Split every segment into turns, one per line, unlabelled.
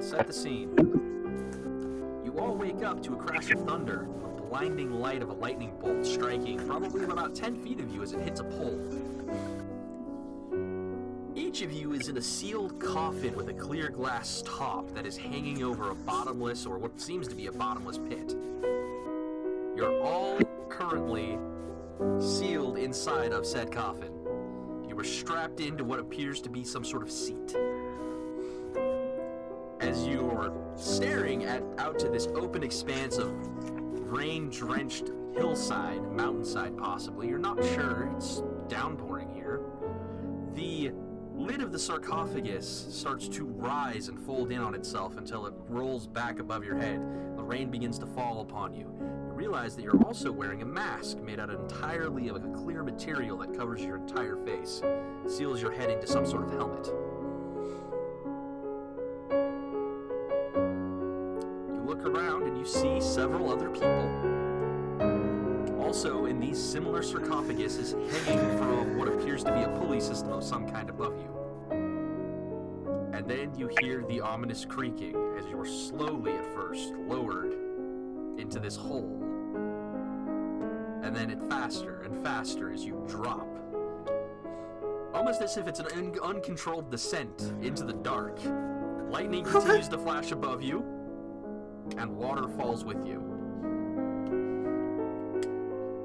Set the scene. You all wake up to a crash of thunder, a blinding light of a lightning bolt striking probably about 10 feet of you as it hits a pole. Each of you is in a sealed coffin with a clear glass top that is hanging over a bottomless, or what seems to be a bottomless pit. You're all currently sealed inside of said coffin. You were strapped into what appears to be some sort of seat. As you're staring out to this open expanse of rain-drenched hillside, mountainside possibly, you're not sure, it's downpouring here, the lid of the sarcophagus starts to rise and fold in on itself until it rolls back above your head. The rain begins to fall upon you. You realize that you're also wearing a mask made out entirely of a clear material that covers your entire face, seals your head into some sort of helmet. You look around and you see several other people, also in these similar sarcophaguses hanging from what appears to be a pulley system of some kind above you. And then you hear the ominous creaking as you are slowly at first lowered into this hole. And then it faster and faster as you drop. Almost as if it's an uncontrolled descent into the dark. Lightning continues to flash above you, and water falls with you.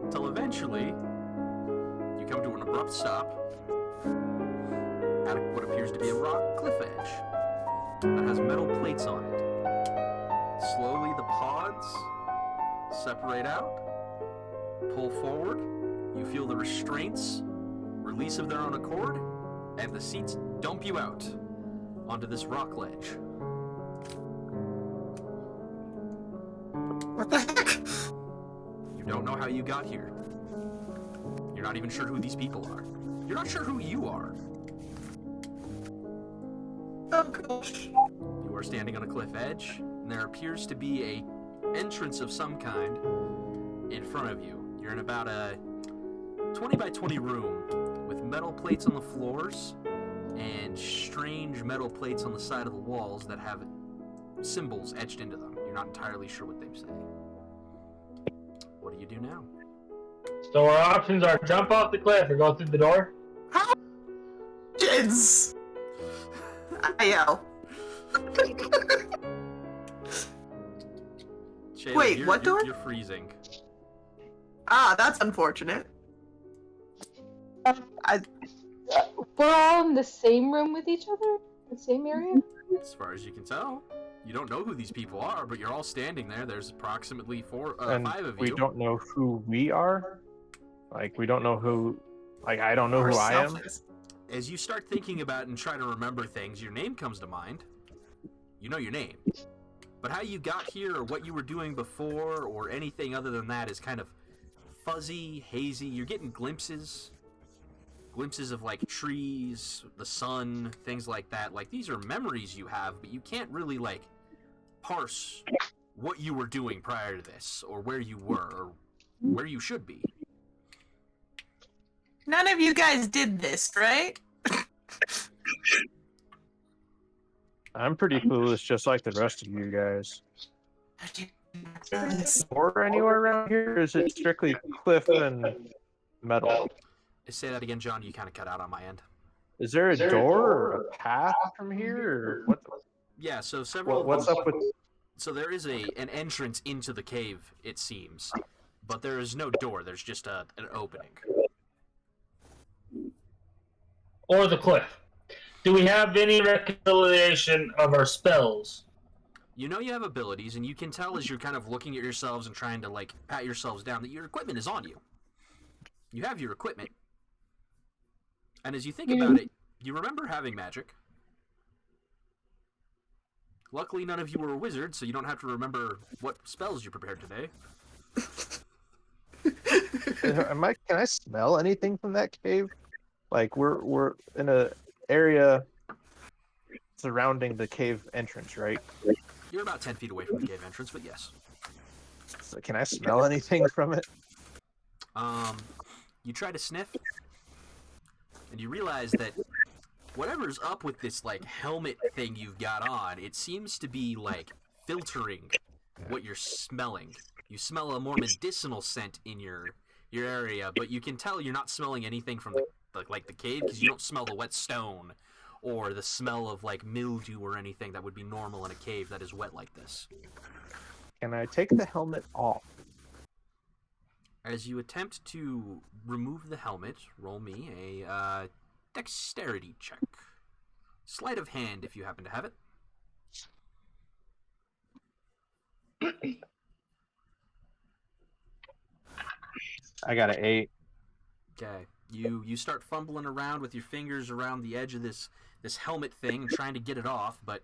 Until eventually, you come to an abrupt stop at what appears to be a rock cliff edge that has metal plates on it. Slowly the pods separate out, pull forward, you feel the restraints release of their own accord, and the seats dump you out onto this rock ledge.
What the heck?
You don't know how you got here. You're not even sure who these people are. You're not sure who you are.
Oh gosh.
You are standing on a cliff edge, and there appears to be a entrance of some kind in front of you. You're in about a 20 by 20 room with metal plates on the floors and strange metal plates on the side of the walls that have symbols etched into them. You're not entirely sure what they say. What do you do now?
So our options are jump off the cliff or go through the door?
Kids! I yell.
Shayla,
Wait, what door?
You're freezing.
Ah, that's unfortunate.
We're all in the same room with each other? The same area?
As far as you can tell. You don't know who these people are, but you're all standing there. There's approximately 5 of you.
We don't know who we are? Like, we don't know who... Like, I don't know who I am?
As you start thinking about and try to remember things, your name comes to mind. You know your name. But how you got here or what you were doing before or anything other than that is kind of fuzzy, hazy. You're getting glimpses of like trees, the sun, things like that. Like these are memories you have, but you can't really like parse what you were doing prior to this or where you were or where you should be.
None of you guys did this, right?
I'm pretty clueless, just like the rest of you guys. Is there a door anywhere around here, or is it strictly cliff and metal?
Say that again, John. You kind of cut out on my end.
Is there a door or a path from here, or what?
Yeah, so several...
What's up with...
So there is an entrance into the cave, it seems. But there is no door. There's just an opening.
Or the cliff? Do we have any reconciliation of our spells?
You know you have abilities, and you can tell as you're kind of looking at yourselves and trying to, like, pat yourselves down that your equipment is on you. You have your equipment. And as you think about it, you remember having magic. Luckily, none of you were a wizard, so you don't have to remember what spells you prepared today.
Can I smell anything from that cave? Like, we're in a area surrounding the cave entrance, right?
You're about 10 feet away from the cave entrance, but yes.
So can I smell anything from it?
You try to sniff, and you realize that whatever's up with this like helmet thing you've got on, it seems to be like filtering what you're smelling. You smell a more medicinal scent in your area, but you can tell you're not smelling anything from the cave because you don't smell the wet stone or the smell of like mildew or anything that would be normal in a cave that is wet like this.
Can I take the helmet off?
As you attempt to remove the helmet, roll me a dexterity check. Sleight of hand if you happen to have it.
I got an 8.
Okay. You start fumbling around with your fingers around the edge of this helmet thing, trying to get it off, but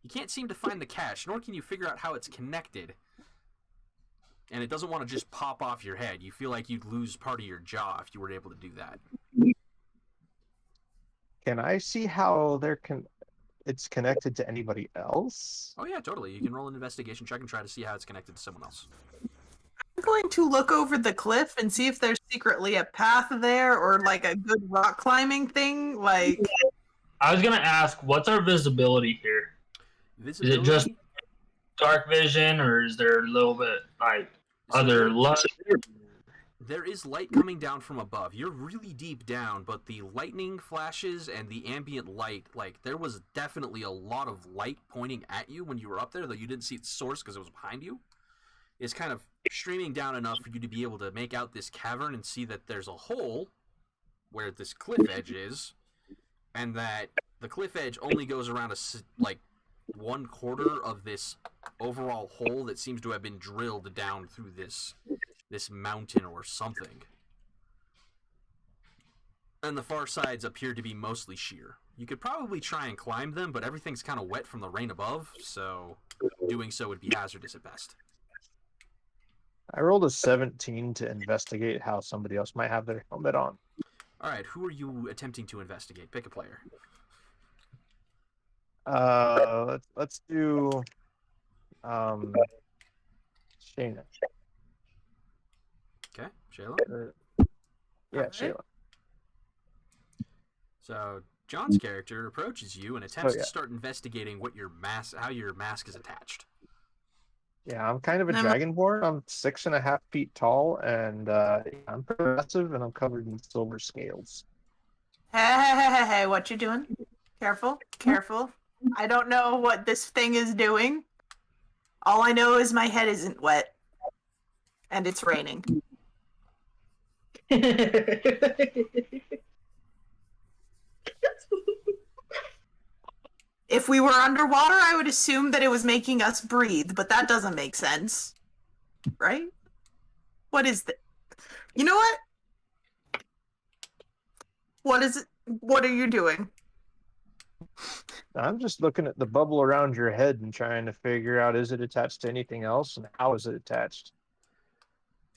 you can't seem to find the catch, nor can you figure out how it's connected. And it doesn't want to just pop off your head. You feel like you'd lose part of your jaw if you were able to do that.
Can I see how it's connected to anybody else?
Oh yeah, totally. You can roll an investigation check and try to see how it's connected to someone else.
I'm going to look over the cliff and see if there's secretly a path there or like a good rock climbing thing. Like,
I was gonna ask, what's our visibility here?
Visibility?
Is it just dark vision, or is there a little bit like other light?
There is light coming down from above. You're really deep down, but the lightning flashes and the ambient light, like, there was definitely a lot of light pointing at you when you were up there, though you didn't see its source because it was behind you. It's kind of streaming down enough for you to be able to make out this cavern and see that there's a hole where this cliff edge is, and that the cliff edge only goes around like 1/4 of this overall hole that seems to have been drilled down through this mountain or something. And the far sides appear to be mostly sheer. You could probably try and climb them, but everything's kind of wet from the rain above, so doing so would be hazardous at best.
I rolled a 17 to investigate how somebody else might have their helmet on.
Alright, who are you attempting to investigate? Pick a player.
Let's do Shayna.
Okay, Shayla?
Yeah,
Alright.
Shayla.
So, John's character approaches you and attempts
yeah.
to start investigating how your mask is attached.
Yeah, I'm kind of a
I'm-
dragonborn. I'm 6.5 feet tall, and I'm progressive, and I'm covered in silver scales.
hey, what you doing? Careful, careful. I don't know what this thing is doing. All I know is my head isn't wet. And it's raining. If we were underwater, I would assume that it was making us breathe, but that doesn't make sense. Right? What is that? You know what? What is it? What are you doing?
I'm just looking at the bubble around your head and trying to figure out, is it attached to anything else, and how is it attached?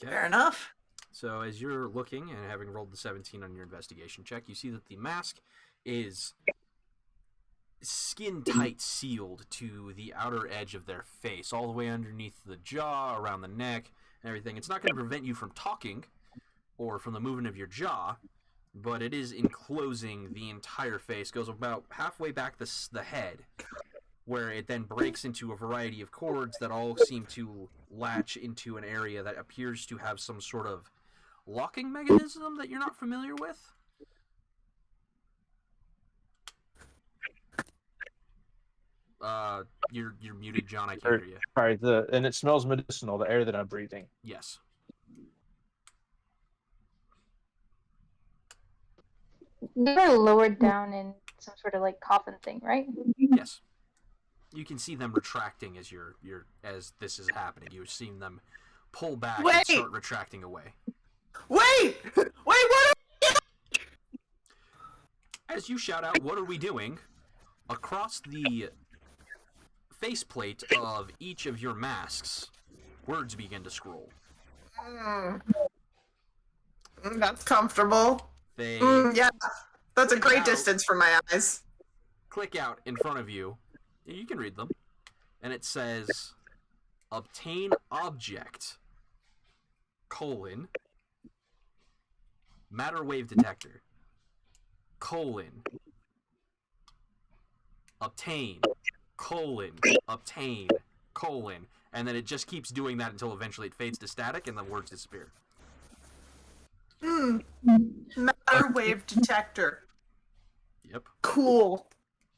Fair enough.
So as you're looking and having rolled the 17 on your investigation check, you see that the mask is skin tight sealed to the outer edge of their face, all the way underneath the jaw, around the neck, and everything. It's not going to prevent you from talking or from the movement of your jaw, but it is enclosing the entire face. Goes about halfway back the head, where it then breaks into a variety of cords that all seem to latch into an area that appears to have some sort of locking mechanism that you're not familiar with. You're muted, John. I can't hear you.
Sorry, and it smells medicinal, the air that I'm breathing.
Yes.
They're lowered down in some sort of like coffin thing, right?
Yes. You can see them retracting as as this is happening. You're seeing them pull back and
Wait!
start retracting away.
Wait! What?
As you shout out, "What are we doing?" across the faceplate of each of your masks, words begin to scroll.
That's comfortable.
They
Yeah, that's a great
Wow.
distance from my eyes.
click out in front of you. You can read them. And it says, "Obtain object, matter wave detector, obtain, obtain, and then it just keeps doing that until eventually it fades to static and the words disappear.
Matter wave detector.
Yep.
Cool.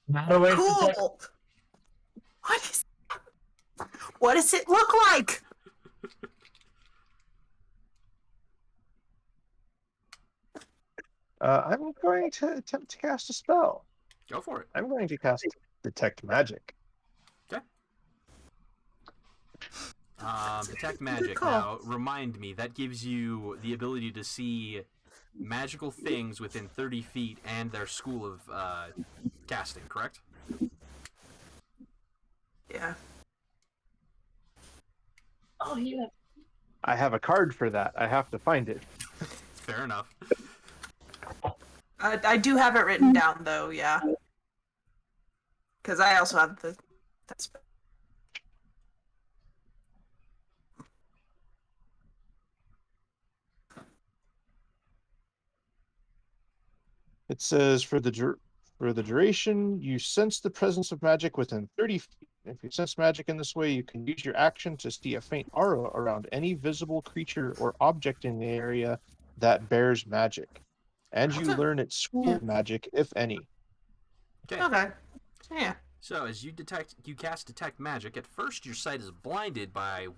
Matter wave detector.
Cool. What does it look like?
I'm going to attempt to cast a spell.
Go for it.
I'm going to cast Detect Magic.
Detect magic.
Cool.
Now, remind me, that gives you the ability to see magical things within 30 feet and their school of casting, correct?
Yeah.
Oh, you have.
I have a card for that. I have to find it.
Fair enough.
I do have it written down though, yeah. Because I also have the. That's.
It says for the duration, you sense the presence of magic within 30 feet. If you sense magic in this way, you can use your action to see a faint aura around any visible creature or object in the area that bears magic. And you learn its school magic, if any.
Okay. Yeah.
So as you cast detect magic. At first, your sight is blinded by,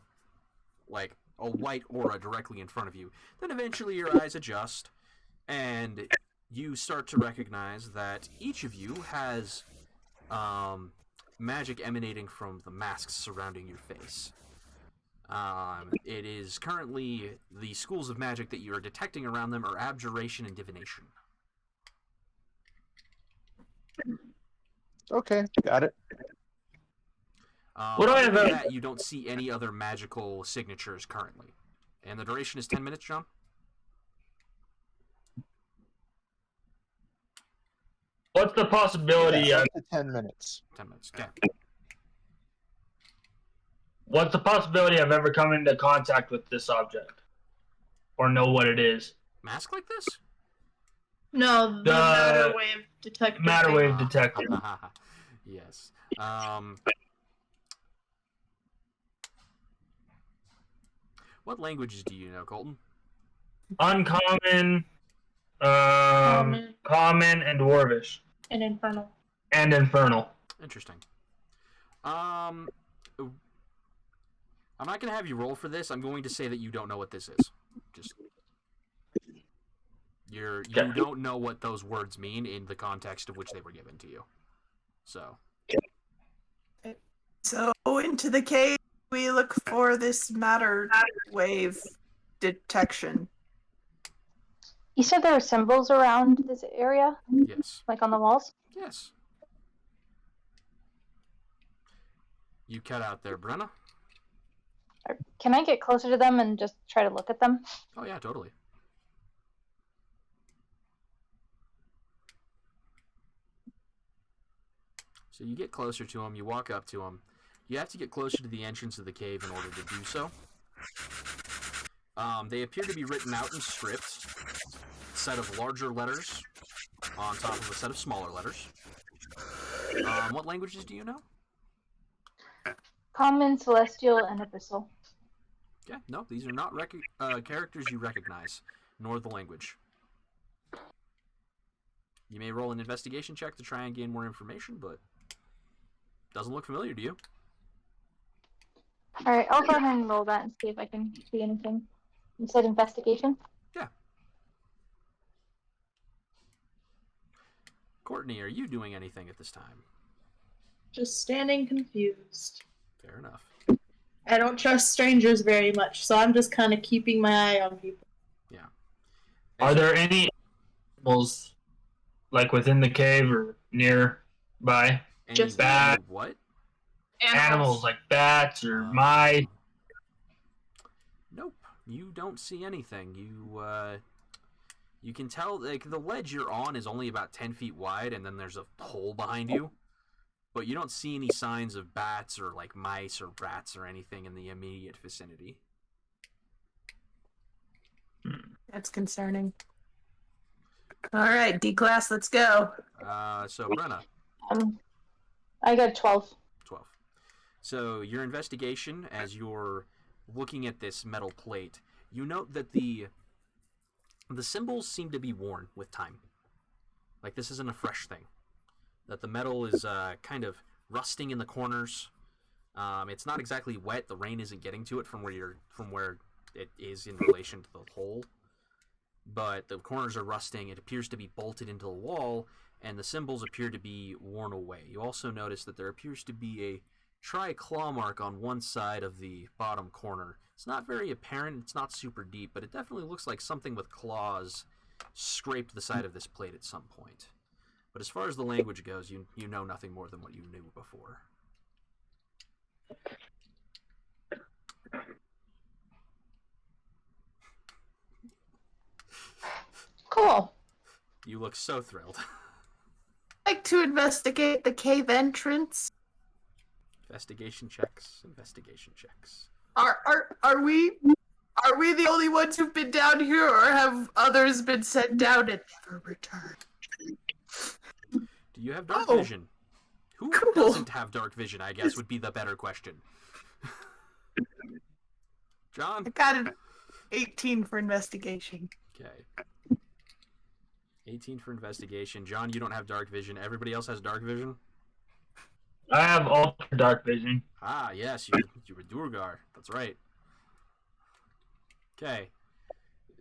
like, a white aura directly in front of you. Then eventually, your eyes adjust, and you start to recognize that each of you has magic emanating from the masks surrounding your face. It is currently the schools of magic that you are detecting around them are abjuration and divination.
Okay, got it.
What do I have
Other than
out-
that, you don't see any other magical signatures currently. And the duration is 10 minutes, John?
What's the possibility
Yeah,
of
up to 10 minutes.
10 minutes, okay.
what's the possibility of ever coming into contact with this object? Or know what it is?
Mask like this?
No, the matter wave detector.
Matter
thing.
wave detector.
Yes. What languages do you know, Colton?
Uncommon, common, and dwarvish.
And infernal.
And infernal.
Interesting. I'm not going to have you roll for this. I'm going to say that you don't know what this is. Just you don't know what those words mean in the context of which they were given to you. So
Into the cave we look for this matter wave detection.
You said there are symbols around this area,
yes.
like on the walls?
Yes. You cut out there, Brenna.
Can I get closer to them and just try to look at them?
Oh yeah, totally. So you get closer to them, you walk up to them. You have to get closer to the entrance of the cave in order to do so. They appear to be written out in script, a set of larger letters on top of a set of smaller letters. What languages do you know?
Common, celestial, and abyssal.
Yeah, no, these are not characters you recognize, nor the language. You may roll an investigation check to try and gain more information, but doesn't look familiar to you.
Alright, I'll go ahead and roll that and see if I can see anything. You said investigation?
Yeah. Courtney, are you doing anything at this time?
Just standing confused.
Fair enough.
I don't trust strangers very much, so I'm just kind of keeping my eye on people.
Yeah.
Are there any animals, like within the cave or nearby?
Just
bat?
What?
Animals like bats or mice?
Nope. You don't see anything. You can tell, like, the ledge you're on is only about 10 feet wide, and then there's a hole behind you. But you don't see any signs of bats or, like, mice or rats or anything in the immediate vicinity.
That's concerning. All right, D class, let's go.
So Brenna.
I got 12.
12. So your investigation, as you're looking at this metal plate, you note that the symbols seem to be worn with time. Like this isn't a fresh thing. That the metal is kind of rusting in the corners. It's not exactly wet. The rain isn't getting to it from where it is in relation to the hole. But the corners are rusting. It appears to be bolted into the wall, and the symbols appear to be worn away. You also notice that there appears to be a tri-claw mark on one side of the bottom corner. It's not very apparent. It's not super deep, but it definitely looks like something with claws scraped the side of this plate at some point. But as far as the language goes, you know nothing more than what you knew before.
Cool.
You look so thrilled.
I'd like to investigate the cave entrance.
Investigation checks. Investigation checks.
Are we the only ones who've been down here, or have others been sent down and never returned?
Do you have dark
Oh,
vision? Who
cool.
doesn't have dark vision, I guess, would be the better question. John?
I got an 18 for investigation.
Okay. 18 for investigation. John, you don't have dark vision. Everybody else has dark vision?
I have ultra dark vision.
Ah, yes, you were Durgar. That's right. Okay.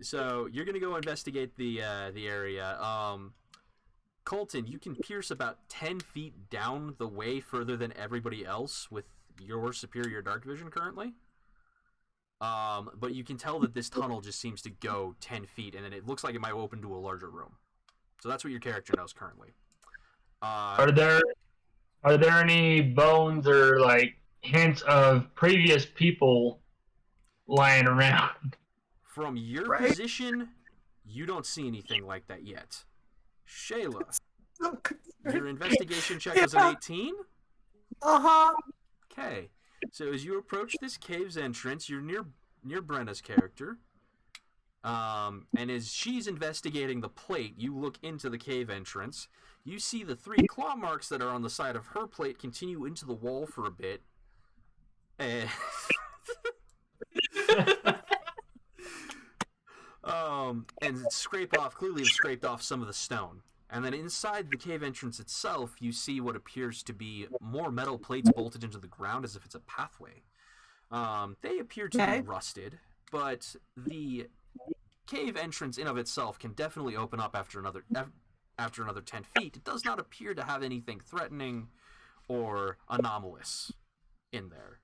So, you're going to go investigate the area. Colton, you can pierce about 10 feet down the way further than everybody else with your superior dark vision currently. But you can tell that this tunnel just seems to go 10 feet, and then it looks like it might open to a larger room. So that's what your character knows currently.
Are there any bones or like hints of previous people lying around?
From your
Right.
position, you don't see anything like that yet. Shayla, your investigation check is an 18?
Uh-huh.
Okay. So as you approach this cave's entrance, you're near Brenna's character. And as she's investigating the plate, you look into the cave entrance. You see the 3 claw marks that are on the side of her plate continue into the wall for a bit. And and clearly have scraped off some of the stone. And then inside the cave entrance itself, you see what appears to be more metal plates bolted into the ground as if it's a pathway. They appear to be rusted, but the cave entrance in of itself can definitely open up after another 10 feet. It does not appear to have anything threatening or anomalous in there.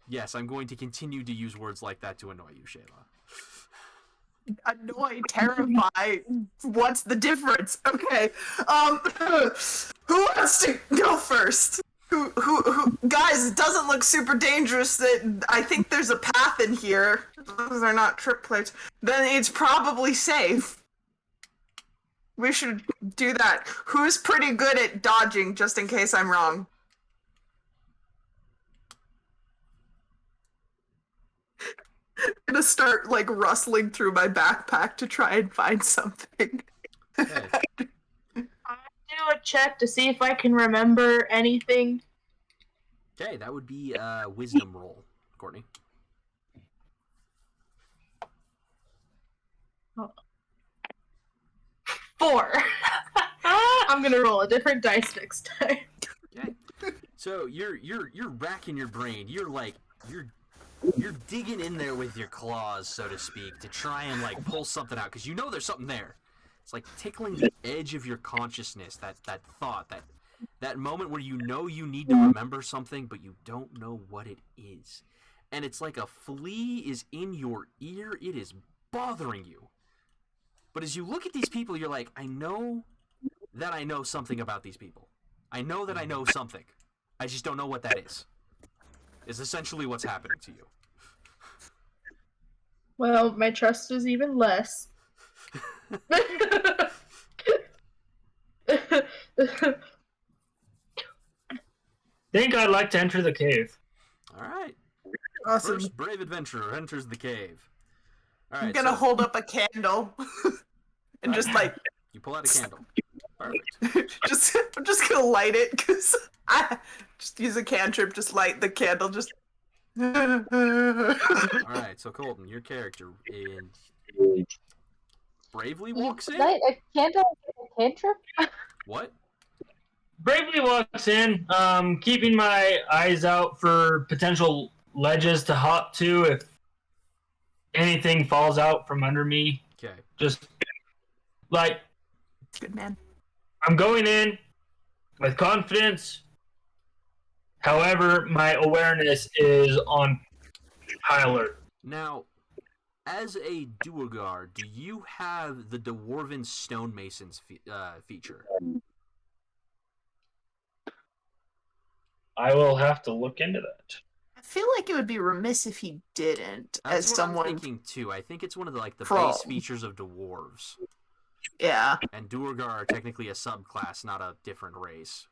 Yes, I'm going to continue to use words like that to annoy you, Shayla.
Annoy, terrify. What's the difference? Okay. Who wants to go first? Who? Guys, it doesn't look super dangerous. That I think there's a path in here. Those are not trip plates. Then it's probably safe. We should do that. Who's pretty good at dodging, just in case I'm wrong? I'm gonna start, like, rustling through my backpack to try and find something.
Okay.
I do a check to see if I can remember anything.
Okay, that would be a wisdom roll, Courtney.
Oh. 4. I'm gonna roll a different dice next time.
Okay. So you're racking your brain. You're digging in there with your claws, so to speak, to try and like pull something out because you know there's something there. It's like tickling the edge of your consciousness, that thought, that moment where you know you need to remember something, but you don't know what it is. And it's like a flea is in your ear. It is bothering you. But as you look at these people, you're like, I know that I know something about these people. I know that I know something. I just don't know what that is. Is essentially what's happening to you.
Well, my trust is even less.
Think I'd like to enter the cave.
All right.
Awesome.
First brave adventurer enters the cave. All right.
I'm gonna
so
hold up a candle and just like
you pull out a candle. Perfect.
just I'm just gonna light it because I just use a cantrip. Just light the candle. Just.
All right, so Colton, your character bravely walks in.
Light a candle with a cantrip?
What?
Bravely walks in, keeping my eyes out for potential ledges to hop to if anything falls out from under me.
Okay.
Just like
Good man.
I'm going in with confidence. However, my awareness is on high alert.
Now, as a Duergar, do you have the Dwarven Stonemasons feature?
I will have to look into that.
I feel like it would be remiss if he didn't,
That's
as
what
someone.
I'm thinking too. I think it's one of the
Pro.
base features of dwarves.
Yeah.
And Duergar are technically a subclass, not a different race.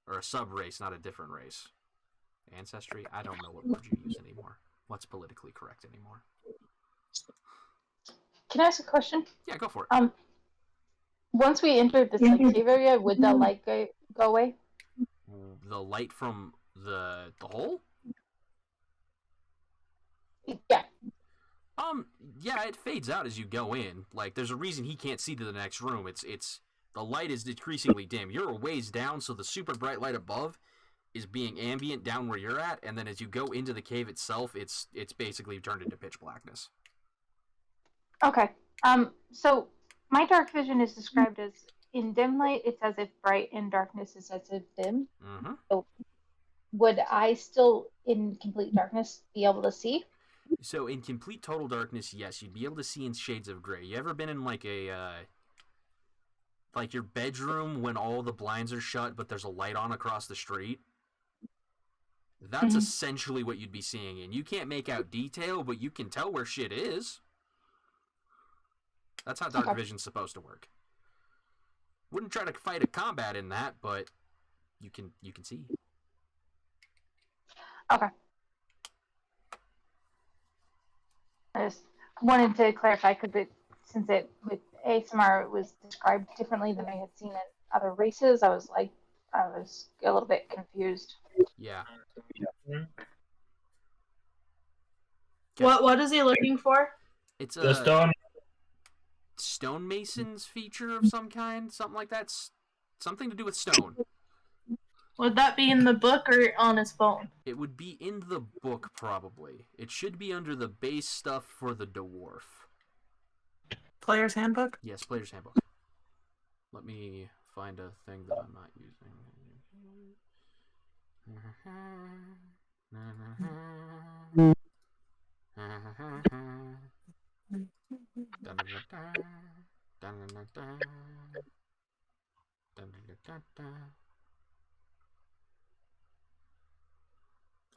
Or a sub-race, not a different race. Ancestry? I don't know what word you use anymore. What's politically correct anymore?
Can I ask a question?
Yeah, go for it.
Once we enter this cave area, would that light go away?
The light from the hole?
Yeah.
Yeah, it fades out as you go in. Like, there's a reason he can't see to the next room. It's the light is decreasingly dim. You're a ways down, so the super bright light above is being ambient down where you're at, and then as you go into the cave itself, it's basically turned into pitch blackness.
Okay. So my dark vision is described as in dim light, it's as if bright, in darkness, it's as if dim.
Mm-hmm.
So would I still, in complete darkness, be able to see?
So in complete total darkness, yes, you'd be able to see in shades of gray. You ever been in like your bedroom when all the blinds are shut, but there's a light on across the street? That's essentially what you'd be seeing in. You can't make out detail, but you can tell where shit is. That's how dark vision's supposed to work. Wouldn't try to fight a combat in that, but you can see.
Okay. I just wanted to clarify because since it with ASMR it was described differently than I had seen in other races, I was a little bit confused.
Yeah.
What is he looking for?
It's
The
a stonemason's feature of some kind, something like that. Something to do with stone.
Would that be in the book or on his phone?
It would be in the book, probably. It should be under the base stuff for the dwarf.
Player's handbook?
Yes, player's handbook. Let me find a thing that I'm not using.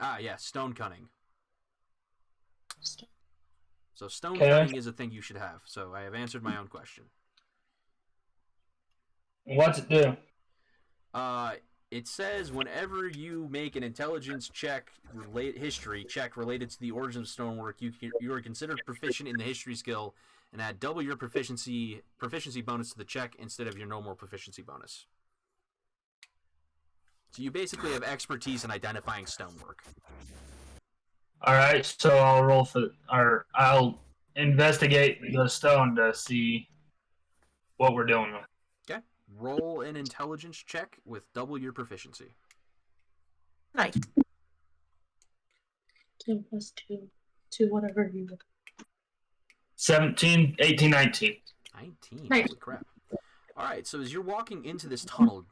Ah, yeah, stone cunning. So stone cunning is a thing you should have. So I have answered my own question.
What's it do?
It says whenever you make an intelligence check, history check related to the origin of stonework, you are considered proficient in the history skill and add double your proficiency bonus to the check instead of your normal proficiency bonus. So you basically have expertise in identifying stonework.
All right, so I'll investigate the stone to see what we're dealing with.
Okay. Roll an intelligence check with double your proficiency.
Nice.
2 plus 2. 2, whatever you look.
17, 18, 19.
19.
Nice.
Holy crap. All right, so as you're walking into this tunnel,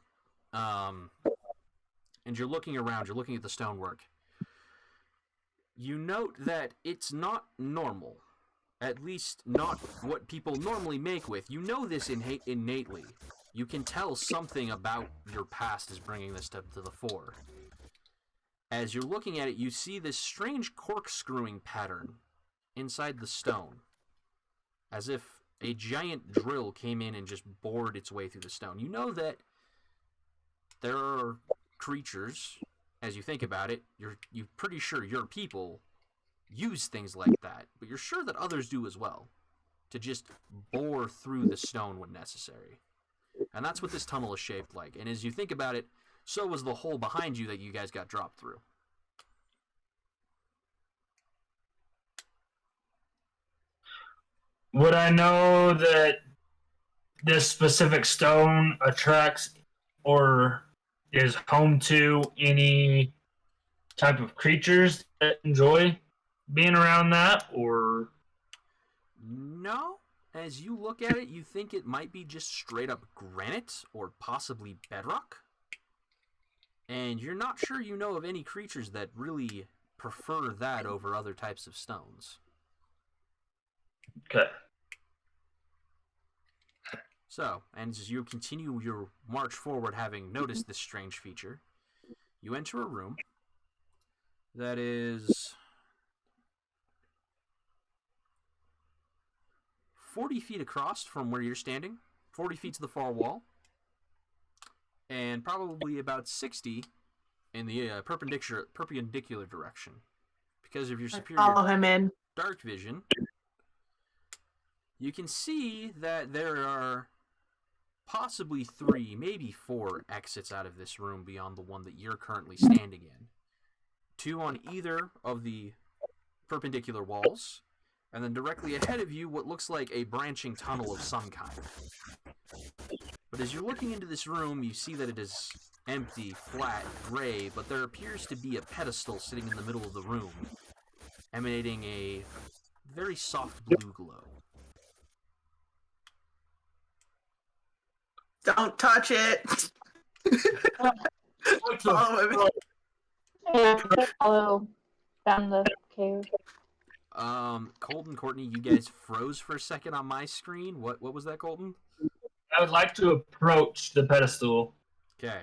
and you're looking around, you're looking at the stonework, you note that it's not normal. At least not what people normally make with. You know this innately. You can tell something about your past is bringing this to the fore. As you're looking at it, you see this strange corkscrewing pattern inside the stone. As if a giant drill came in and just bored its way through the stone. You know that there are creatures, as you think about it, you're pretty sure your people use things like that, but you're sure that others do as well, to just bore through the stone when necessary. And that's what this tunnel is shaped like. And as you think about it, so was the hole behind you that you guys got dropped through.
Would I know that this specific stone attracts or is home to any type of creatures that enjoy being around that, or
No. As you look at it, you think it might be just straight up granite or possibly bedrock. And you're not sure you know of any creatures that really prefer that over other types of stones.
okay.
So, and as you continue your march forward, having noticed this strange feature, you enter a room that is 40 feet across from where you're standing, 40 feet to the far wall, and probably about 60 in the perpendicular direction. Because of your
Follow
superior
him in.
dark vision, you can see that there are possibly 3, maybe 4 exits out of this room beyond the one that you're currently standing in. 2 on either of the perpendicular walls, and then directly ahead of you what looks like a branching tunnel of some kind. But as you're looking into this room, you see that it is empty, flat, gray, but there appears to be a pedestal sitting in the middle of the room, emanating a very soft blue glow.
Don't touch it. Follow him in.
Yeah, follow down the cave.
Colton, Courtney, you guys froze for a second on my screen. What was that, Colton?
I would like to approach the pedestal
Okay.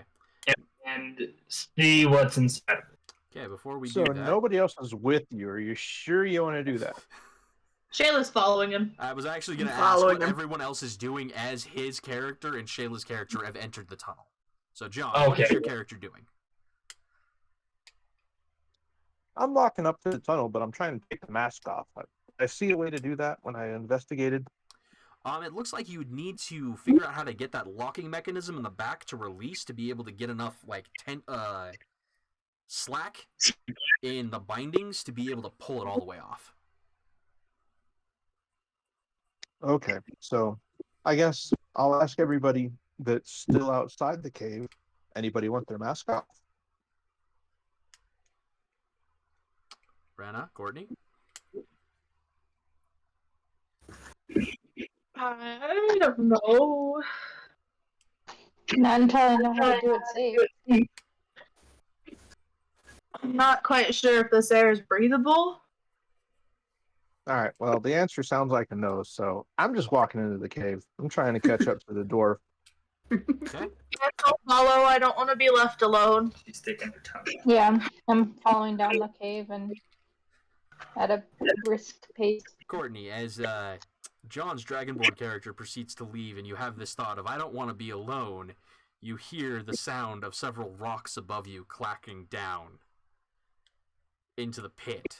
and see what's inside.
Okay, before we
So
do that,
nobody else is with you. Are you sure you want to do that?
Shayla's following him.
I was actually going to
I'm
ask
following
what
him.
everyone else is doing as his character and Shayla's character have entered the tunnel. So, John, what is
Okay.
your character doing?
I'm walking up to the tunnel, but I'm trying to take the mask off. I see a way to do that when I investigated.
It looks like you would need to figure out how to get that locking mechanism in the back to release to be able to get enough, like, slack in the bindings to be able to pull it all the way off.
Okay, so I guess I'll ask everybody that's still outside the cave. Anybody want their mask off?
Brenna, Courtney?
I don't know.
Not until I know how to do it safe.
I'm not quite sure if this air is breathable.
All right, well, the answer sounds like a no, so I'm just walking into the cave. I'm trying to catch up to the dwarf.
Okay.
Don't follow. I don't want to be left alone.
She's taking her time.
Yeah, I'm following down the cave and at a brisk pace.
Courtney, as John's Dragonborn character proceeds to leave and you have this thought of, I don't want to be alone, you hear the sound of several rocks above you clacking down into the pit.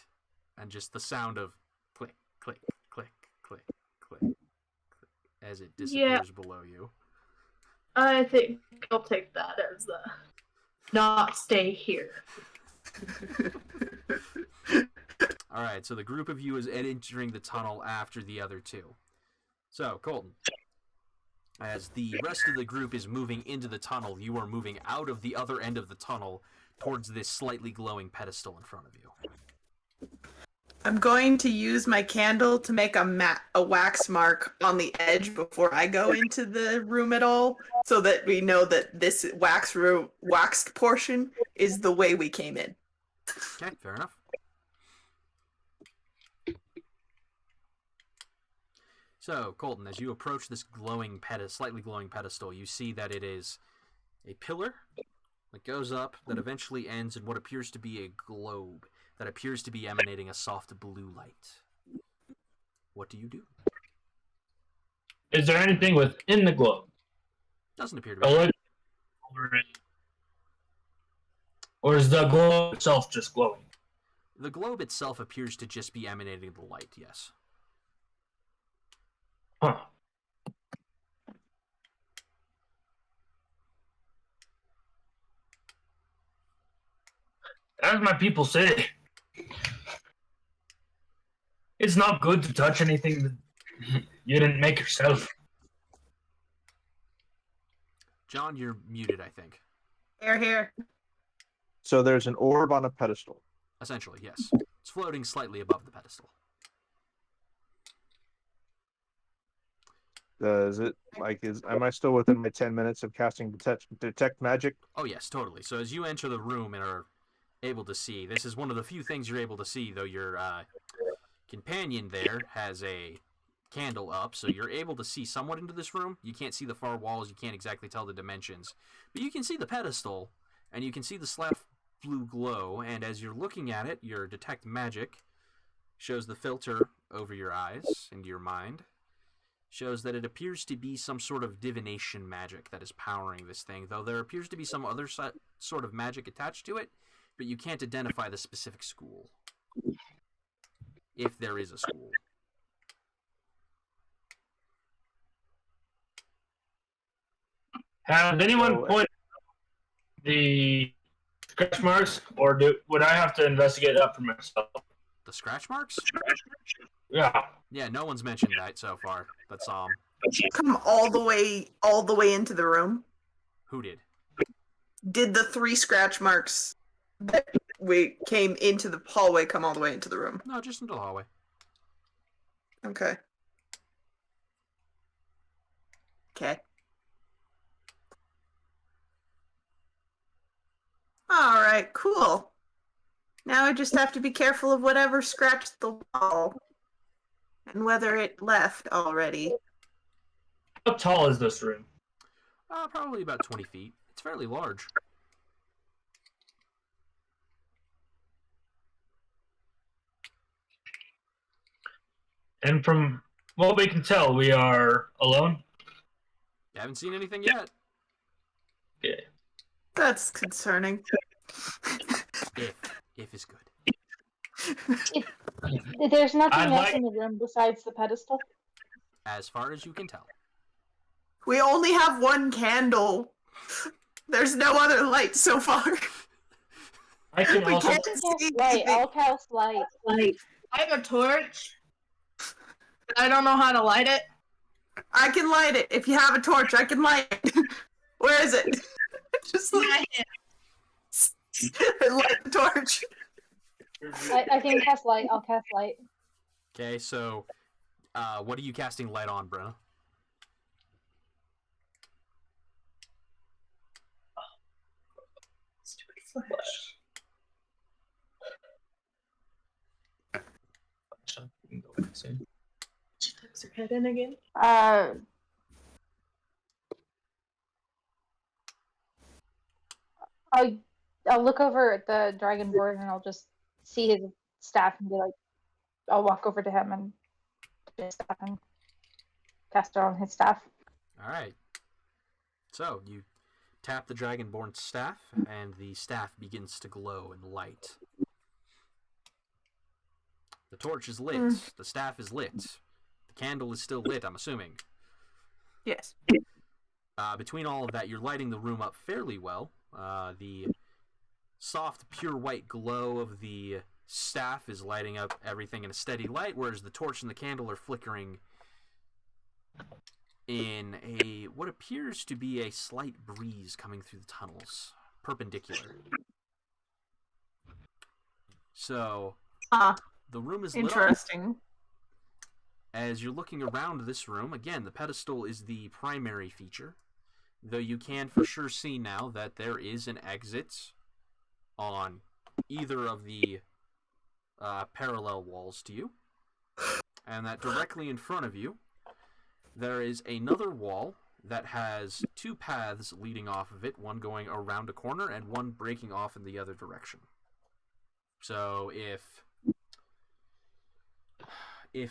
And just the sound of click, click, click, click, click, click, as it disappears below you.
I think I'll take that as the not stay here.
Alright, so the group of you is entering the tunnel after the other two. So, Colton, as the rest of the group is moving into the tunnel, you are moving out of the other end of the tunnel towards this slightly glowing pedestal in front of you.
I'm going to use my candle to make a wax mark on the edge before I go into the room at all, so that we know that this waxed portion is the way we came in.
Okay, fair enough. So, Colton, as you approach this slightly glowing pedestal, you see that it is a pillar that goes up that eventually ends in what appears to be a globe that appears to be emanating a soft blue light. What do you do?
Is there anything within the globe?
Doesn't appear to be.
Or is the globe itself just glowing?
The globe itself appears to just be emanating the light, yes.
Huh. as my people say, it's not good to touch anything that you didn't make yourself.
John, you're muted, I think.
Here.
So there's an orb on a pedestal.
Essentially, yes. It's floating slightly above the pedestal.
Does it am I still within my 10 minutes of casting detect magic?
Oh, yes, totally. So as you enter the room and are able to see, this is one of the few things you're able to see, though your companion there has a candle up, so you're able to see somewhat into this room. You can't see the far walls, you can't exactly tell the dimensions, but you can see the pedestal, and you can see the slab blue glow, and as you're looking at it, your detect magic shows the filter over your eyes into your mind, shows that it appears to be some sort of divination magic that is powering this thing, though there appears to be some other sort of magic attached to it, but you can't identify the specific school. If there is a school.
Has anyone pointed the scratch marks, or would I have to investigate that for myself?
The scratch marks?
Yeah.
Yeah, no one's mentioned that so far. That's
Come all the way into the room.
Who did?
Did the 3 scratch marks that we came into the hallway come all the way into the room?
No, just into the hallway.
Okay. Alright, cool. Now I just have to be careful of whatever scratched the wall. And whether it left already.
How tall is this room?
Probably about 20 feet. It's fairly large.
And from what we can tell, we are alone?
You haven't seen anything yet.
Okay.
That's concerning.
If is good.
There's nothing
I'd
else
like-
in the room besides the pedestal.
As far as you can tell.
We only have 1 candle. There's no other light so far.
I can
We
also.
can't
Cast
see
light.
anything.
I'll cast light.
I have a torch. But I don't know how to light it.
I can light it. If you have a torch, I can light it. Where is it? Just light the torch.
I can cast light. I'll cast light.
Okay, so what are you casting light on, Brenna?
She tucks her head in again.
I'll look over at the dragonborn and I'll just see his staff and be like, I'll walk over to him and his staff and cast it on his staff.
Alright. So, you tap the Dragonborn staff, and the staff begins to glow in light. The torch is lit. The staff is lit. The candle is still lit, I'm assuming.
Yes.
Between all of that, you're lighting the room up fairly well. The soft, pure white glow of the staff is lighting up everything in a steady light, whereas the torch and the candle are flickering in what appears to be a slight breeze coming through the tunnels, perpendicular. So, the room is lit up.
Interesting.
As you're looking around this room, again, the pedestal is the primary feature, though you can for sure see now that there is an exit on either of the parallel walls to you, and that directly in front of you there is another wall that has 2 paths leading off of it, one going around a corner and one breaking off in the other direction. So if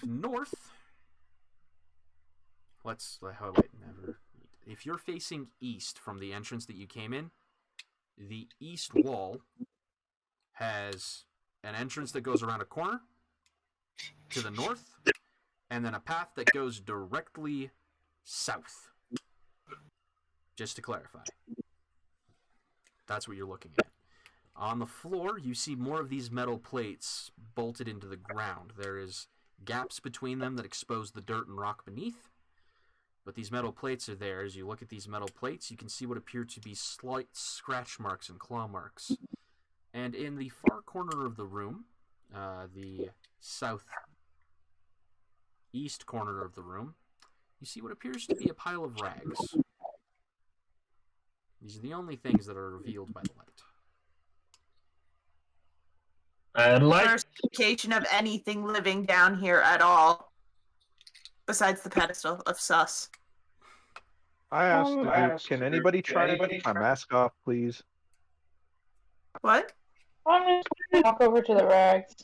north, if you're facing east from the entrance that you came in, the east wall has an entrance that goes around a corner to the north, and then a path that goes directly south. Just to clarify. That's what you're looking at. On the floor, you see more of these metal plates bolted into the ground. There is gaps between them that expose the dirt and rock beneath. But these metal plates are there. As you look at these metal plates, you can see what appear to be slight scratch marks and claw marks. And in the far corner of the room, the southeast corner of the room, you see what appears to be a pile of rags. These are the only things that are revealed by the light.
I'd like
First indication of anything living down here at all, besides the pedestal of sus.
I asked, can anybody try to keep my mask off, please?
What?
I'm just gonna walk over to the rags.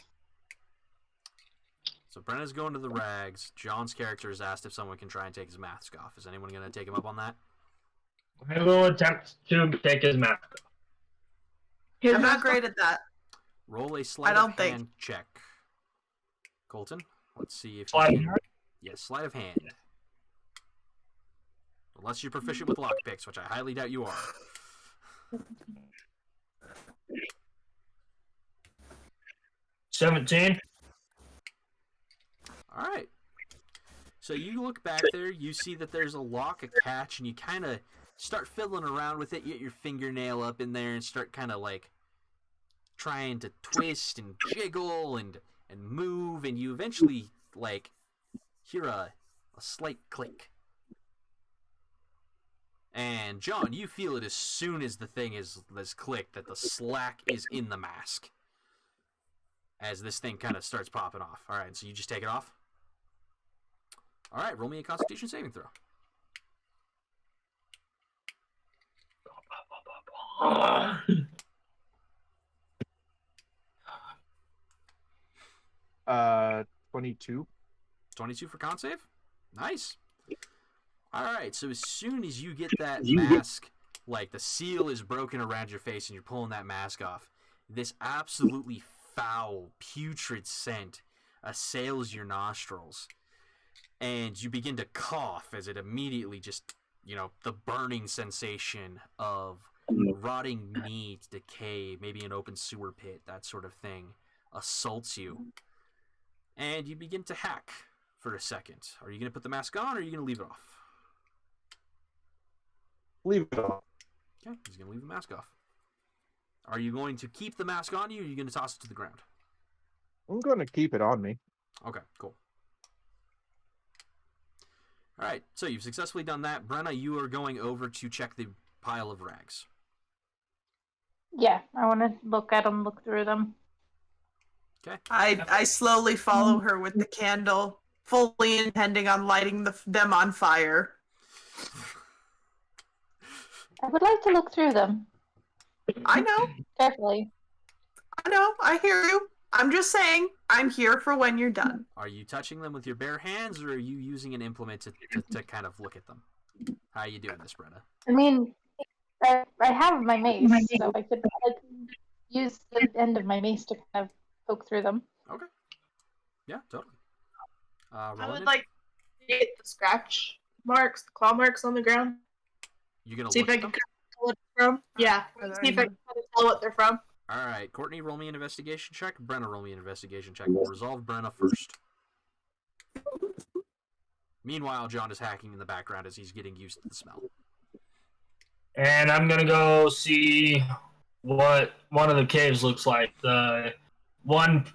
So Brenna's going to the rags. John's character has asked if someone can try and take his mask off. Is anyone going to take him up on that?
I will attempt to take his mask off.
I'm not great at that.
Roll a sleight
don't
of
think-
hand check. Colton, let's see if you
Sleight of
can...
hand?
Yes, sleight of hand. Unless you're proficient with lockpicks, which I highly doubt you are.
17.
All right. So you look back there, you see that there's a lock, a catch, and you kind of start fiddling around with it. You get your fingernail up in there and start kind of like trying to twist and jiggle and move, and you eventually like hear a slight click. And John, you feel it as soon as the thing is clicked that the slack is in the mask. As this thing kind of starts popping off. All right, so you just take it off. All right, roll me a Constitution saving throw.
22.
22 for con save? Nice. All right, so as soon as you get that mask, like the seal is broken around your face and you're pulling that mask off, this absolutely foul, putrid scent assails your nostrils. And you begin to cough as it immediately just, the burning sensation of rotting meat, decay, maybe an open sewer pit, that sort of thing, assaults you. And you begin to hack for a second. Are you going to put the mask on or are you going to leave it off?
Leave it off.
Okay, he's going to leave the mask off. Are you going to keep the mask on you or are you going to toss it to the ground?
I'm going to keep it on me.
Okay, cool. All right, so you've successfully done that. Brenna, you are going over to check the pile of rags.
Yeah, I want to look at them, look through them.
Okay.
I slowly follow her with the candle, fully intending on lighting them on fire.
I would like to look through them
I know,
carefully.
I hear you. I'm just saying, I'm here for when you're done.
Are you touching them with your bare hands, or are you using an implement to kind of look at them? How are you doing this, Brenna?
I mean, I have my mace, so I could use the end of my mace to kind of poke through them.
Okay. Yeah, totally.
I
Roland,
would like to get the scratch marks, the claw marks on the ground.
you gonna
See
look
if I
at
can
them?
tell what they're from. Yeah, see if I can tell what they're from.
All right, Courtney, roll me an investigation check. Brenna, roll me an investigation check. We'll resolve Brenna first. Meanwhile, John is hacking in the background as he's getting used to the smell.
And I'm going to go see what one of the caves looks like. The one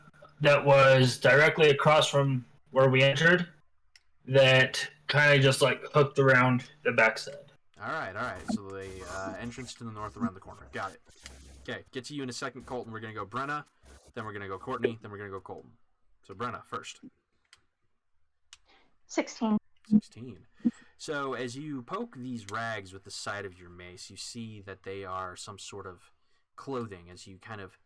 that was directly across from where we entered that kind of just like hooked around the backside.
All right. So the entrance to the north around the corner. Got it. Okay, get to you in a second, Colton. We're going to go Brenna, then we're going to go Courtney, then we're going to go Colton. So Brenna first.
16.
16. So as you poke these rags with the side of your mace, you see that they are some sort of clothing. As you kind of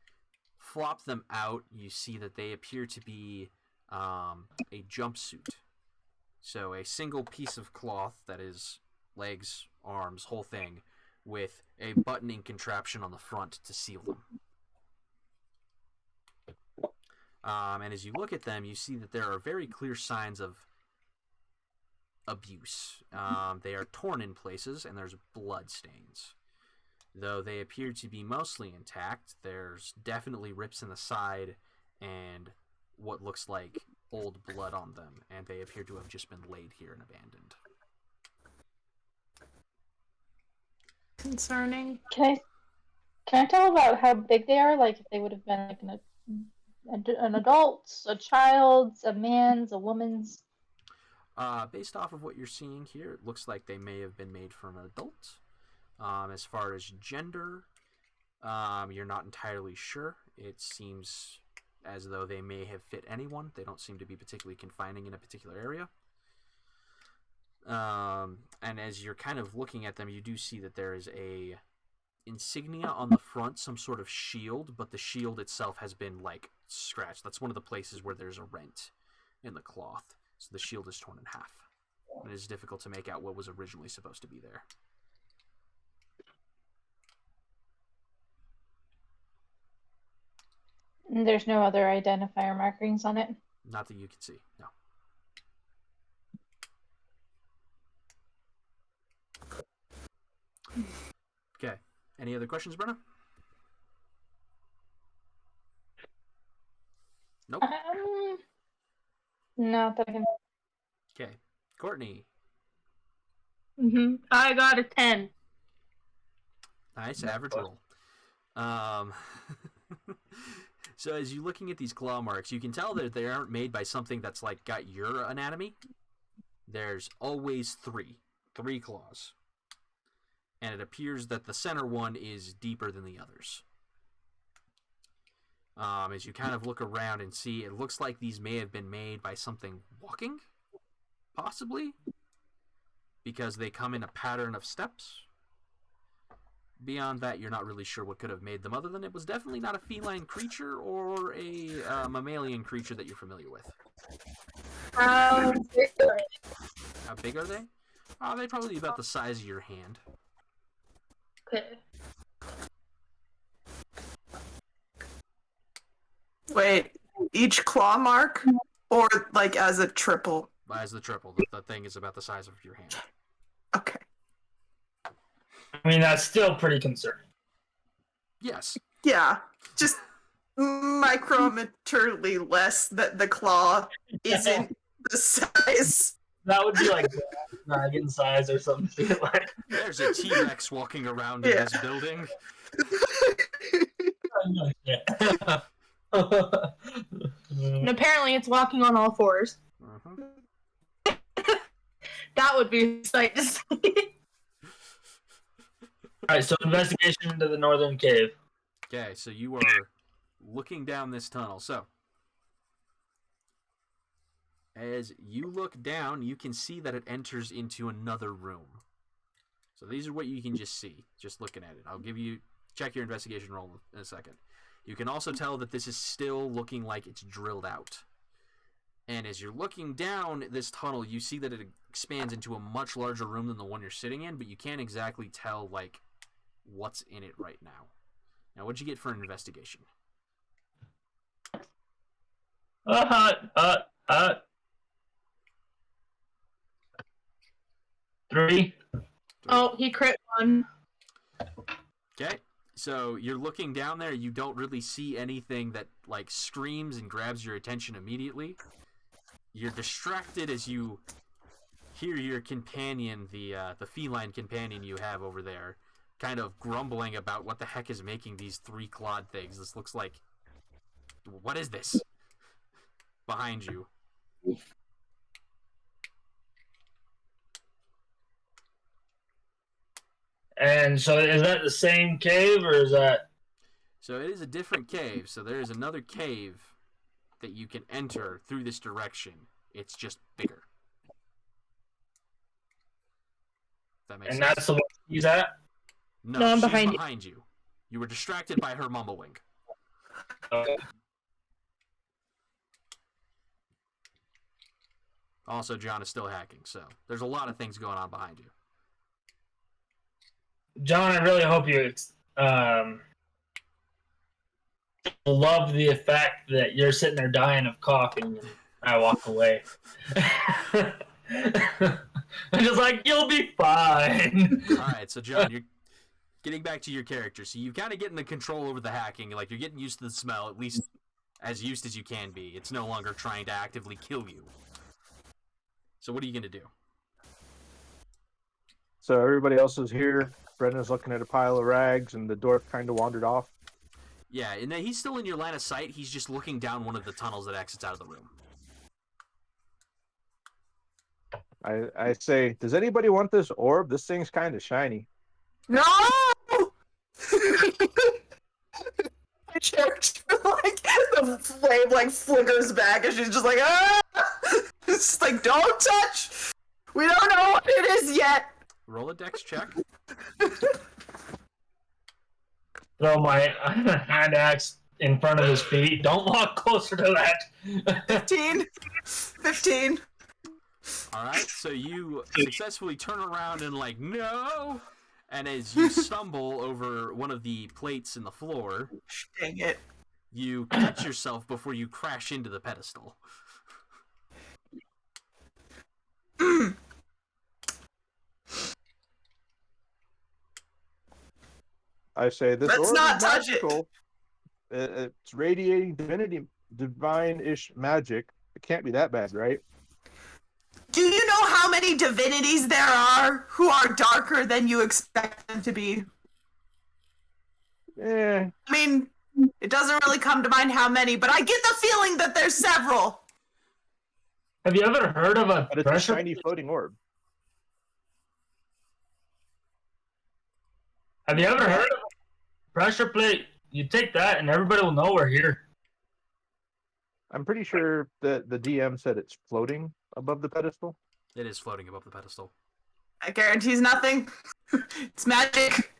flop them out, you see that they appear to be a jumpsuit. So a single piece of cloth that is legs, arms, whole thing, with a buttoning contraption on the front to seal them. And as you look at them, you see that there are very clear signs of abuse. They are torn in places, and there's blood stains. Though they appear to be mostly intact, there's definitely rips in the side and what looks like old blood on them, and they appear to have just been laid here and abandoned.
Concerning.
Can I tell about how big they are? Like if they would have been like an adult, a child's, a man's, a woman's.
Based off of what you're seeing here, it looks like they may have been made from an adult. As far as gender, you're not entirely sure. It seems as though they may have fit anyone. They don't seem to be particularly confining in a particular area. And as you're kind of looking at them, you do see that there is a insignia on the front, some sort of shield, but the shield itself has been, like, scratched. That's one of the places where there's a rent in the cloth. So the shield is torn in half. And it is difficult to make out what was originally supposed to be there.
And there's no other identifier markings on it.
Not that you can see, no. Okay. Any other questions, Brenna? Nope.
No, that I can.
Okay. Courtney.
I got a 10.
Nice, average roll. So as you're looking at these claw marks, you can tell that they aren't made by something that's like got your anatomy. There's always three claws. And it appears that the center one is deeper than the others. As you kind of look around and see, it looks like these may have been made by something walking, possibly, because they come in a pattern of steps. Beyond that, you're not really sure what could have made them, other than it was definitely not a feline creature or a mammalian creature that you're familiar with.
How big are they?
How big are they? They're probably about the size of your hand.
Okay.
Wait, each claw mark? Or like as a triple?
As the triple, the thing is about the size of your hand.
Okay.
I mean, that's still pretty concerning.
Yes.
Yeah. Just micrometerly less that the claw isn't the size.
That would be like dragon size or something. Like
There's a T-Rex walking around in this building.
And apparently it's walking on all fours. That would be a sight to see.
Alright, so investigation into the northern cave.
Okay, so you are looking down this tunnel. So, as you look down, you can see that it enters into another room. So these are what you can just see, just looking at it. I'll give you, check your investigation roll in a second. You can also tell that this is still looking like it's drilled out. And as you're looking down this tunnel, you see that it expands into a much larger room than the one you're sitting in, but you can't exactly tell, like, what's in it right now. Now, what'd you get for an investigation?
3.
Oh, he crit one.
Okay, so you're looking down there. You don't really see anything that like screams and grabs your attention immediately. You're distracted as you hear your companion, the feline companion you have over there, kind of grumbling about what the heck is making these 3-clawed things. This looks like, what is this? Behind you.
And so is that the same cave, or is that...
So it is a different cave. So there is another cave that you can enter through this direction. It's just bigger. That makes
And
sense.
that's the one he's at?
No,
I'm
she's
behind you.
behind you. You were distracted by her mumbling.
Okay.
Also, John is still hacking, so there's a lot of things going on behind you.
John, I really hope you love the fact that you're sitting there dying of coughing and I walk away. I'm just like, you'll be fine.
All right, so John, getting back to your character, so you've kind of getting the control over the hacking. Like, you're getting used to the smell, at least as used as you can be. It's no longer trying to actively kill you. So what are you going to do?
So everybody else is here. Brendan's looking at a pile of rags, and the dwarf kind of wandered off.
Yeah, and then he's still in your line of sight. He's just looking down one of the tunnels that exits out of the room.
I say, does anybody want this orb? This thing's kind of shiny.
No! My character, like, the flame, like, flickers back, and she's just like, ah! It's just like, don't touch! We don't know what it is yet!
Roll a dex check.
Throw my hand axe in front of his feet. Don't walk closer to that.
15. 15.
Alright, so you successfully turn around and like, no! And as you stumble over one of the plates in the floor,
Dang it.
you catch yourself before you crash into the pedestal.
I say, this
Let's
orb
not
is
touch it.
magical. It's radiating divinity, divine-ish magic. It can't be that bad, right?
Do you know how many divinities there are who are darker than you expect them to be?
Eh,
I mean, it doesn't really come to mind how many, but I get the feeling that there's several.
Have you ever heard of a
but it's a
pressure?
shiny floating orb.
Have you ever heard of a pressure plate? You take that, and everybody will know we're here.
I'm pretty sure that the DM said it's floating above the pedestal.
It is floating above the pedestal.
That guarantees nothing. It's magic.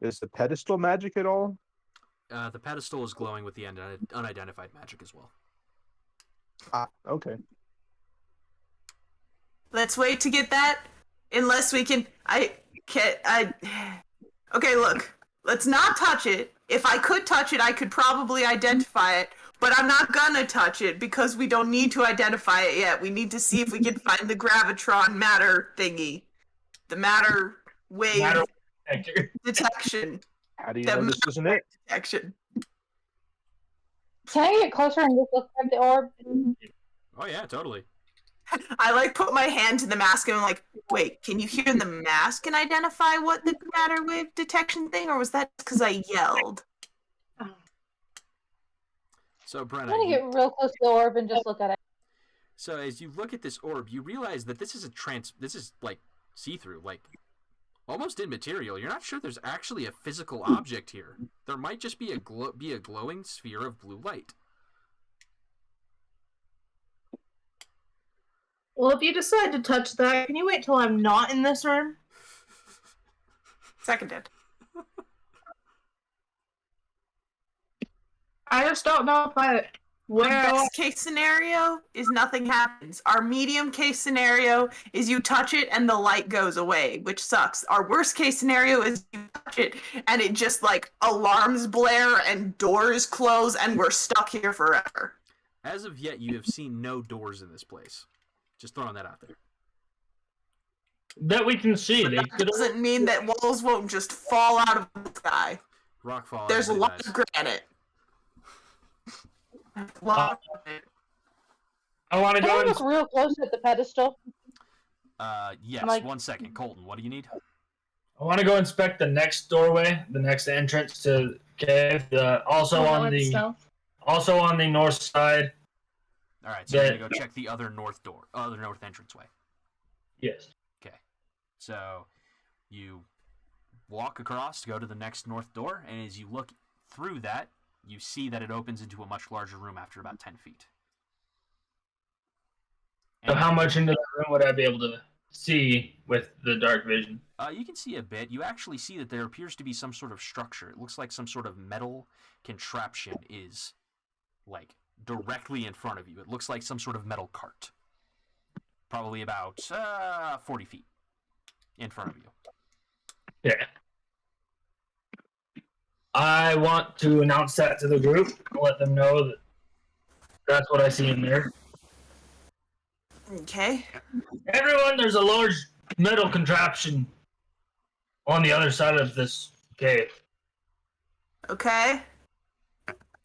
Is the pedestal magic at all?
The pedestal is glowing with the unidentified magic as well.
Ah, okay.
Let's wait to get that. Unless we can. Okay, look. Let's not touch it. If I could touch it, I could probably identify it. But I'm not gonna touch it because we don't need to identify it yet. We need to see if we can find the gravitron matter thingy. The matter wave detection.
How do you know this isn't it?
Detection.
Can I get closer and just look at the orb?
Oh yeah, totally.
I like put my hand to the mask and I'm like, wait, can you hear the mask and identify what the matter wave detection thing, or was that because I yelled?
So
I'm
Brenna,
gonna get real close to the orb and just look at it.
so as you look at this orb, you realize that this is like see-through, like almost immaterial. You're not sure there's actually a physical object here. There might just be a glowing sphere of blue light.
Well, if you decide to touch that, can you wait till I'm not in this room?
Seconded.
I just don't know if I.
Our
Where
best case scenario is nothing happens. Our medium case scenario is you touch it and the light goes away, which sucks. Our worst case scenario is you touch it and it just like alarms blare and doors close and we're stuck here forever.
As of yet, you have seen no doors in this place. Just throwing that out there.
That we can see. They
That
could
doesn't mean that walls won't just fall out of the sky.
Rockfall.
There's a
everybody
lot
dies.
of granite. A lot of it.
I want to
Can
go
I
and
look real close at the pedestal?
Yes.
Like-
1 second, Colton. What do you need?
I want to go inspect the next doorway, the next entrance to the cave. Also on the north side.
All right. So you're gonna go check the other north door, other north entranceway.
Yes.
Okay. So you walk across to go to the next north door, and as you look through that, you see that it opens into a much larger room after about 10 feet.
So how much into the room would I be able to see with the dark vision?
You can see a bit. You actually see that there appears to be some sort of structure. It looks like some sort of metal contraption is, like, directly in front of you. It looks like some sort of metal cart. Probably about 40 feet in front of you.
Yeah. I want to announce that to the group, let them know that that's what I see in there.
Okay.
Everyone, there's a large metal contraption on the other side of this cave.
Okay.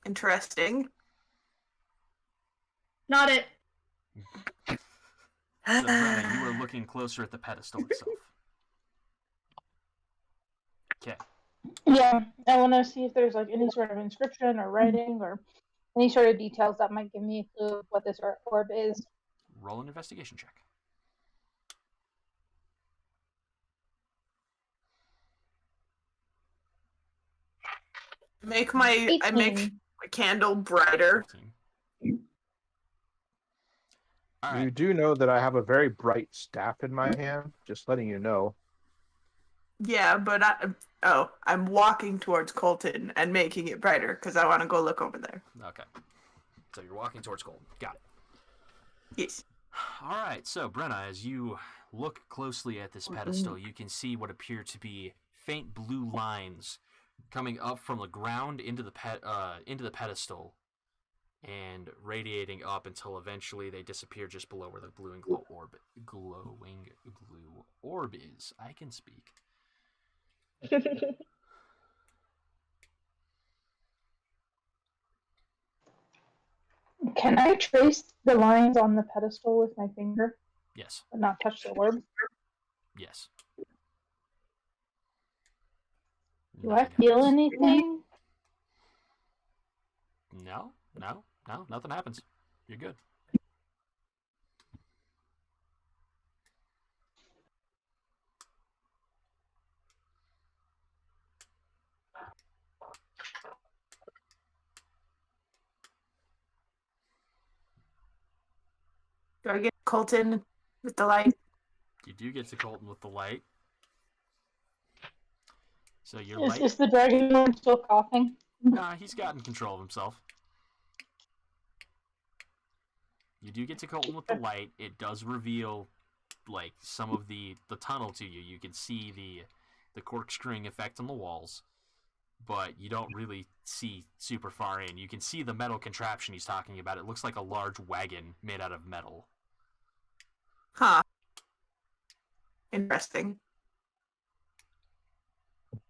Interesting.
Not it.
So, Brenna, you are looking closer at the pedestal itself. Okay.
Yeah, I want to see if there's like any sort of inscription or writing or any sort of details that might give me a clue of what this orb is.
Roll an investigation check.
I make
18.
my candle brighter.
15. All right.
You do know that I have a very bright staff in my hand. Just letting you know.
Yeah, but I'm walking towards Colton and making it brighter because I want to go look over there.
Okay. So you're walking towards gold. Got it.
Yes.
All right. So, Brenna, as you look closely at this pedestal, you can see what appear to be faint blue lines coming up from the ground into the pedestal and radiating up until eventually they disappear just below where the glowing blue orb is. I can speak.
Can I trace the lines on the pedestal with my finger
Yes.
but not touch the orb?
Yes.
Do I feel anything?
No, nothing happens. You're good.
Do I get Colton with the light?
You do get to Colton with the light. So your light.
Is the dragon still coughing?
Nah, he's gotten control of himself. You do get to Colton with the light. It does reveal, like, some of the tunnel to you. You can see the corkscrewing effect on the walls, but you don't really see super far in. You can see the metal contraption he's talking about. It looks like a large wagon made out of metal.
Huh. Interesting.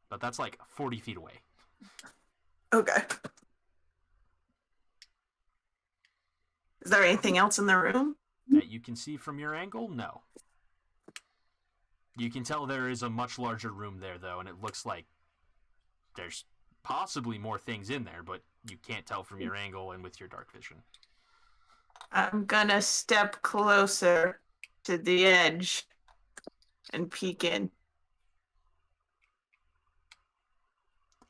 But that's like 40 feet away.
Okay. Is there anything else in the room?
That you can see from your angle? No. You can tell there is a much larger room there, though, and it looks like there's possibly more things in there, but you can't tell from your angle and with your dark vision.
I'm gonna step closer to the edge and peek in.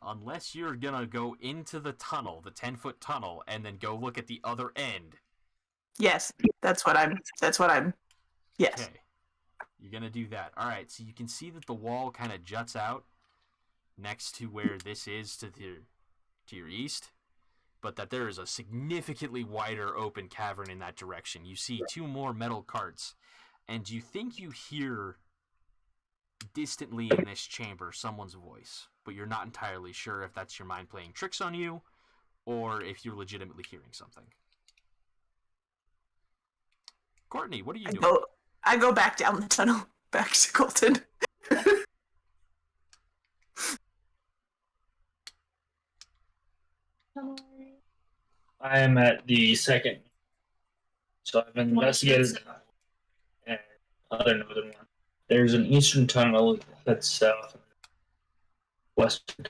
Unless you're gonna go into the tunnel, the 10-foot tunnel, and then go look at the other end.
Yes, that's what I'm. Yes.
Okay. You're gonna do that. Alright, so you can see that the wall kind of juts out next to where this is to your east, but that there is a significantly wider open cavern in that direction. You see 2 more metal carts, and you think you hear distantly in this chamber someone's voice, but you're not entirely sure if that's your mind playing tricks on you or if you're legitimately hearing something. Courtney, what are you doing?
I go back down the tunnel, back to Colton.
I am at the second. So I've investigated and other northern one. There's an eastern tunnel that's south and western.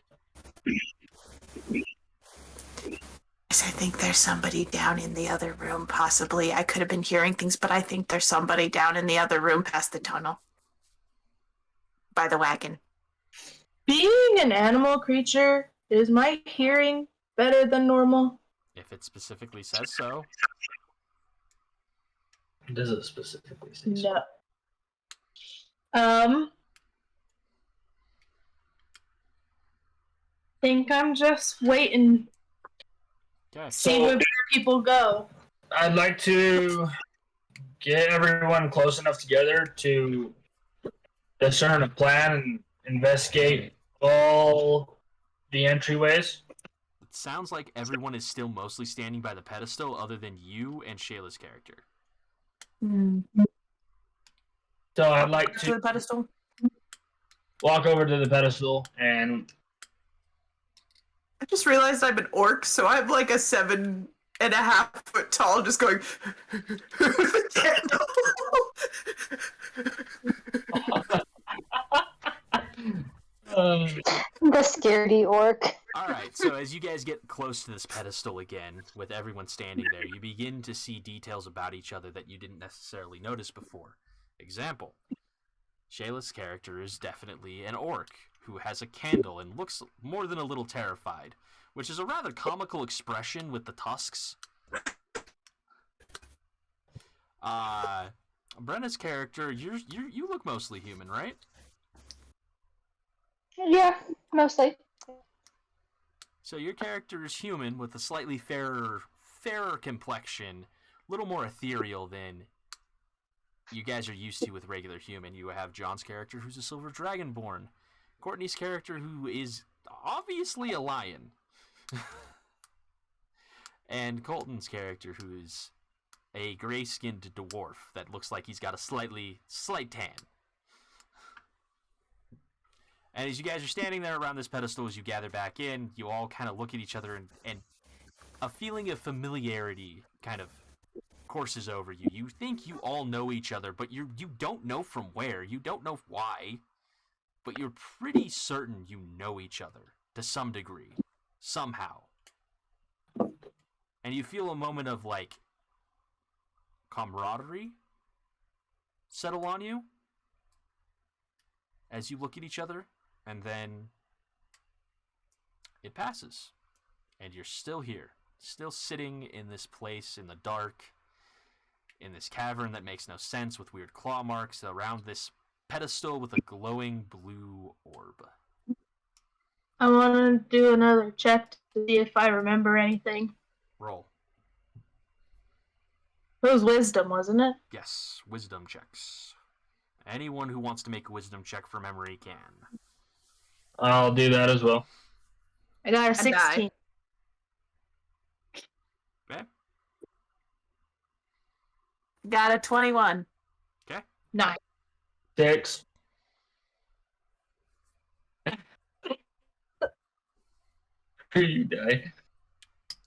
I think there's somebody down in the other room, possibly. I could have been hearing things, but I think there's somebody down in the other room past the tunnel. By the wagon.
Being an animal creature, is my hearing better than normal?
If it specifically says so.
Does it specifically say so?
No. Think I'm just waiting.
Okay.
See where people go.
I'd like to get everyone close enough together to discern a plan and investigate all the entryways.
It sounds like everyone is still mostly standing by the pedestal other than you and Shayla's character.
Mm.
So I'd like
To
to
the pedestal.
walk over to the pedestal and
I just realized I'm an orc, so I'm like a 7.5 foot tall, just going with a candle.
The scaredy orc.
All right, so as you guys get close to this pedestal again, with everyone standing there, you begin to see details about each other that you didn't necessarily notice before. Example, Shayla's character is definitely an orc who has a candle and looks more than a little terrified, which is a rather comical expression with the tusks. Brenna's character, you look mostly human, right?
Yeah, mostly.
So your character is human with a slightly fairer complexion, a little more ethereal than you guys are used to with regular human. You have John's character, who's a silver dragonborn. Courtney's character, who is obviously a lion. And Colton's character, who is a gray-skinned dwarf that looks like he's got a slight tan. And as you guys are standing there around this pedestal, as you gather back in, you all kind of look at each other, and a feeling of familiarity kind of courses over you. You think you all know each other, but you don't know from where. You don't know why. But you're pretty certain you know each other to some degree. Somehow. And you feel a moment of, like, camaraderie settle on you as you look at each other, and then it passes. And you're still here. Still sitting in this place in the dark, in this cavern that makes no sense, with weird claw marks around this pedestal with a glowing blue orb.
I want to do another check to see if I remember anything.
Roll.
It was wisdom, wasn't it?
Yes, wisdom checks. Anyone who wants to make a wisdom check for memory can.
I'll do that as well.
I got a
I
16.
Okay?
Got a 21.
Nice.
6. You die.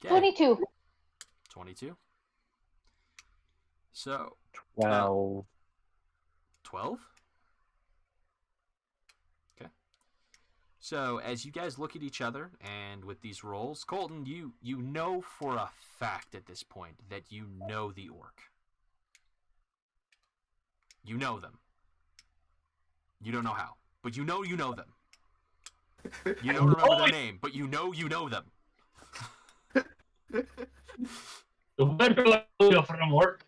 Okay.
22.
22. So,
Wow.
12? Okay. So, as you guys look at each other, and with these rolls, Colton, you know for a fact at this point that you know the orc. You know them. You don't know how, but you know them. You don't remember their name, but you know them.
Where do I go from work?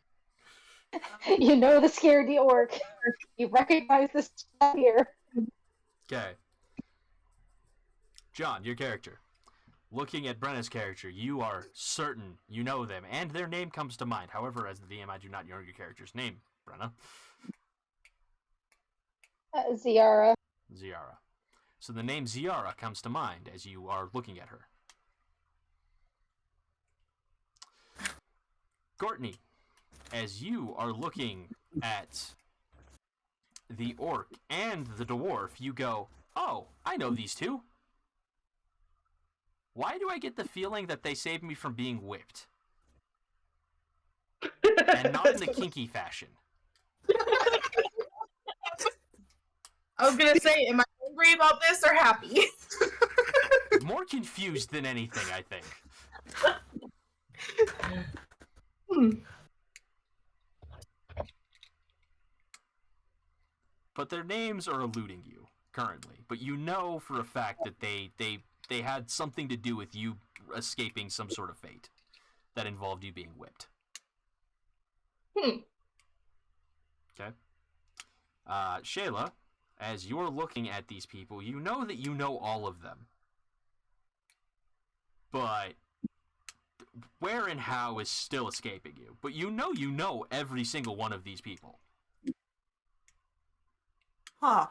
You know the scaredy orc. You recognize this here.
Okay. John, your character. Looking at Brenna's character, you are certain you know them, and their name comes to mind. However, as the DM, I do not know your character's name, Brenna.
Ziara.
Ziara. So the name Ziara comes to mind as you are looking at her. Courtney, as you are looking at the orc and the dwarf, you go, oh, I know these two. Why do I get the feeling that they saved me from being whipped? And not in the kinky fashion.
I was gonna say, am I angry about this or happy?
More confused than anything, I think. But their names are eluding you currently. But you know for a fact that they had something to do with you escaping some sort of fate that involved you being whipped. Okay. Shayla, as you're looking at these people, you know that you know all of them. But where and how is still escaping you. But you know every single one of these people.
Huh.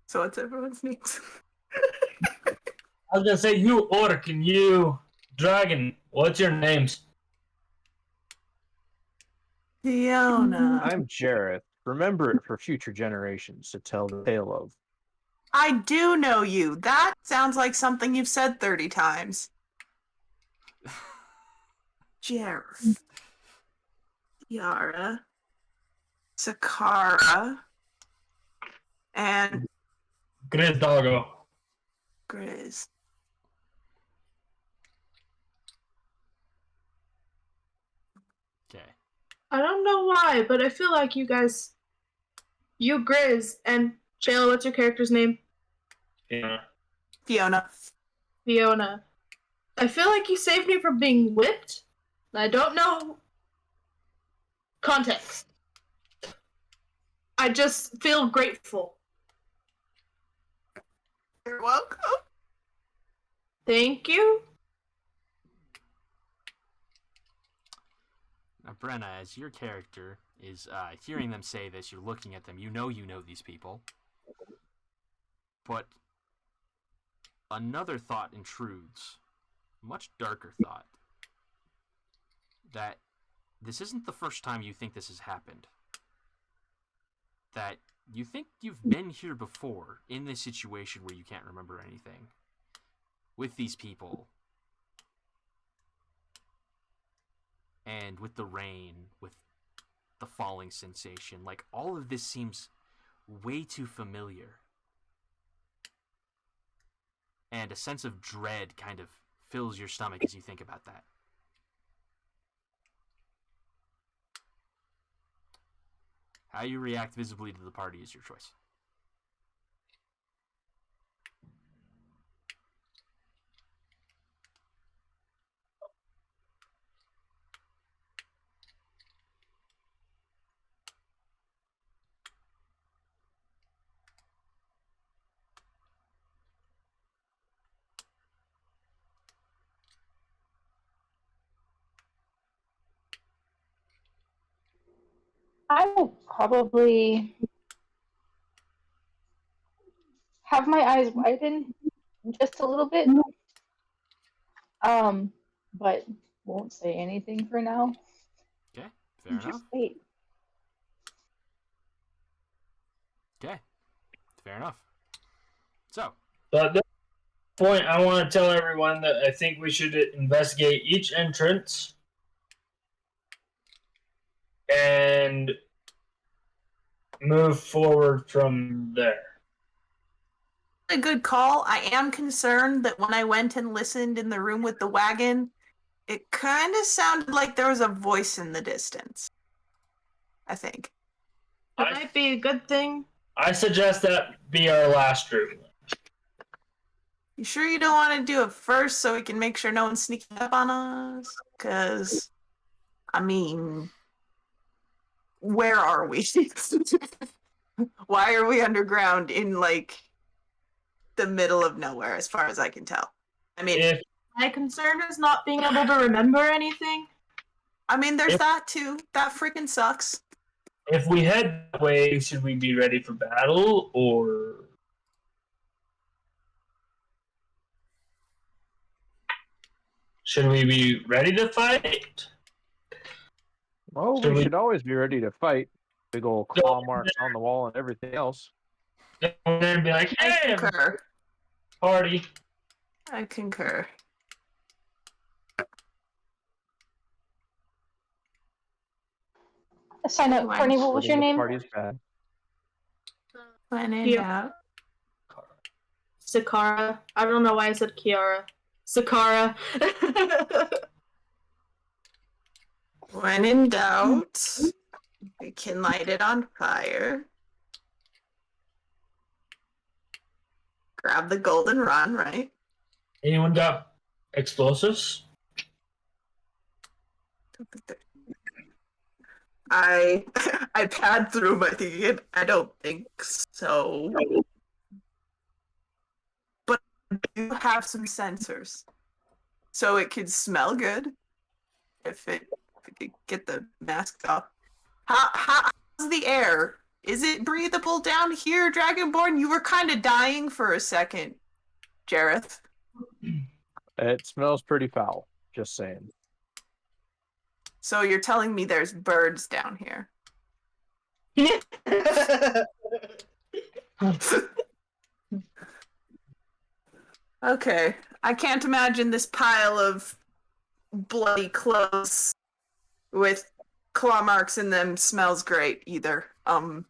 So what's everyone's names?
I was gonna say, you orc and you dragon, what's your names?
Fiona.
I'm Jareth. Remember it for future generations to tell the tale of.
I do know you. That sounds like something you've said 30 times. Jareth. Yara. Sakara. And
Grizz doggo.
Grizz.
Okay.
I don't know why, but I feel like you guys, you Grizz and Shayla, what's your character's name?
Yeah.
Fiona.
Fiona. I feel like you saved me from being whipped. I don't know context. I just feel grateful.
You're welcome.
Thank you.
Now, Brenna, as your character is hearing them say this, you're looking at them. You know these people. But another thought intrudes, much darker thought, that this isn't the first time you think this has happened. That you think you've been here before in this situation where you can't remember anything with these people. And with the rain, with the falling sensation, like all of this seems way too familiar. And a sense of dread kind of fills your stomach as you think about that. How you react visibly to the party is your choice.
I will probably have my eyes widen just a little bit. But won't say anything for now.
Okay, fair enough.
Just wait.
Okay, fair enough. So,
At this point, I want to tell everyone that I think we should investigate each entrance and move forward from there.
A good call. I am concerned that when I went and listened in the room with the wagon, it kind of sounded like there was a voice in the distance. I think.
It might be a good thing.
I suggest that be our last room.
You sure you don't want to do it first so we can make sure no one's sneaking up on us? Because, I mean, where are we? Why are we underground in, like, the middle of nowhere, as far as I can tell? I mean,
My concern is not being able to remember anything.
there's that too. That freaking sucks.
If we head that way, should we be ready for battle, or should we be ready to fight?
Well, we should always be ready to fight. Big old claw marks on the wall and everything else.
And then be like,
I
hey,
concur.
party.
I concur.
Sign up, Courtney. What was your name?
Party is bad.
When in
Yeah.
doubt.
Sakara. I don't know why I said Kiara. Sakara.
When in doubt, we can light it on fire. Grab the golden rod, right?
Anyone got explosives?
I pad through my thinking. I don't think so. But I do have some sensors. So it could smell good if it could get the mask off. How's the air? Is it breathable down here, Dragonborn? You were kind of dying for a second, Jareth.
It smells pretty foul. Just saying.
So you're telling me there's birds down here? Okay. I can't imagine this pile of bloody clothes with claw marks in them smells great either. That's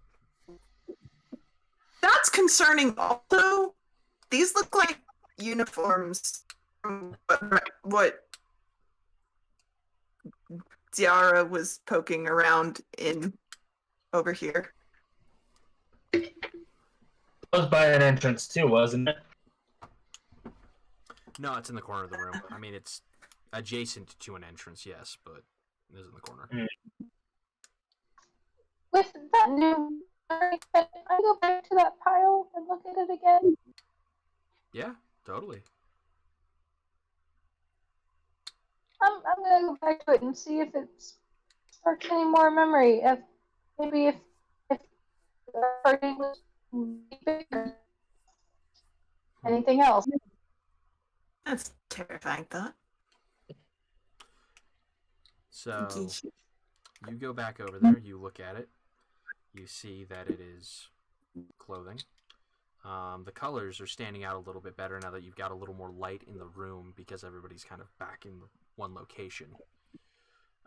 concerning also. These look like uniforms from what Ziara was poking around in over here.
It was by an entrance too, wasn't it?
No, it's in the corner of the room. I mean, it's adjacent to an entrance, yes, but it is in the corner.
With that new, can I go back to that pile and look at it again?
Yeah, totally.
I'm gonna go back to it and see if it sparks any more memory. If maybe if the party was bigger. Anything else?
That's a terrifying thought.
So you go back over there, you look at it, you see that it is clothing. The colors are standing out a little bit better now that you've got a little more light in the room because everybody's kind of back in one location.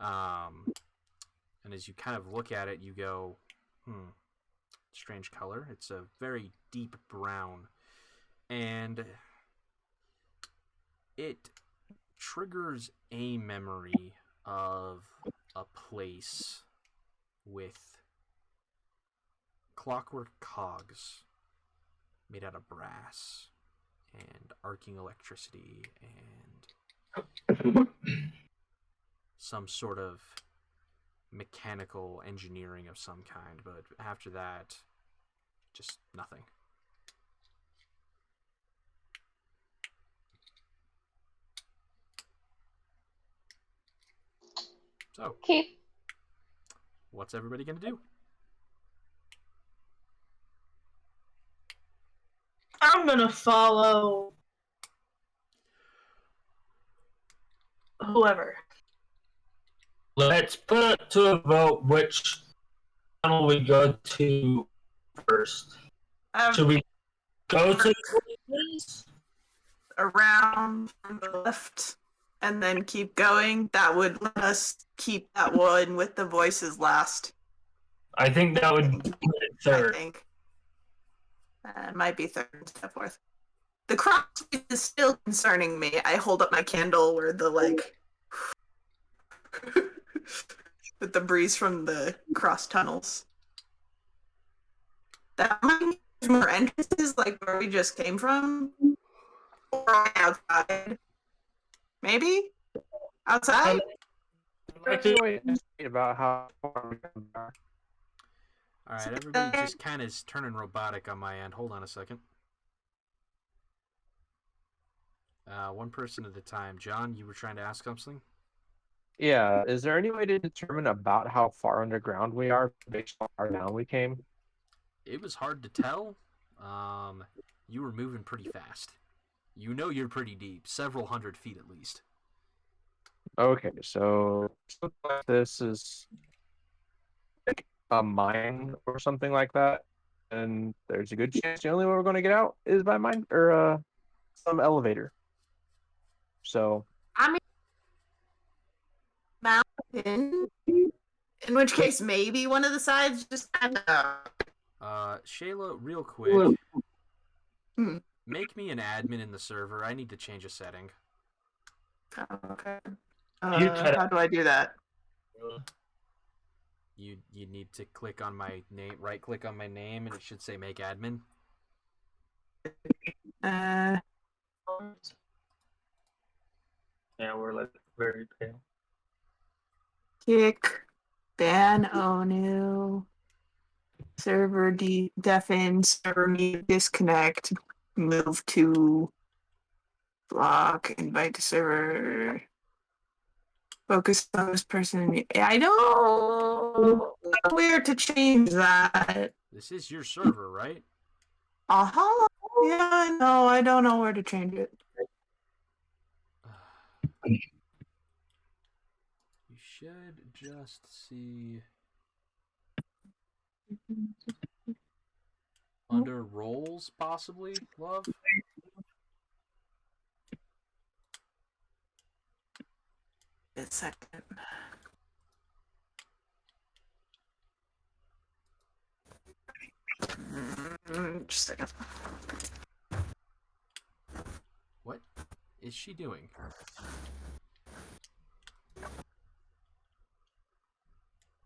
And as you kind of look at it, you go, strange color. It's a very deep brown. And it triggers a memory of a place with clockwork cogs made out of brass and arcing electricity and some sort of mechanical engineering of some kind, but after that, just nothing. So,
Keith,
what's everybody gonna do?
I'm gonna follow whoever.
Let's put it to a vote which tunnel we go to first. Should we go to
around from the left and then keep going? That would let us keep that one with the voices last.
I think that would be
I
third.
think. It might be third instead of fourth. The cross is still concerning me. I hold up my candle where the with the breeze from the cross tunnels. That might be more entrances like where we just came from. Or outside. Maybe? Outside?
About how far we come back.
Alright, everybody just kind of is turning robotic on my end. Hold on a second. One person at a time. John, you were trying to ask something?
Yeah, is there any way to determine about how far underground we are based on how far down we came?
It was hard to tell. You were moving pretty fast. You know you're pretty deep, several hundred feet at least.
Okay, so this is like a mine or something like that, and there's a good chance the only way we're going to get out is by mine or some elevator. So
I mean, mountain. In which case, maybe one of the sides just kind of.
Shayla, real quick.
Hmm.
Make me an admin in the server. I need to change a setting.
Okay.
try to-
How do I do that?
You need to click on my name, right click on my name, and it should say make admin.
Yeah, we're like very pale.
Kick, ban ONU, server deafen, server mute, disconnect, move to block, invite to server, focus on this person. I know where to change that.
This is your server, right?
Uh-huh. Yeah, I know. I don't know where to change it.
You should just see under roles, possibly, love.
A second. Just a second.
What is she doing?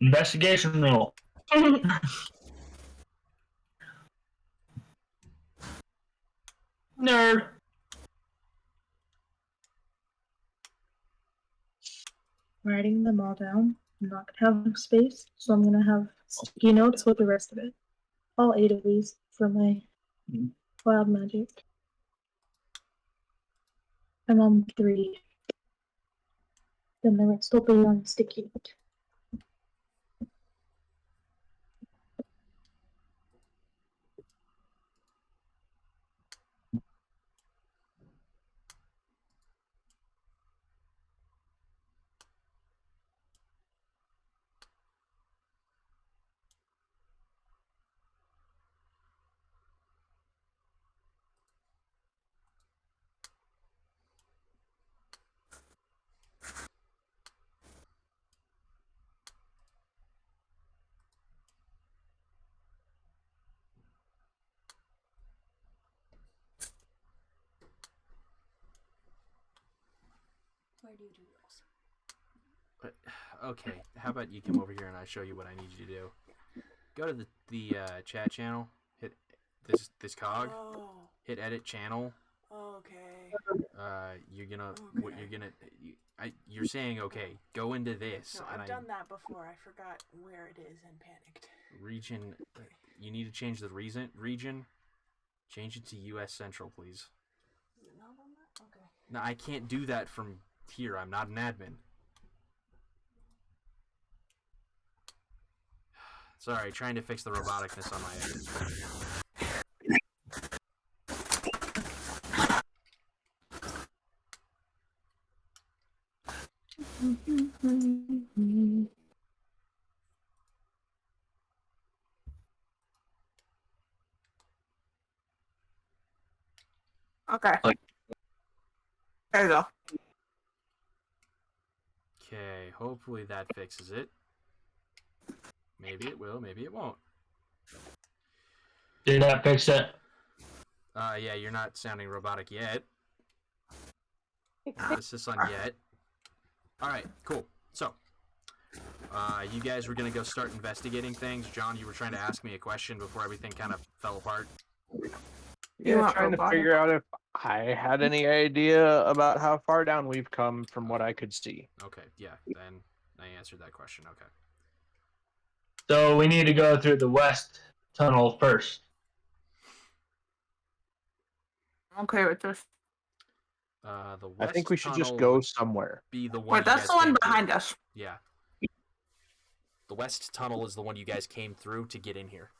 Investigation roll. Nerd.
Writing them all down. I'm not gonna have space, so I'm gonna have sticky notes with the rest of it. All 8 of these for my wild magic. I'm on 3. Then the rest will be on sticky note.
Where do you do yours?
Okay, how about you come over here and I show you what I need you to do. Go to the chat channel, hit this cog,
Oh,
hit edit channel.
okay.
You're saying okay. Go into this.
No,
and
I've done that before. I forgot where it is and panicked.
Region. You need to change the region. Change it to U.S. Central, please.
Is it not on that? Okay.
No, I can't do that from here. I'm not an admin. Sorry, trying to fix the roboticness on my end.
Okay. There you go.
Okay, hopefully that fixes it. Maybe it will, maybe it won't.
Did that fix it?
Yeah, you're not sounding robotic yet.
Fix it.
Assist on yet. Alright, cool. So, you guys were going to go start investigating things. John, you were trying to ask me a question before everything kind of fell apart.
You want
Trying to
robotic?
figure out if I had any idea about how far down we've come from what I could see.
Okay, yeah, then I answered that question. Okay.
So we need to go through the west tunnel first.
I'm okay with this.
The
I
west
think we should just
tunnel
go
would
somewhere.
be the one.
Wait,
you
that's
guys
the one
came
behind
through.
us.
Yeah. The west tunnel is the one you guys came through to get in here.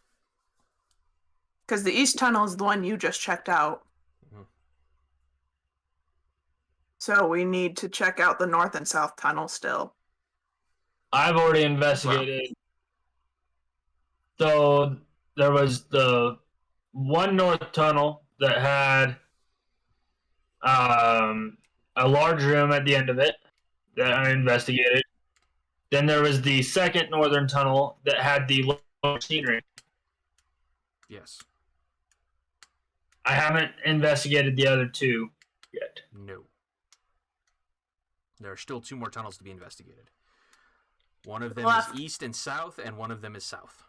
Because the east tunnel is the one you just checked out.
Mhm.
So we need to check out the north and south tunnel still.
I've already investigated. So there was the one north tunnel that had a large room at the end of it that I investigated. Then there was the second northern tunnel that had the lower scenery.
Yes.
I haven't investigated the other two yet.
No. There are still 2 more tunnels to be investigated. One of them
Left.
is east and south, and one of them is south.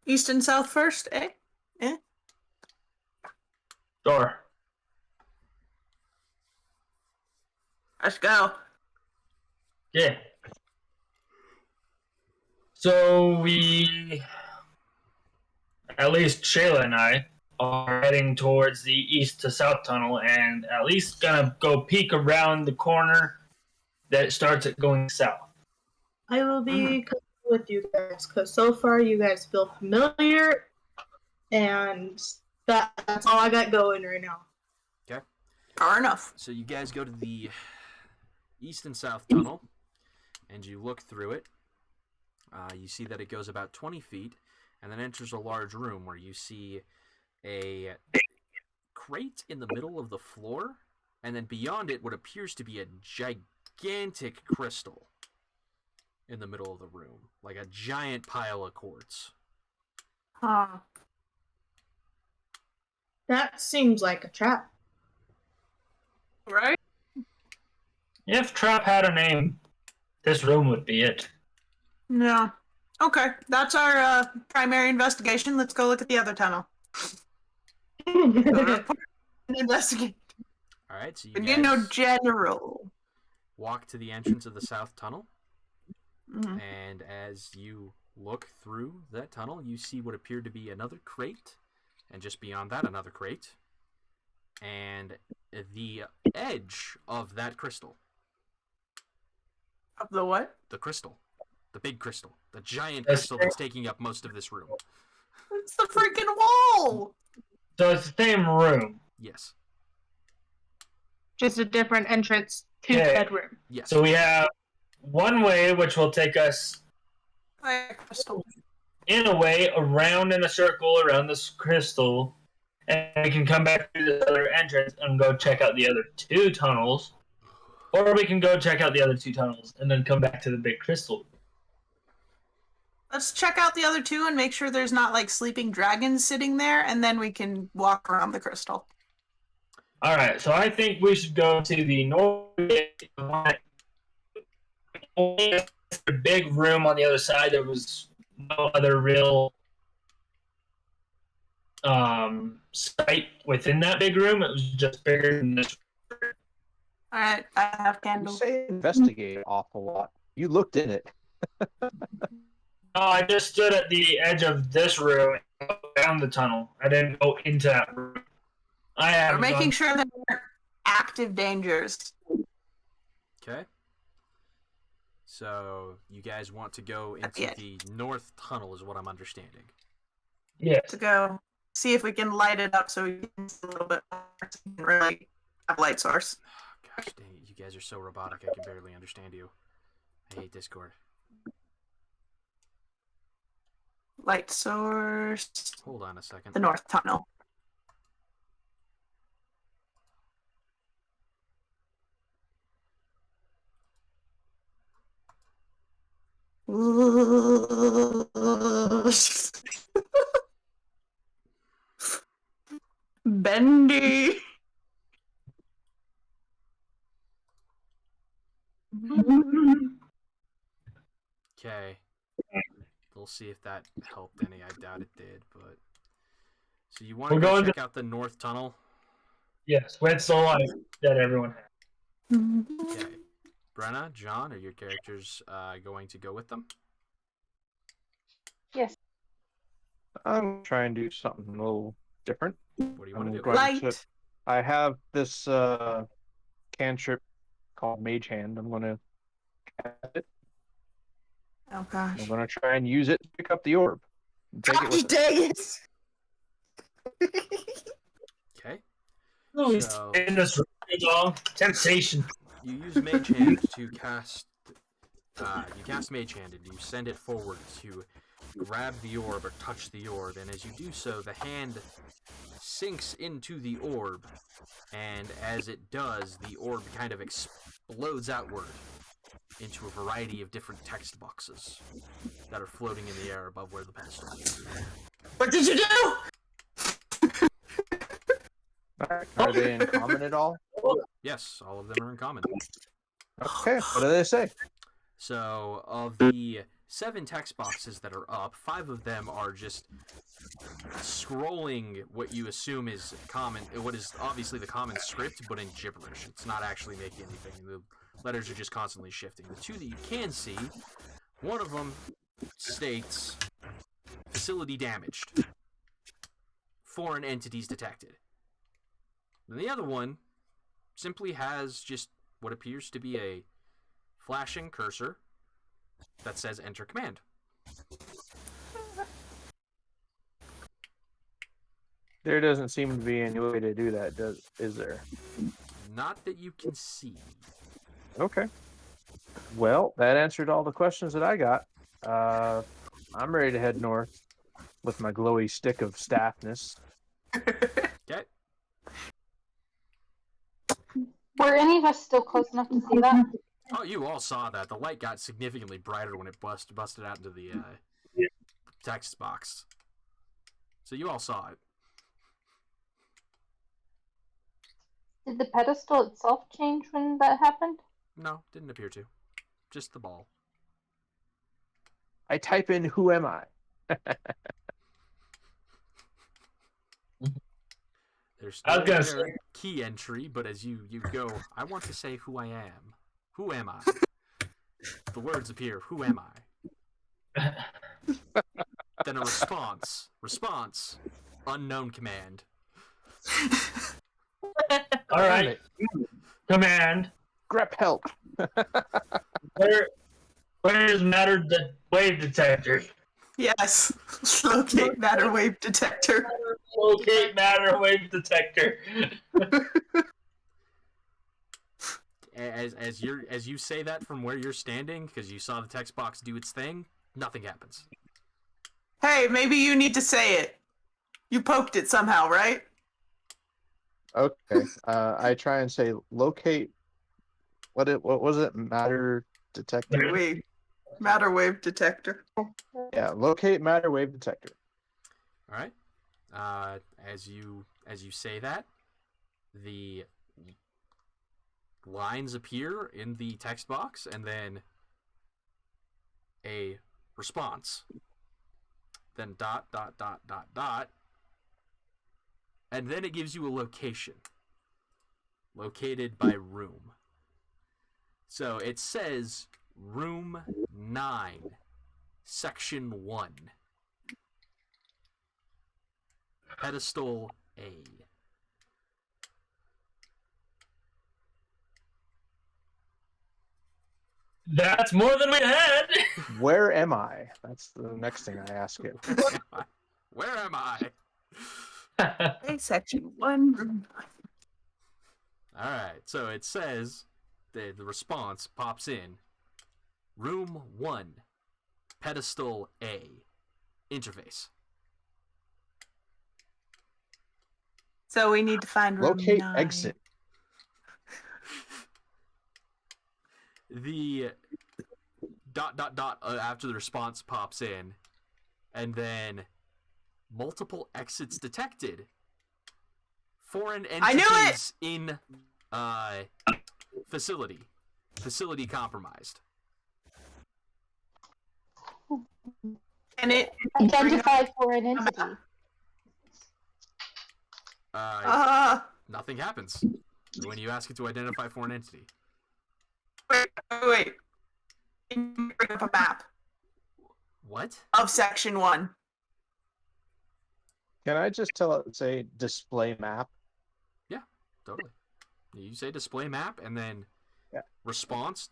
East and south first, eh?
Sure.
Let's go.
Yeah. So we, at least Shayla and I, are heading towards the east to south tunnel and at least gonna go peek around the corner that starts at going south.
I will be coming with you guys because so far you guys feel familiar, and that's all I got going right now.
Okay.
Far enough.
So you guys go to the east and south tunnel, and you look through it. You see that it goes about 20 feet, and then enters a large room where you see a crate in the middle of the floor, and then beyond it what appears to be a gigantic crystal in the middle of the room, like a giant pile of quartz.
Huh.
That seems like a trap.
Right?
If Trap had a name, this room would be it.
Yeah. Okay, that's our primary investigation. Let's go look at the other tunnel. Investigate.
All right, so you
We need no
guys
general.
walk to the entrance of the south tunnel,
Mhm.
and as you look through that tunnel, you see what appeared to be another crate, and just beyond that, another crate, and the edge of that crystal.
Of the what?
The crystal. The big crystal. The giant
That's
crystal that's taking up most of this room.
It's the freaking wall!
So it's the same room.
Yes.
Just a different entrance to
Okay.
that room.
Yes.
So we have one way which will take us
Crystal.
in a way around in a circle around this crystal, and we can come back through this other entrance and go check out the other two tunnels, or we can go check out the other two tunnels and then come back to the big crystal.
Let's check out the other two and make sure there's not like sleeping dragons sitting there, and then we can walk around the crystal.
All right, so I think we should go to the north. The big room on the other side. There was no other real site within that big room. It was just bigger than this.
Alright, I have
You
candles.
say investigate an awful lot. You looked in it.
No, I just stood at the edge of this room and down the tunnel. I didn't go into that room.
We're making sure that there aren't active dangers.
Okay. So you guys want to go into
Yeah.
the north tunnel, is what I'm understanding.
Yes.
To go see if we can light it up so we can see a little bit more, so we can really have a light source.
Gosh dang it, you guys are so robotic I can barely understand you. I hate Discord.
Light source.
Hold on a second.
The north tunnel. Bendy.
Okay. We'll see if that helped any. I doubt it did, but... So you want to
We're
go
going
check out the north tunnel?
Yes, with the light that everyone has.
Okay. Brenna, John, are your characters going to go with them?
Yes.
I'm trying to do something a little different.
What do you want to do?
going
Light.
to- I have this cantrip called Mage Hand. I'm going to cast it.
Oh gosh.
I'm going to try and use it to pick up the orb. and take it
Jockey
with us.
dang it!
Okay.
No, he's
So-
in this room too long. Temptation.
You use Mage Hand to cast... you cast Mage Hand and you send it forward to grab the orb or touch the orb, and as you do so, the hand sinks into the orb, and as it does, the orb kind of explodes outward into a variety of different text boxes that are floating in the air above where the pedestal is.
What did you do?
Are they in common at all?
Yes, all of them are in common.
Okay, what do they say?
So, of the 7 text boxes that are up, 5 of them are just scrolling what you assume is common, what is obviously the common script, but in gibberish. It's not actually making anything. The letters are just constantly shifting. The 2 that you can see, one of them states, facility damaged. Foreign entities detected. And the other one simply has just what appears to be a flashing cursor that says enter command.
There doesn't seem to be any way to do that, is there?
Not that you can see.
Okay. Well, that answered all the questions that I got. I'm ready to head north with my glowy stick of staffness.
Okay.
Were any of us still close enough to see that?
Oh, you all saw that. The light got significantly brighter when it busted out into the text box. So you all saw it.
Did the pedestal itself change when that happened?
No, didn't appear to. Just the ball.
I type in "Who am I?"
There's
I
no
was gonna
there key entry, but as you go, I want to say who I am. Who am I? The words appear. Who am I? Then a response. Response. Unknown command.
All right. Command.
Grep help.
Where is matter wave detector?
Yes. Locate matter wave detector.
Locate matter wave detector.
As you say that from where you're standing, because you saw the text box do its thing, nothing happens.
Hey, maybe you need to say it. You poked it somehow, right?
Okay. I try and say locate. What was it? Matter detector.
Wait. Matter wave detector.
Yeah, locate matter wave detector.
All right. As you say that, the lines appear in the text box, and then a response. Then ... And then it gives you a location. Located by room. So it says room 9, section 1. Pedestal A.
That's more than we had.
Where am I? That's the next thing I ask it.
Where am I?
Hey, section 1, room 9.
All right, so it says the response pops in. Room 1, pedestal A, interface.
So we need to find room
Locate
9.
exit.
The ... after the response pops in, and then multiple exits detected. Foreign
I knew
entities in facility. Facility compromised.
And it
Identify foreign entity.
Nothing happens when you ask it to identify foreign entity.
wait. Can you bring up a map
What?
of section 1?
Can I just tell it, say, display map?
Yeah, totally. You say display map, and then response ...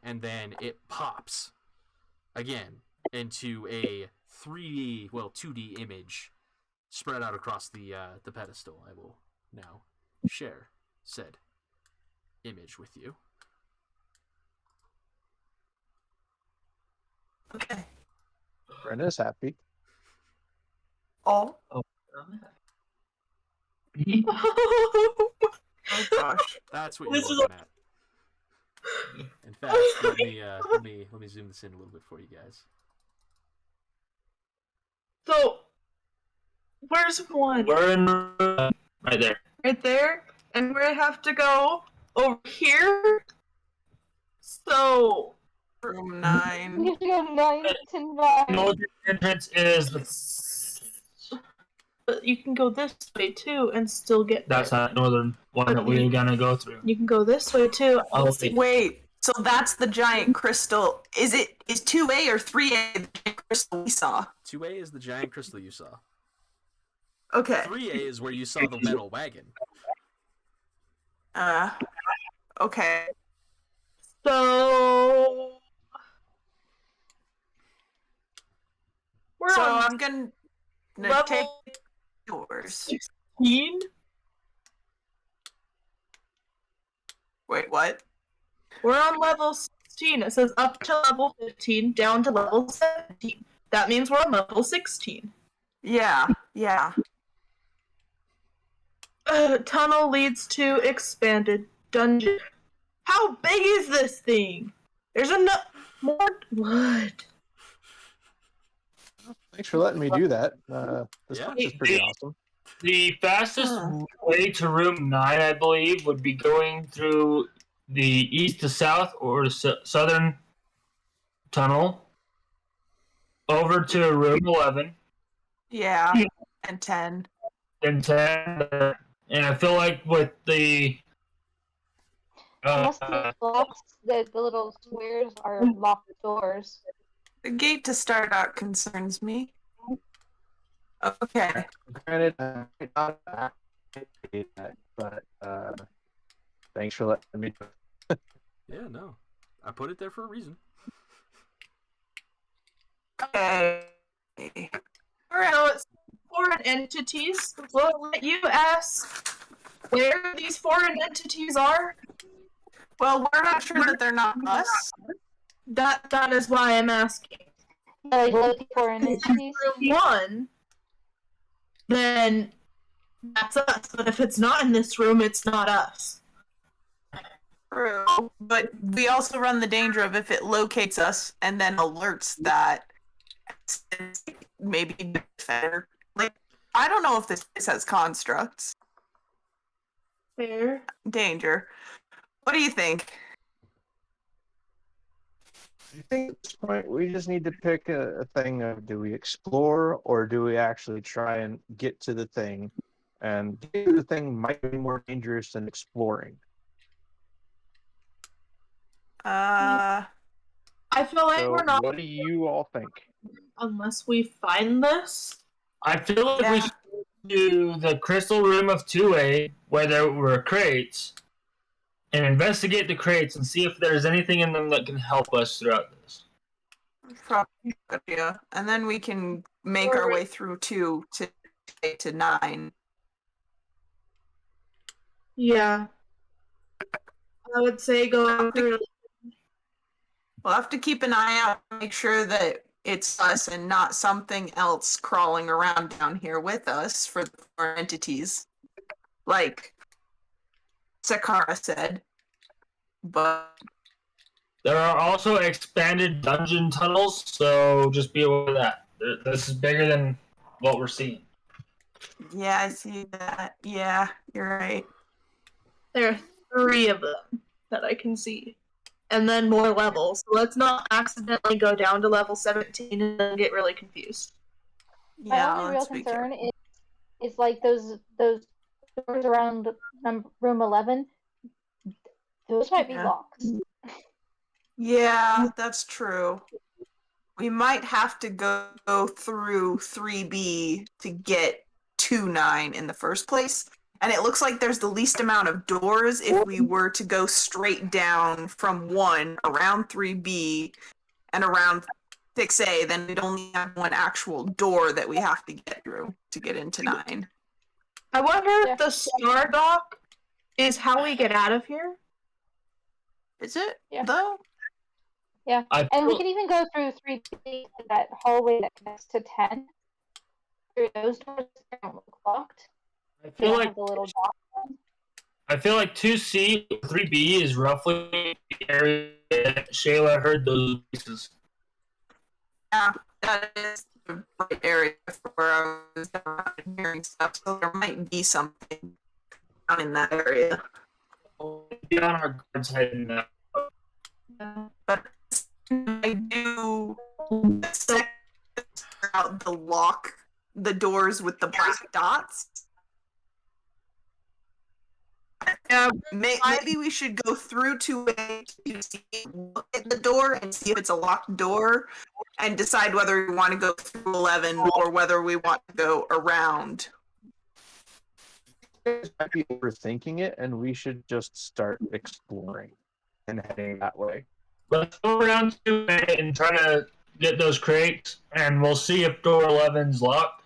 and then it pops again into a 3D, well, 2D image spread out across the pedestal. I will now share said image with you.
Okay.
Brenda's happy.
Oh.
Oh.
Oh gosh.
That's what you're looking at. In fact, let me zoom this in a little bit for you guys.
So, where's one?
We're in right there.
Right there, and we have to go over here. So,
Room 9.
You go 9 to 9.
Northern entrance is the.
but you can go this way too and still get there.
That's not northern one that we're gonna go through.
You can go this way too.
Oh,
Wait, so that's the giant crystal. Is 2A or 3A the giant crystal we saw?
2A is the giant crystal you saw.
Okay.
3A is where you saw the metal wagon.
Okay.
So, we're
So
on
I'm gonna
level
take yours.
16.
Wait, what?
We're on level 16. It says up to level 15, down to level 17. That means we're on level 16.
Yeah.
Tunnel leads to expanded dungeon. How big is this thing? There's enough more. What?
Thanks for letting me do that. This
Yeah.
place is pretty awesome.
The fastest
Huh.
way to room 9, I believe, would be going through the east to south or southern tunnel over to room 11,
Yeah. And 10.
then 10. And I feel like with the.
Unless the blocks, the little squares are locked doors.
The gate to start out concerns me. Okay.
Granted, I might not activate that, but thanks for letting me do it.
Yeah, no. I put it there for a reason.
Okay.
Alright, so it's foreign entities. We'll let you ask where these foreign entities are.
Well, we're not sure that they're not us.
That is why I'm asking.
Yeah, like low foreign
If it's
entities.
room 1, then that's us. But if it's not in this room, it's not us.
True. But we also run the danger of if it locates us and then alerts that maybe defender. Like, I don't know if this place has constructs.
Fair.
Danger. What do you think?
I think at this point we just need to pick a thing of do we explore or do we actually try and get to the thing? And getting to the thing might be more dangerous than exploring.
Uh,
I feel like
So
we're not
what do you all think?
unless we find this.
I feel like we
Yeah.
should do the crystal room of 2A where there were crates and investigate the crates and see if there's anything in them that can help us throughout this.
probably a good idea. And then we can make our way through 2 to 9.
Yeah. I would say go through.
We'll have to keep an eye out, make sure that it's us and not something else crawling around down here with us for the foreign entities, like Sakara said. But
There are also expanded dungeon tunnels, so just be aware of that. This is bigger than what we're seeing.
yeah, I see that. Yeah, you're right.
There are 3 of them that I can see. And then more levels. So let's not accidentally go down to level 17 and then get really confused.
My
Yeah,
only real
let's be
concern
careful.
is like those doors around room 11. Those might be
Yeah.
locked.
Yeah, that's true. We might have to go through 3B to get to 9 in the first place. And it looks like there's the least amount of doors if we were to go straight down from 1 around 3B and around 6A, then we'd only have one actual door that we have to get through to get into 9.
I wonder
Yeah.
if the star dock is how we get out of here.
Is it?
Yeah.
Though?
Yeah.
I
And we
feel,
could even go through 3B, that hallway that connects to 10. Through those doors, they don't look locked.
I
They
feel
don't
like
have the little dock.
I feel like 2C, 3B is roughly the area that Shayla heard those voices.
Yeah, that is the right area for where I was hearing stuff, so there might be something down in that area.
Be on our guards heading now.
But I do out the doors with the black dots.
Yeah,
Maybe we should go through to look at the door and see if it's a locked door and decide whether we want to go through 11 or whether we want to go around.
You guys might be overthinking it, and we should just start exploring and heading that way.
Let's go around to it and try to get those crates, and we'll see if door 11's locked.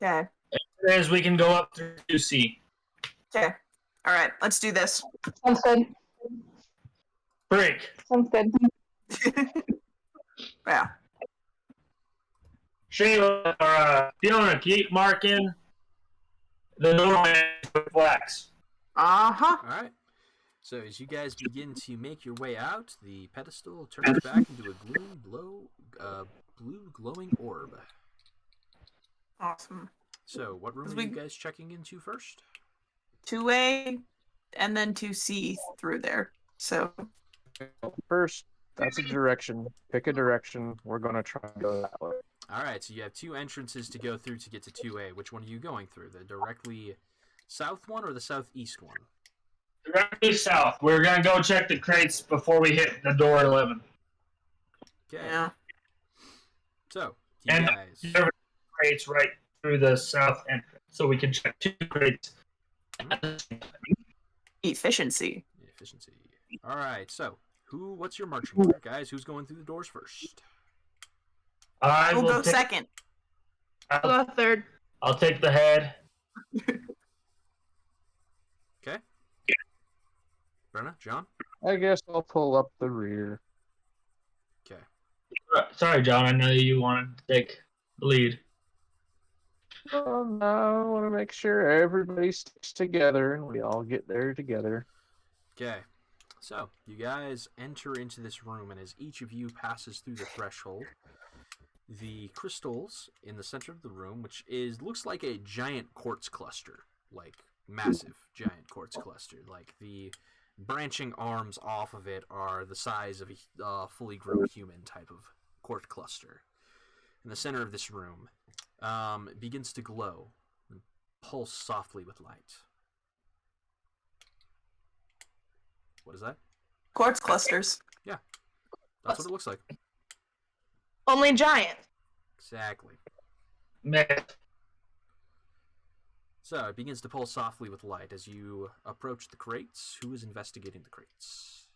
Okay.
As we can go up through 2C.
Okay. All right. Let's do this.
Sounds good.
Break.
Sounds good.
Yeah.
Shayla or Fiona, keep marking the doorway with flags.
Uh-huh.
All right. So as you guys begin to make your way out, the pedestal turns back into a blue glowing orb.
Awesome.
So what room are you guys checking into first?
2A and then 2C through there. So
First, that's a direction. Pick a direction. We're gonna try and go that way.
All right, so you have two entrances to go through to get to 2A. Which one are you going through? The directly south one or the southeast one?
Directly south. We're gonna go check the crates before we hit the door 11.
Okay.
yeah.
So, you
And
guys.
there are crates right through the south entrance, so we can check 2 crates.
Efficiency.
Efficiency. All right, so what's your marching order, guys? Who's going through the doors first?
I
We'll
will
go
take,
second.
I'll go third.
I'll take the head.
Okay. Brenna, John?
I guess I'll pull up the rear.
Okay.
Sorry, John. I know you wanted to take the lead.
Oh no, I want to make sure everybody sticks together and we all get there together.
Okay. So, you guys enter into this room, and as each of you passes through the threshold, the crystals in the center of the room, which looks like a giant quartz cluster, like massive giant quartz cluster, like the branching arms off of it are the size of a fully grown human type of quartz cluster. In the center of this room, begins to glow and pulse softly with light. What is that?
Quartz clusters.
That's what it looks like.
Only giant.
Exactly.
Man,
So it begins to pulse softly with light as you approach the crates. Who is investigating the crates?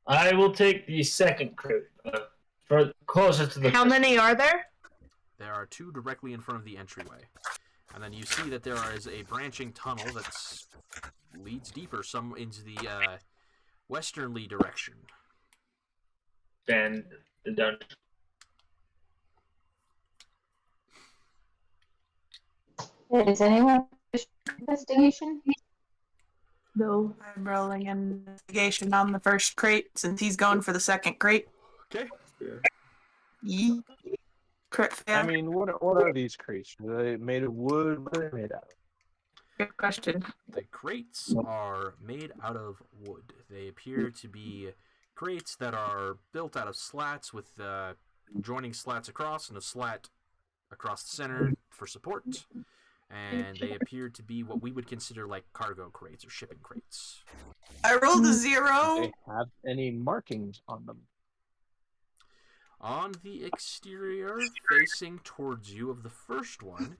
I will take the second crate. For closest to the.
How many are there?
There are 2 directly in front of the entryway. And then you see that there is a branching tunnel that leads deeper, some into the westernly direction.
Then the dungeon.
Is anyone investigation?
No.
I'm rolling an investigation on the first crate since he's going for the second crate.
Okay.
Yee. Crit fail.
I mean, what are these crates? Are they made of wood? What are they made out of?
Good question.
The crates are made out of wood. They appear to be crates that are built out of slats with joining slats across and a slat across the center for support. And they appear to be what we would consider like cargo crates or shipping crates.
I rolled a
Do
0.
they have any markings on them?
On the exterior, facing towards you of the first one,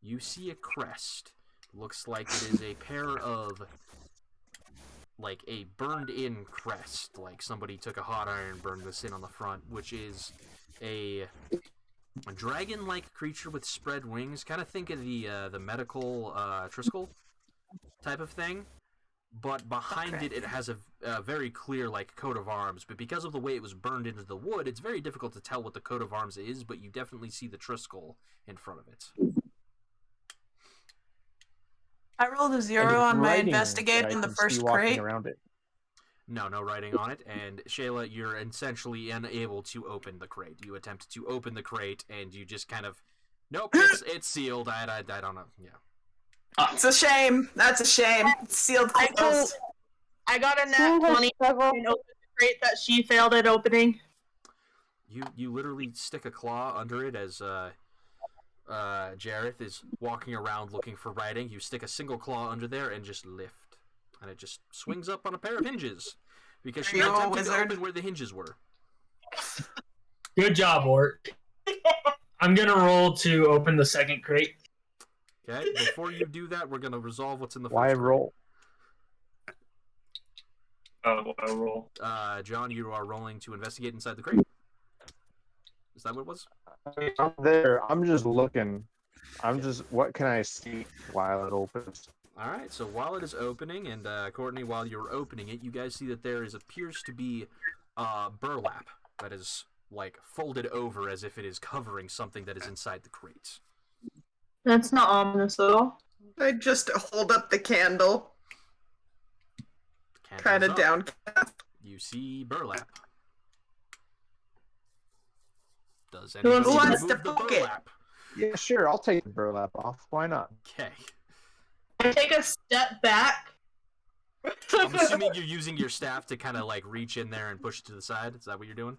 you see a crest. Looks like it is a pair of, like, a burned-in crest. Like somebody took a hot iron and burned this in on the front, which is a dragon-like creature with spread wings. Kind of think of the medical Triskel type of thing. But behind
Okay.
it has a very clear, like, coat of arms. But because of the way it was burned into the wood, it's very difficult to tell what the coat of arms is, but you definitely see the Triskel in front of it.
I rolled a 0
Any
on my
writing
investigate
that I
in the
can see
first
walking
crate.
around it?
No writing on it, and Shayla, you're essentially unable to open the crate. You attempt to open the crate, and you just kind of, nope, it's sealed. I don't know. Yeah.
It's a shame. That's a shame. It's sealed closed.
I got a
Someone
nat
has
20
struggle.
and opened the crate that she failed at opening.
You literally stick a claw under it as Jareth is walking around looking for writing. You stick a single claw under there and just lift, and it just swings up on a pair of hinges because she
Are you a
attempted to
wizard?
open where the hinges were.
Good job, Ort. I'm gonna roll to open the second crate.
Okay, before you do that, we're gonna resolve what's in the
Why
first crate.
roll?
Oh, I'll roll.
John, you are rolling to investigate inside the crate. Is that what it was?
I mean, I'm there. I'm just looking. What can I see while it opens?
All right. So while it is opening, and Courtney, while you're opening it, you guys see that there appears to be burlap that is like folded over as if it is covering something that is inside the crate.
That's not ominous at all.
I just hold up the candle,
Candle
kind
is
of
up.
downcast.
You see burlap. Does
Who
anybody
wants to
remove the
poke it?
burlap?
Yeah, sure. I'll take the burlap off. Why not?
Okay.
I take a step back.
I'm assuming you're using your staff to kind of like reach in there and push it to the side. Is that what you're doing?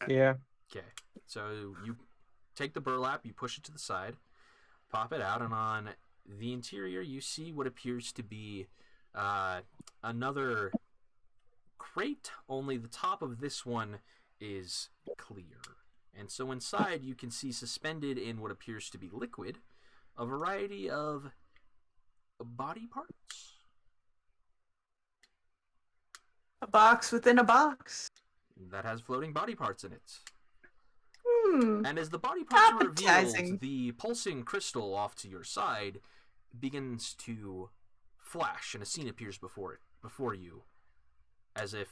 Yeah.
Okay. So you take the burlap, you push it to the side, pop it out, and on the interior you see what appears to be another crate, only the top of this one is clear. And so inside you can see suspended in what appears to be liquid a variety of body parts.
A box within a box.
That has floating body parts in it.
Hmm.
And as the body parts are
Appetizing.
revealed, the pulsing crystal off to your side begins to flash, and a scene appears before you, as if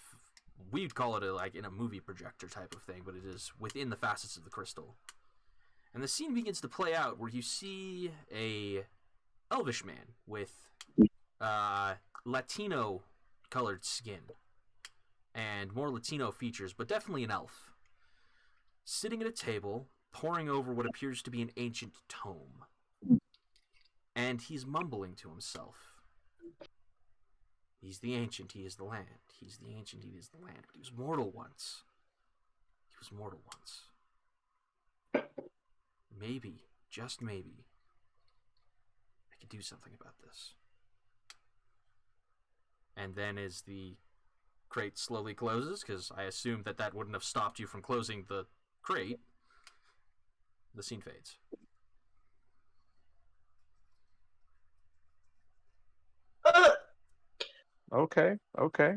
we'd call it like in a movie projector type of thing, but it is within the facets of the crystal. And the scene begins to play out where you see a elvish man with Latino colored skin and more Latino features, but definitely an elf, sitting at a table, poring over what appears to be an ancient tome. And he's mumbling to himself. He's the ancient, he is the land. He's the ancient, he is the land. But he was mortal once. He was mortal once. Maybe, just maybe, I could do something about this. And then as the crate slowly closes, because I assumed that wouldn't have stopped you from closing the crate, the scene fades.
Okay. Okay.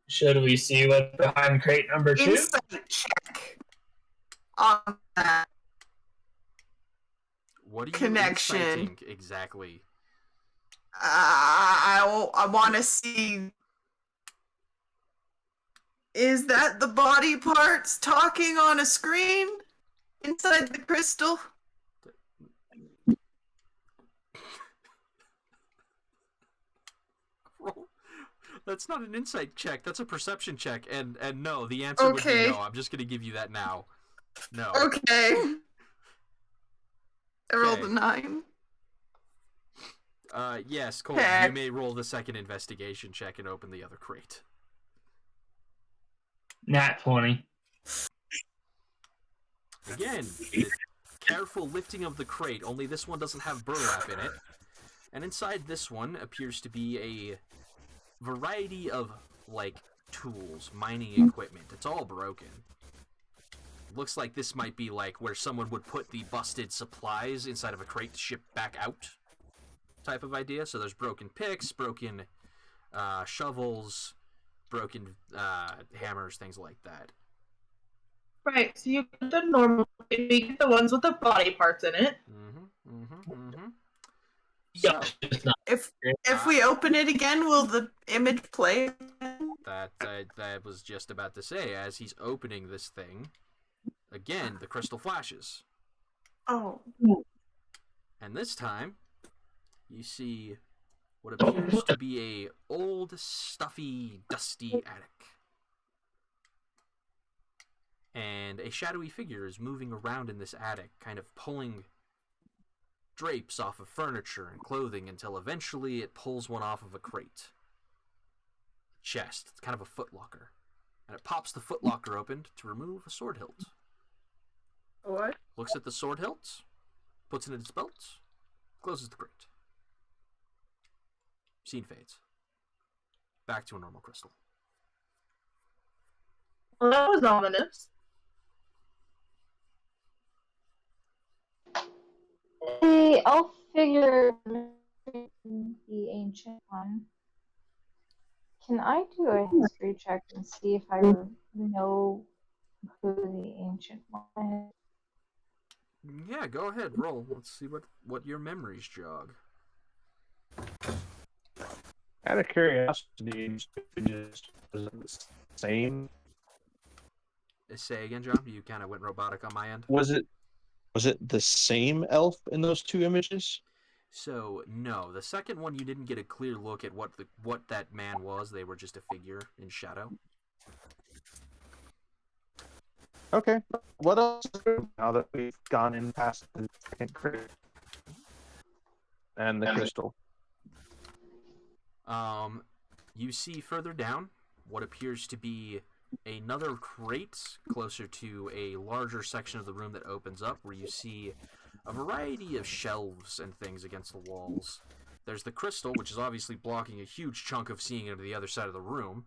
Should we see what's behind crate number 2?
Insight check on that.
What are you
Connection.
inciting exactly?
I want to see. Is that the body parts talking on a screen inside the crystal?
That's not an insight check. That's a perception check. And no, the answer would be
Okay.
no. I'm just gonna give you that now. No.
Okay. I rolled
Okay.
a 9.
Yes, Colton,
Okay.
you may roll the second investigation check and open the other crate.
Nat 20.
Again, the careful lifting of the crate, only this one doesn't have burlap in it. And inside this one appears to be a variety of, like, tools, mining equipment. It's all broken. Looks like this might be, like, where someone would put the busted supplies inside of a crate to ship back out type of idea. So there's broken picks, broken shovels, broken hammers, things like that.
Right, so you get the normal, you get the ones with the body parts in it.
So,
It's not
If we open it again, will the image play?
that was just about to say, as he's opening this thing, again, the crystal flashes.
Oh.
And this time, you see what appears to be a old, stuffy, dusty attic. And a shadowy figure is moving around in this attic, kind of pulling drapes off of furniture and clothing until eventually it pulls one off of a crate. Chest. It's kind of a footlocker. And it pops the footlocker open to remove a sword hilt.
What?
Looks at the sword hilt, puts it in its belt, closes the crate. Scene fades. Back to a normal crystal.
Well, that was ominous.
The elf figure, the ancient one. Can I do a history check and see if I know who the ancient one is?
Yeah, go ahead, roll. Let's see what your memories jog.
Out of curiosity, is it the same?
Say again, John. You kind of went robotic on my end.
Was it the same elf in those two images?
So no, the second one you didn't get a clear look at what that man was. They were just a figure in shadow.
Okay. What else? Now that we've gone in past the second crate and the crystal.
You see further down what appears to be another crate closer to a larger section of the room that opens up, where you see a variety of shelves and things against the walls. There's the crystal, which is obviously blocking a huge chunk of seeing into the other side of the room,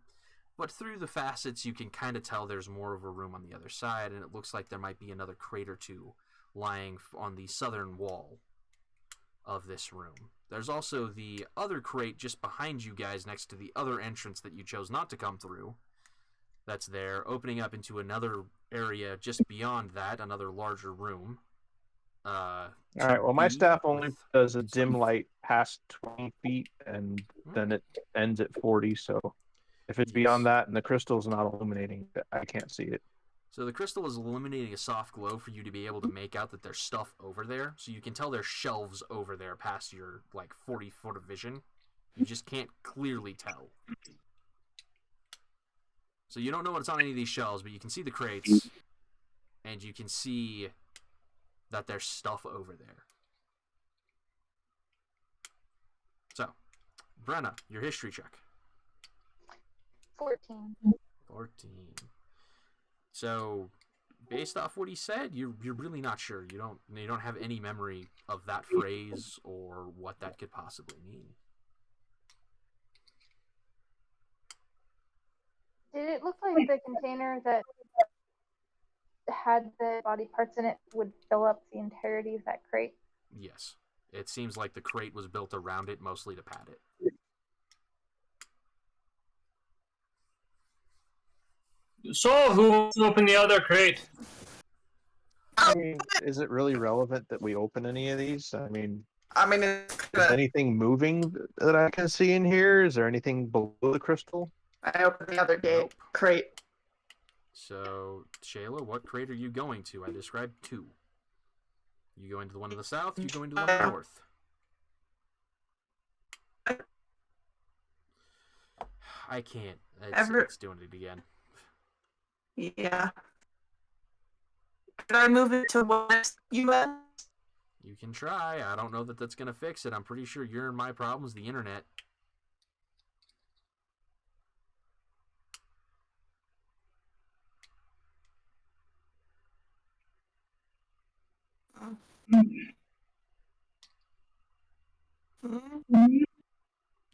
but through the facets you can kind of tell there's more of a room on the other side, and it looks like there might be another crate or two lying on the southern wall of this room. There's also the other crate just behind you guys next to the other entrance that you chose not to come through. That's there, opening up into another area just beyond that, another larger room.
Alright, well, my staff only does a dim light past 20 feet, and then it ends at 40, so if it's beyond that and the crystal's not illuminating, I can't see it.
So the crystal is illuminating a soft glow for you to be able to make out that there's stuff over there. So you can tell there's shelves over there past your, 40-foot of vision. You just can't clearly tell. So you don't know what's on any of these shelves, but you can see the crates, and you can see that there's stuff over there. So, Brenna, your history check.
14.
14. So, based off what he said, you're really not sure. You don't have any memory of that phrase or what that could possibly mean.
Did it look like the container that had the body parts in it would fill up the entirety of that crate?
Yes. It seems like the crate was built around it, mostly to pad it.
So, who opened the other crate?
I mean, is it really relevant that we open any of these? I mean,
It's
is anything moving that I can see in here? Is there anything below the crystal?
I opened the other gate.
Nope.
Crate.
So, Shayla, what crate are you going to? I described two. You go into the one to the south, you go into the one to the north. I can't. It's doing it again.
Yeah. Could I move it to West US?
You can try. I don't know that that's going to fix it. I'm pretty sure your and my problem is the internet.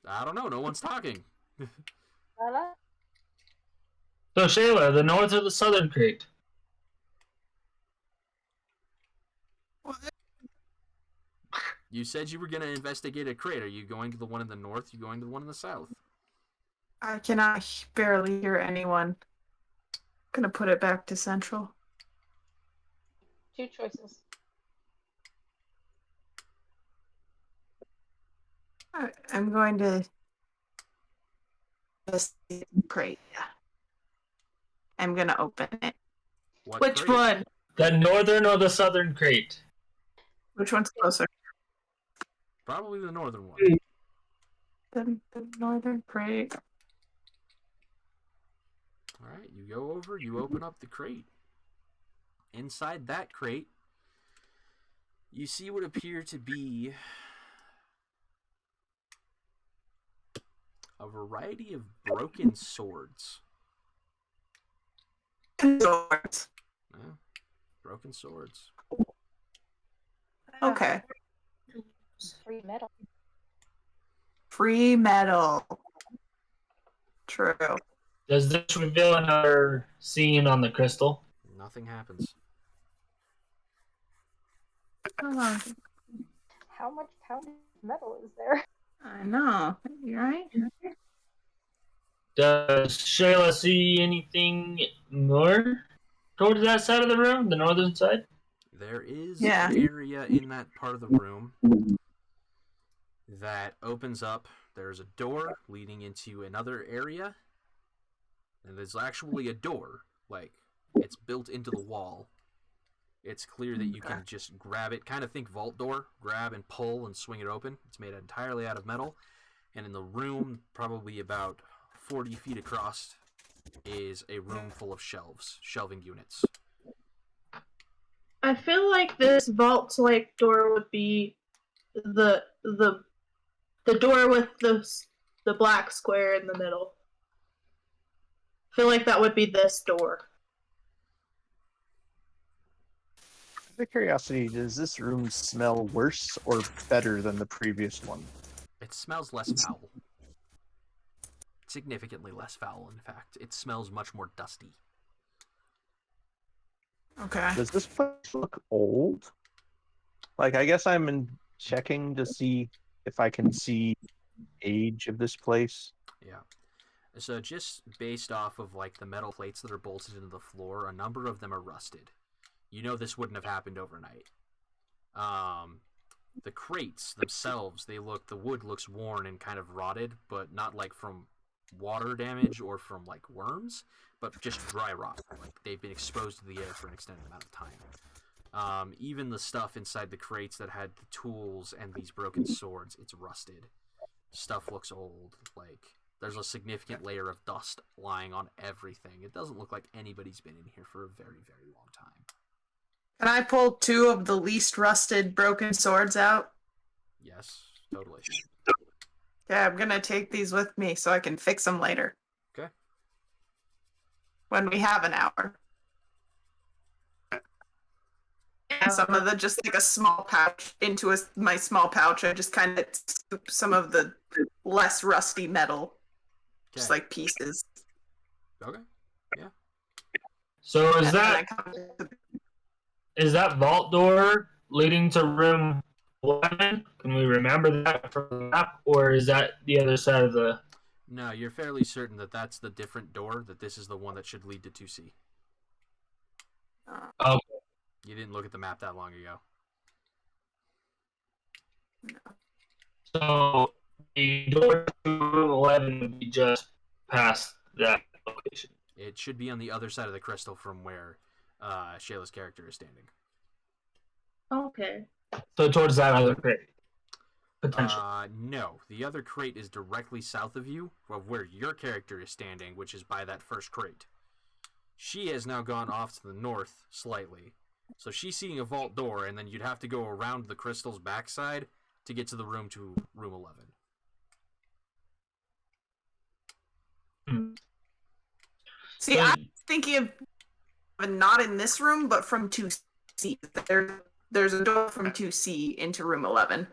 I don't know. No one's talking.
Lala?
So, Shayla, the north or the southern crate?
You said you were going to investigate a crate. Are you going to the one in the north? Are you going to the one in the south?
I cannot barely hear anyone. Gonna put it back to Central.
Two choices.
I'm going to crate. I'm gonna open it.
Which crate?
One?
The northern or the southern crate?
Which one's closer?
Probably the northern one.
The northern crate.
Alright, you go over, you open up the crate. Inside that crate, you see what appear to be a variety of broken swords.
Swords.
Yeah, broken swords.
Okay.
Free metal.
Free metal. True.
Does this reveal another scene on the crystal?
Nothing happens.
How much pounded metal is there?
I know. You right?
Does Shayla see anything more towards that side of the room, the northern side?
There is
Yeah.
an area in that part of the room that opens up There's a door leading into another area, and there's actually a door. Like, it's built into the wall. It's clear that you can just grab it. Kind of think vault door. Grab and pull and swing it open. It's made entirely out of metal. And in the room, probably about 40 feet across, is a room full of shelves. Shelving units.
I feel like this vault-like door would be the door with the black square in the middle. I feel like that would be this door.
Out of curiosity, does this room smell worse or better than the previous one?
It smells less foul. Significantly less foul, in fact. It smells much more dusty.
Okay.
Does this place look old? Like, I guess checking to see if I can see age of this place.
Yeah. So just based off of like the metal plates that are bolted into the floor, a number of them are rusted. You know this wouldn't have happened overnight. The crates themselves, the wood looks worn and kind of rotted, but not like from water damage or from like worms, but just dry rot. Like they've been exposed to the air for an extended amount of time. Even the stuff inside the crates that had the tools and these broken swords, it's rusted. Stuff looks old. Like there's a significant layer of dust lying on everything. It doesn't look like anybody's been in here for a very, very long time.
Can I pull 2 of the least rusted broken swords out?
Yes, totally.
Yeah, I'm gonna take these with me so I can fix them later.
Okay.
When we have an hour. Some of the just like a small pouch into my small pouch. I just kind of scoop some of the less rusty metal, just
Okay.
like pieces.
Okay.
So
And then I come to-
is that vault door leading to room 11? Can we remember that from the map, or is that the other side of the?
No, you're fairly certain that that's the different door, that this is the one that should lead to 2C.
Oh,
You didn't look at the map that long ago.
so the door to room 11 would be just past that location.
It should be on the other side of the crystal from where Shayla's character is standing.
Okay.
So towards that other crate, potentially.
No. The other crate is directly south of you, of where your character is standing, which is by that first crate. She has now gone off to the north slightly. So she's seeing a vault door, and then you'd have to go around the crystal's backside to get to the room 11.
See, I'm thinking of not in this room, but from 2C. There's a door from 2C into room 11.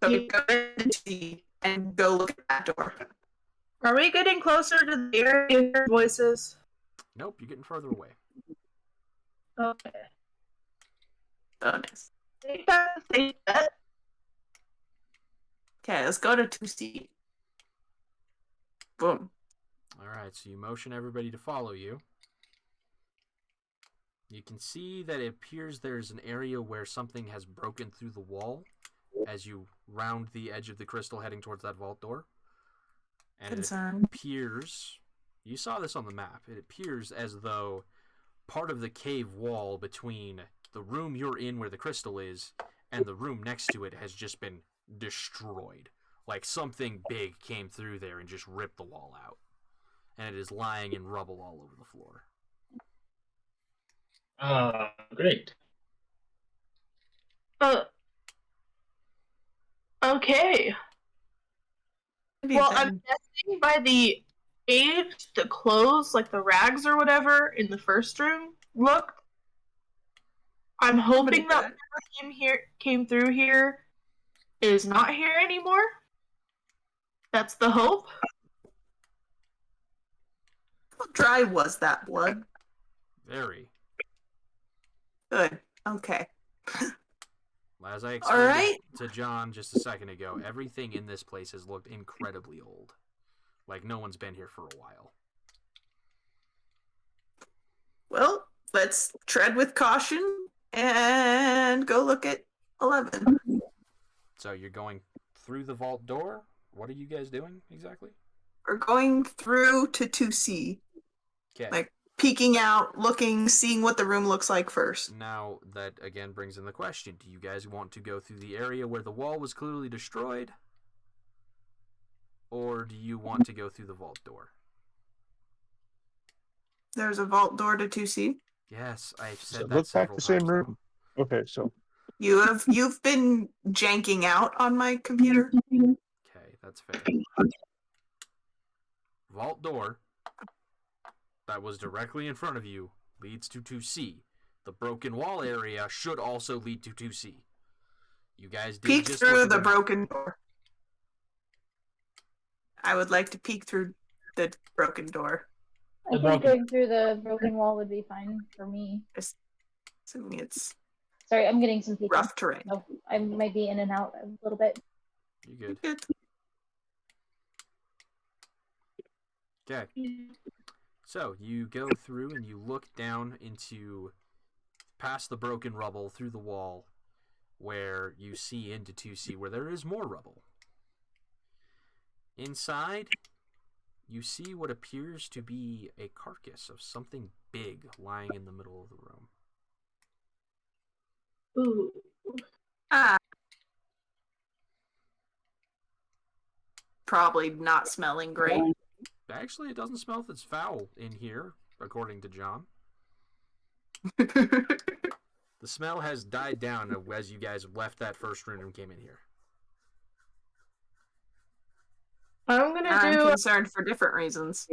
So we go into 2C and go look at that door.
Are we getting closer to the area to hear voices?
Nope, you're getting further away.
Okay.
Bonus.
Take that, take that.
Okay, let's go to 2C. Boom.
Alright, so you motion everybody to follow you. You can see that it appears there's an area where something has broken through the wall as you round the edge of the crystal heading towards that vault door. And
Concern.
it appears, you saw this on the map, it appears as though part of the cave wall between the room you're in where the crystal is and the room next to it has just been destroyed. Like something big came through there and just ripped the wall out. And it is lying in rubble all over the floor.
Great.
Okay.
Maybe
Well,
then-
I'm guessing by the age, the clothes, like the rags or whatever, in the first room looked. I'm hoping that whatever came through here is not here anymore. That's the hope.
How dry was that blood?
Very.
Good. Okay.
As I
All right.
explained to John just a second ago, everything in this place has looked incredibly old. Like no one's been here for a while.
Well, let's tread with caution and go look at 11.
So you're going through the vault door, What are you guys doing exactly?
We're going through to 2C.
Okay.
Like, peeking out, looking, seeing what the room looks like first.
Now, that again brings in the question. Do you guys want to go through the area where the wall was clearly destroyed? Or do you want to go through the vault door?
There's a vault door to 2C.
Yes, I've
So
said that
look back
several
the same
times
room. Okay, so
You've been janking out on my computer.
now. Okay, that's fair. Vault door that was directly in front of you leads to 2C. The broken wall area should also lead to 2C. You guys did
Peek
just
through
look
the
at
broken door. I would like to peek through the broken door.
I think going through the broken wall would be fine for me.
Assuming it's
Sorry, I'm getting some feedback.
rough terrain.
So I might be in and out a little bit.
You good?
Good.
Okay. So you go through and you look down into past the broken rubble through the wall where you see into 2C where there is more rubble. Inside, you see what appears to be a carcass of something big lying in the middle of the room.
Ooh.
Probably not smelling great.
Actually, it doesn't smell as foul in here, according to John. The smell has died down as you guys left that first room and came in here.
I'm gonna
I'm
do
concerned for different reasons.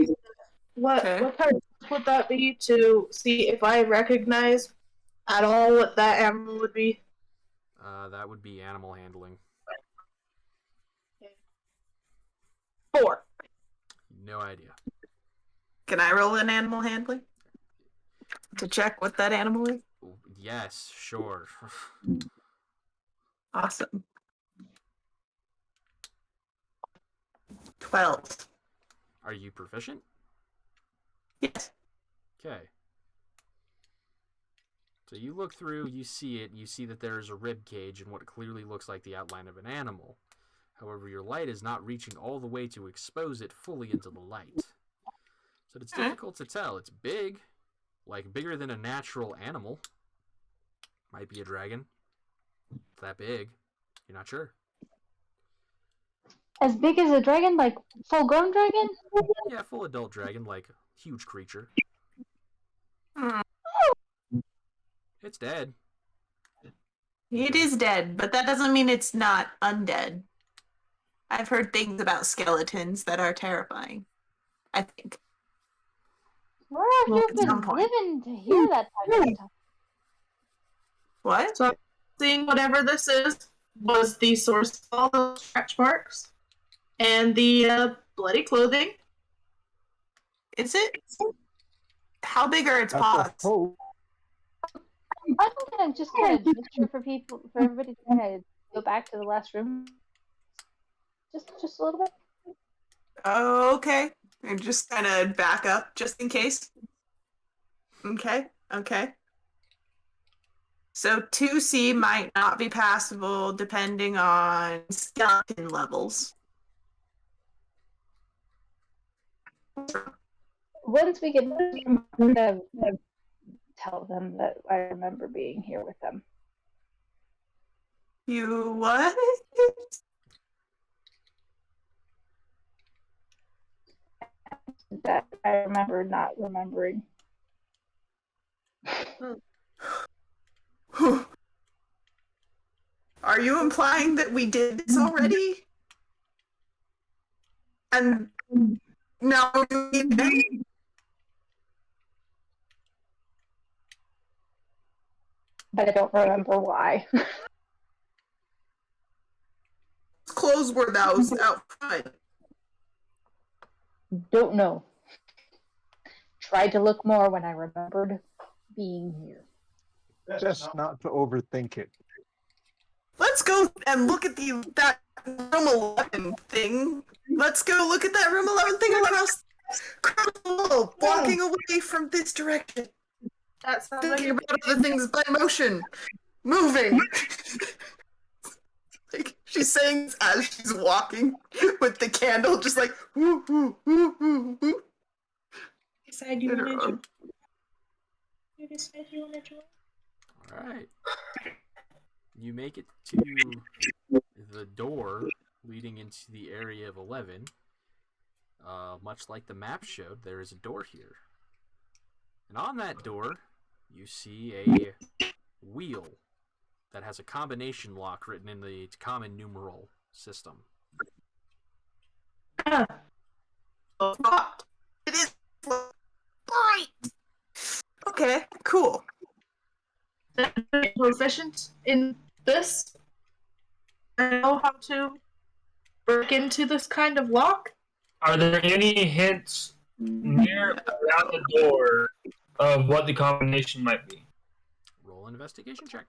what
Okay.
what kind of would that be to see if I recognize at all what that animal would be?
That would be animal handling.
4.
No idea.
Can I roll an animal handling? To check what that animal is?
Yes, sure.
Awesome. 12.
Are you proficient?
Yes.
Okay. So you look through, you see it, you see that there is a rib cage and what clearly looks like the outline of an animal. However, your light is not reaching all the way to expose it fully into the light. So it's difficult to tell. It's big, like bigger than a natural animal. Might be a dragon. It's that big. You're not sure.
As big as a dragon, like full-grown dragon?
Yeah, full adult dragon, like huge creature.
Hmm.
It's dead.
It is dead, but that doesn't mean it's not undead. I've heard things about skeletons that are terrifying. I think.
Where have you
At
been
some point.
living to hear that type of stuff?
What?
So I'm seeing whatever this is was the source of all the scratch marks and the bloody clothing.
Is it? How big are its
that's
paws?
a hope.
I'm gonna just kind of gesture for everybody to kind of go back to the last room. Just a little bit.
Oh, okay. And just kind of back up just in case. Okay. So 2C might not be passable depending on skeleton levels.
Once we get to the room, I'm gonna tell them that I remember being here with them.
You what?
That I remember not remembering.
Are you implying that we did this already? And now you need them?
But I don't remember why.
Whose clothes were those out front?
Don't know. Tried to look more when I remembered being here.
Just not to overthink it.
Let's go and look at that room 11 thing. Let's go look at that room 11 thing across the wall, walking away from this direction.
That sounds like
Thinking about other things by motion. Moving. Like, She's saying this as she's walking with the candle, just like woo woo woo woo woo.
Decide you
In her
want to
own.
join. You decide you want to join.
All right. You make it to the door leading into the area of 11. Much like the map showed, there is a door here. And on that door, you see a wheel that has a combination lock written in the common numeral system.
Ah,
It's locked. It is locked. Right. Okay, cool.
proficient in this. I know how to break into this kind of lock.
Are there any hints near or around the door of what the combination might be?
Roll an investigation check.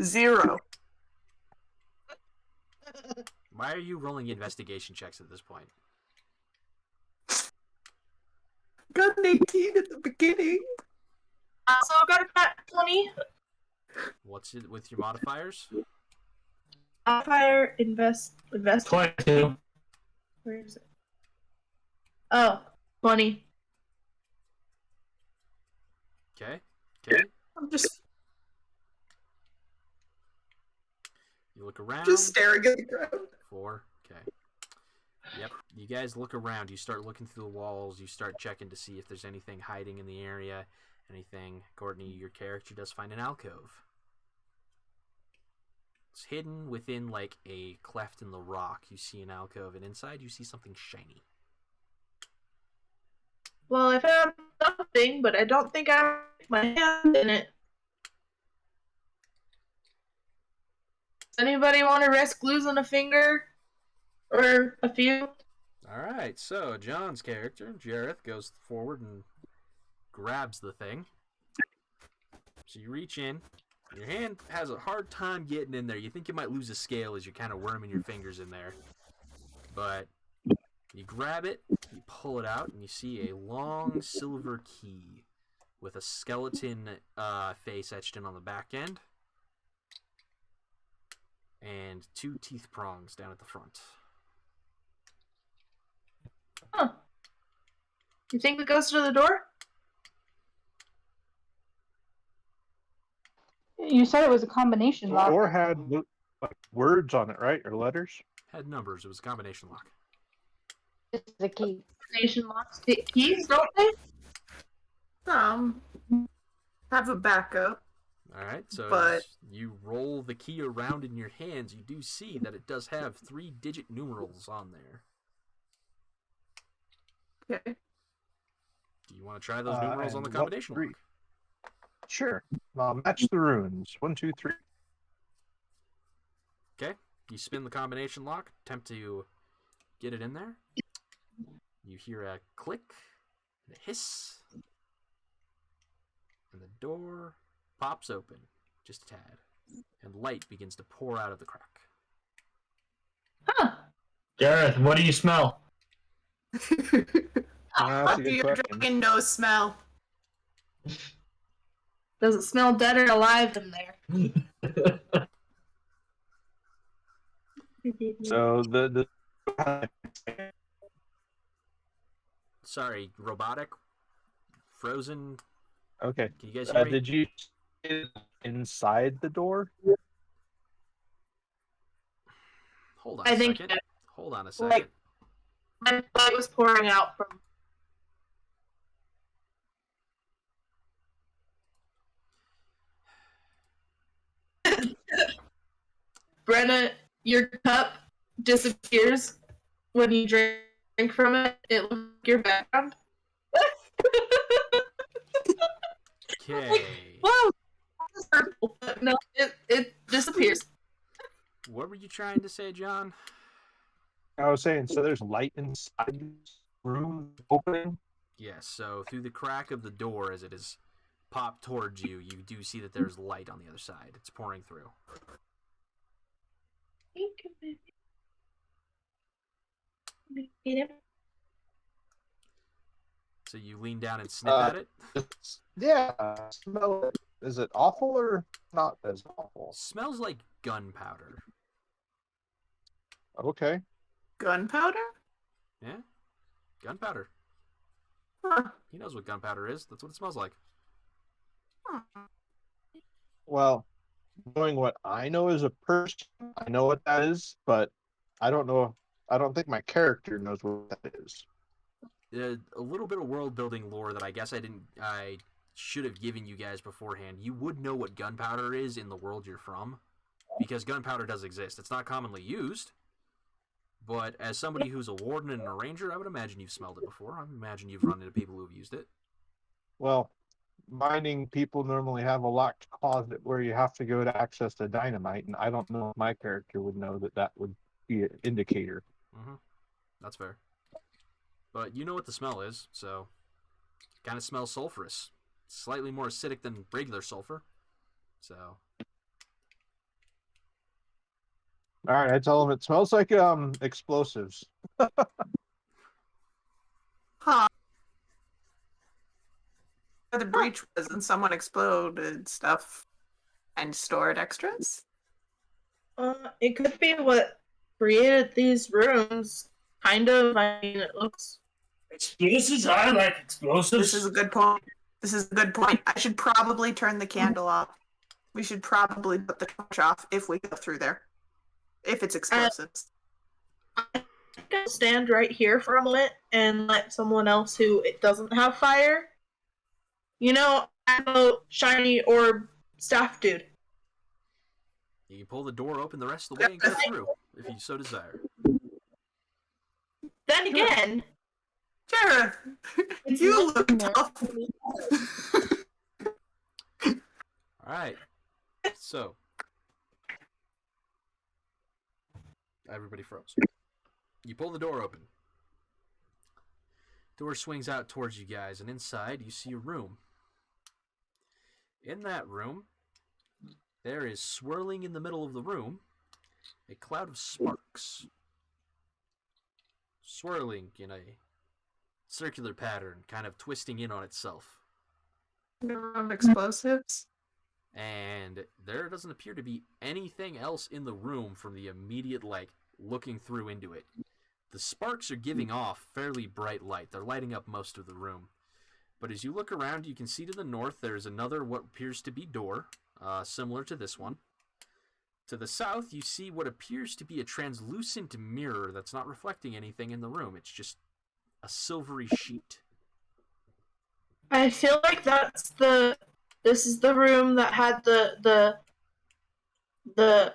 Zero.
Why are you rolling investigation checks at this point?
Got an 18 at the beginning.
So I got a nat 20.
What's it with your modifiers?
Modifier invest.
22.
Where is it? Oh, 20.
Okay. Okay.
I'm just
You look around.
staring at the ground.
4. Okay. Yep. You guys look around. You start looking through the walls. You start checking to see if there's anything hiding in the area. Anything. Courtney, your character does find an alcove. It's hidden within like a cleft in the rock. You see an alcove, and inside you see something shiny.
Well, I found something, but I don't think I have my hand in it. Does anybody want to risk losing a finger? Or a few?
Alright, so John's character, Jareth, goes forward and grabs the thing. So you reach in. Your hand has a hard time getting in there. You think you might lose a scale as you're kind of worming your fingers in there. But you grab it, you pull it out, and you see a long silver key with a skeleton face etched in on the back end. And 2 teeth prongs down at the front.
Huh. You think it goes to the door?
You said it was a combination lock.
Or had like words on it, right? Or letters.
Had numbers. It was a combination lock.
This is the key.
Nation locks take keys, don't they?
Have a backup.
Alright, so
But-
as you roll the key around in your hands, you do see that it does have 3-digit numerals on there.
Okay.
Do you want to try those numerals on the
and
combination
what
lock?
Sure. Match the runes. 1, 2, 3.
Okay, you spin the combination lock, attempt to get it in there. You hear a click and a hiss, and the door pops open just a tad, and light begins to pour out of the crack.
Huh.
Gareth, what do you smell?
That's a good
Your
question.
dragon no smell.
Does it smell dead or alive in there?
So the
Sorry, robotic, frozen.
okay.
Can you guys hear me?
Did you inside the door?
Hold on
I
a
think
second. Hold on a second.
Like- my blood was pouring out from. Brenna, your cup disappears when you drink from it. It looks like your background.
Okay.
Whoa! That's purple, but no, it disappears.
What were you trying to say, John?
I was saying, so there's light inside this room opening.
Yes, so through the crack of the door as it is popped towards you, you do see that there's light on the other side. It's pouring through. So you lean down and sniff at it?
Yeah, smell it. Is it awful or not as awful?
Smells like gunpowder.
Okay.
Gunpowder?
Yeah? Gunpowder.
Huh.
He knows what gunpowder is. That's what it smells like.
Well, knowing what I know as a person, I know what that is, but I don't know. I don't think my character knows what that is.
A little bit of world building lore that I guess I should have given you guys beforehand. You would know what gunpowder is in the world you're from, because gunpowder does exist. It's not commonly used, but as somebody who's a warden and a ranger, I would imagine you've smelled it before. I imagine you've run into people who've used it.
Well, mining people normally have a locked closet where you have to go to access the dynamite, and I don't know if my character would know that that would be an indicator.
Mm-hmm. That's fair. But you know what the smell is, so it kind of smells sulfurous. Slightly more acidic than regular sulfur. So.
All right, I tell them it smells like explosives.
Huh. Where the breach was and someone exploded stuff and stored extras?
It could be what created these rooms. Kind of. I mean, it looks.
Explosives? I like explosives.
This is a good point. This is a good point. I should probably turn the candle off. We should probably put the torch off if we go through there. If it's explosives.
I think I'll stand right here for a moment and let someone else who it doesn't have fire. You know, I'm a shiny orb staff dude.
You can pull the door open the rest of the way and go through, if you so desire.
Then again,
Jareth,
it's
you
not
look
more
tough.
for me.
Alright. So. Everybody froze. You pull the door open. Door swings out towards you guys, and inside you see a room. In that room, there is swirling in the middle of the room a cloud of sparks. Swirling in a circular pattern, kind of twisting in on itself.
Explosives?
And there doesn't appear to be anything else in the room from the immediate, looking through into it. The sparks are giving off fairly bright light. They're lighting up most of the room. But as you look around, you can see to the north there's another what appears to be door, similar to this one. To the south, you see what appears to be a translucent mirror that's not reflecting anything in the room. It's just a silvery sheet.
I feel like this is the room that had the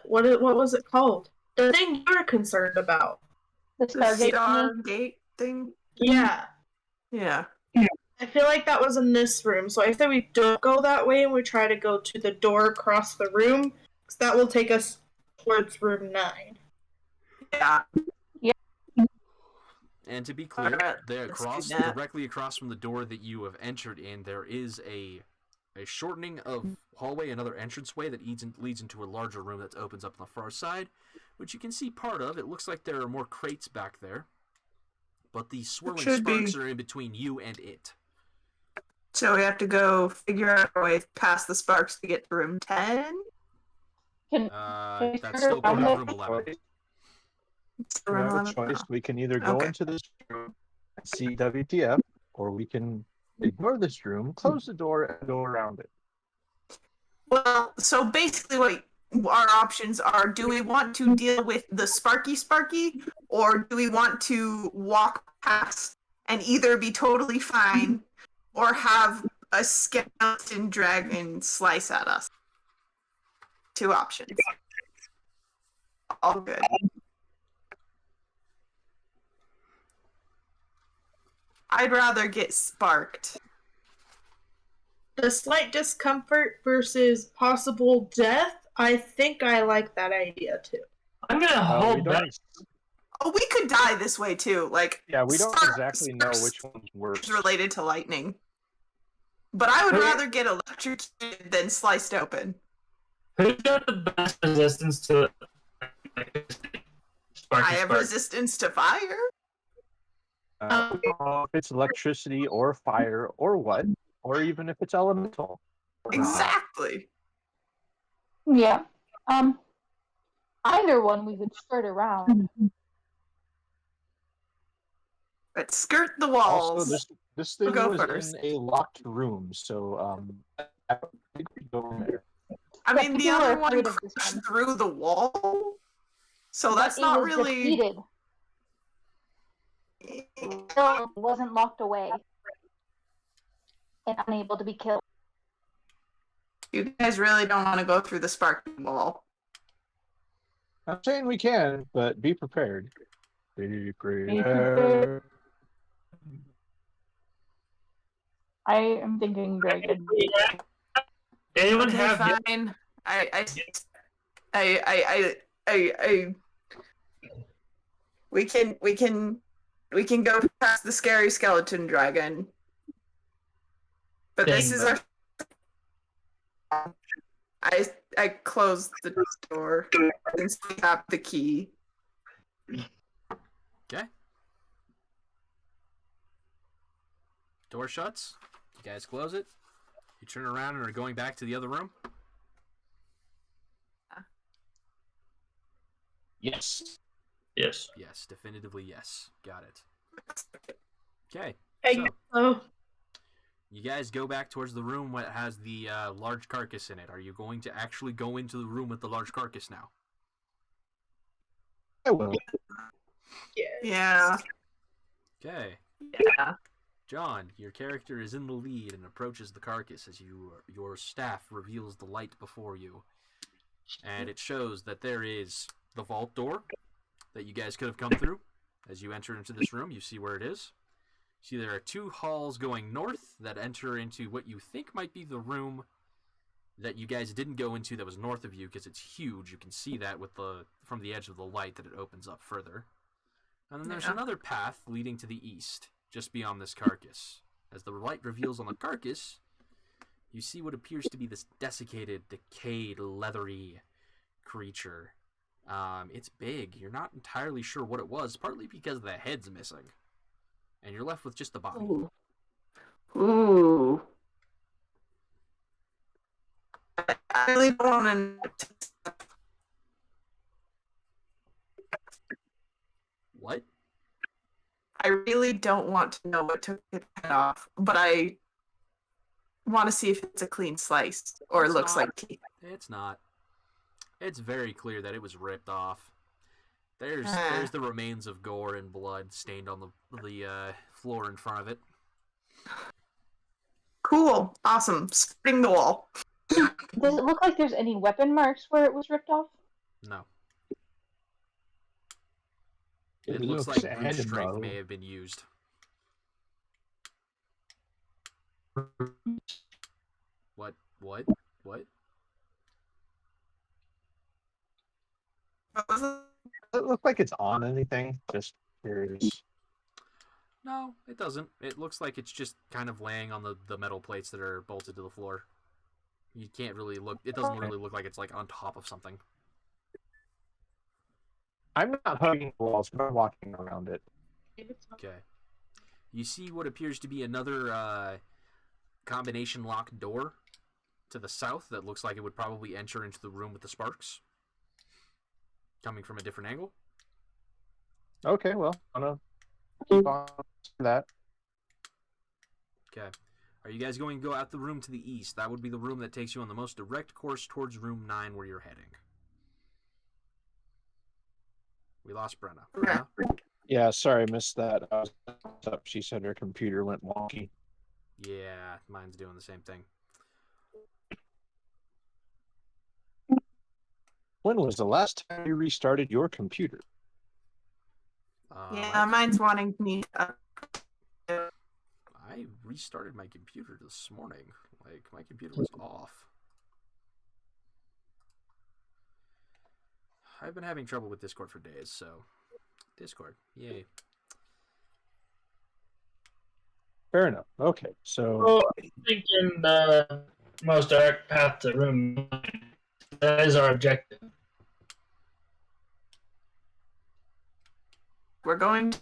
what was it called? The thing you were concerned about.
The
The
Stargate thingy?
Stargate thing?
Yeah.
Yeah.
I feel like that was in this room, so I say we don't go that way and we try to go to the door across the room, because that will take us towards room 9.
Yeah.
And to be clear,
Alright,
across,
do that.
directly across from the door that you have entered in, there is a shortening of hallway, another entranceway that leads into a larger room that opens up on the far side, which you can see part of. It looks like there are more crates back there, but the swirling sparks are in between you and it.
So we have to go figure out a way past the sparks to get to room 10?
Can
That's still part of room 11.
It's
We
room
have a
11.
choice. We can either go
Okay.
into this room and see WTF, or we can ignore this room, close the door, and go around it.
Well, so basically what our options are, do we want to deal with the Sparky, or do we want to walk past and either be totally fine or have a skeleton dragon slice at us? 2 options. All good. I'd rather get sparked.
The slight discomfort versus possible death, I think I like that idea too.
I'm gonna
we
hold
don't-
back.
Oh, we could die this way too.
Yeah, we don't
spark-
exactly know
sparks
which one's worse.
is related to lightning. But I would
Who-
rather get electrocuted than sliced open.
Who's got the best resistance to
I have resistance to fire.
We don't know if it's electricity or fire or what, or even if it's elemental.
Exactly.
Yeah. Either one we could skirt around.
Let's skirt the
Also,
walls.
this thing
go
was
first.
in a locked room, so I don't think we go in there.
I mean, the
people are
other one
afraid of this
crashed
one.
through the wall, so
But
that's
it
not
was
really.
defeated. Still, it wasn't locked away and unable to be killed.
You guys really don't want to go through the sparking wall.
I'm saying we can, but be prepared. Be
prepared.
prepared.
I am thinking very good.
Anyone
Okay,
have
fine. I. We can go past the scary skeleton dragon. But this is our. I closed the door since we have the key.
Okay. Door shuts. You guys close it. You turn around and are going back to the other room.
Yes.
Yes.
Yes, definitively yes. Got it. Okay.
Hey,
So, you guys go back towards the room that has the large carcass in it. Are you going to actually go into the room with the large carcass now?
I will.
Yeah.
Okay.
Yeah.
John, your character is in the lead and approaches the carcass as your staff reveals the light before you. And it shows that there is the vault door that you guys could have come through. As you enter into this room, you see where it is. See, there are two halls going north that enter into what you think might be the room that you guys didn't go into that was north of you because it's huge. You can see that from the edge of the light that it opens up further. And then there's another path leading to the east, just beyond this carcass. As the light reveals on the carcass, you see what appears to be this desiccated, decayed, leathery creature. It's big. You're not entirely sure what it was, partly because the head's missing. And you're left with just the body.
Ooh. I really don't want to.
What?
I really don't want to know what took its head off, but I want to see if it's a clean slice or it
It's
looks
not.
like teeth.
It's not. It's very clear that it was ripped off. There's the remains of gore and blood stained on the floor in front of it.
Cool. Awesome. Skirting the wall.
Does it look like there's any weapon marks where it was ripped off?
No. It looks like brute strength may have been used. What?
Does it look like it's on anything? Just curious.
No, it doesn't. It looks like it's just kind of laying on the metal plates that are bolted to the floor. You can't really look. It doesn't really look like it's like on top of something.
I'm not hugging the walls, but I'm walking around it.
Okay. You see what appears to be another combination locked door to the south that looks like it would probably enter into the room with the sparks. Coming from a different angle.
Okay, well, I'm gonna keep on that.
Okay. Are you guys going to go out the room to the east? That would be the room that takes you on the most direct course towards room 9 where you're heading. We lost Brenna. Brenna?
Yeah, sorry, I missed that. I was up. She said her computer went wonky.
Yeah, mine's doing the same thing.
When was the last time you restarted your computer?
Yeah, mine's wanting me.
I restarted my computer this morning. Like, my computer was off. I've been having trouble with Discord for days, so... Discord, yay.
Fair enough. Okay, so...
Well, I'm thinking the most direct path to room 9. That is our objective.
We're going to.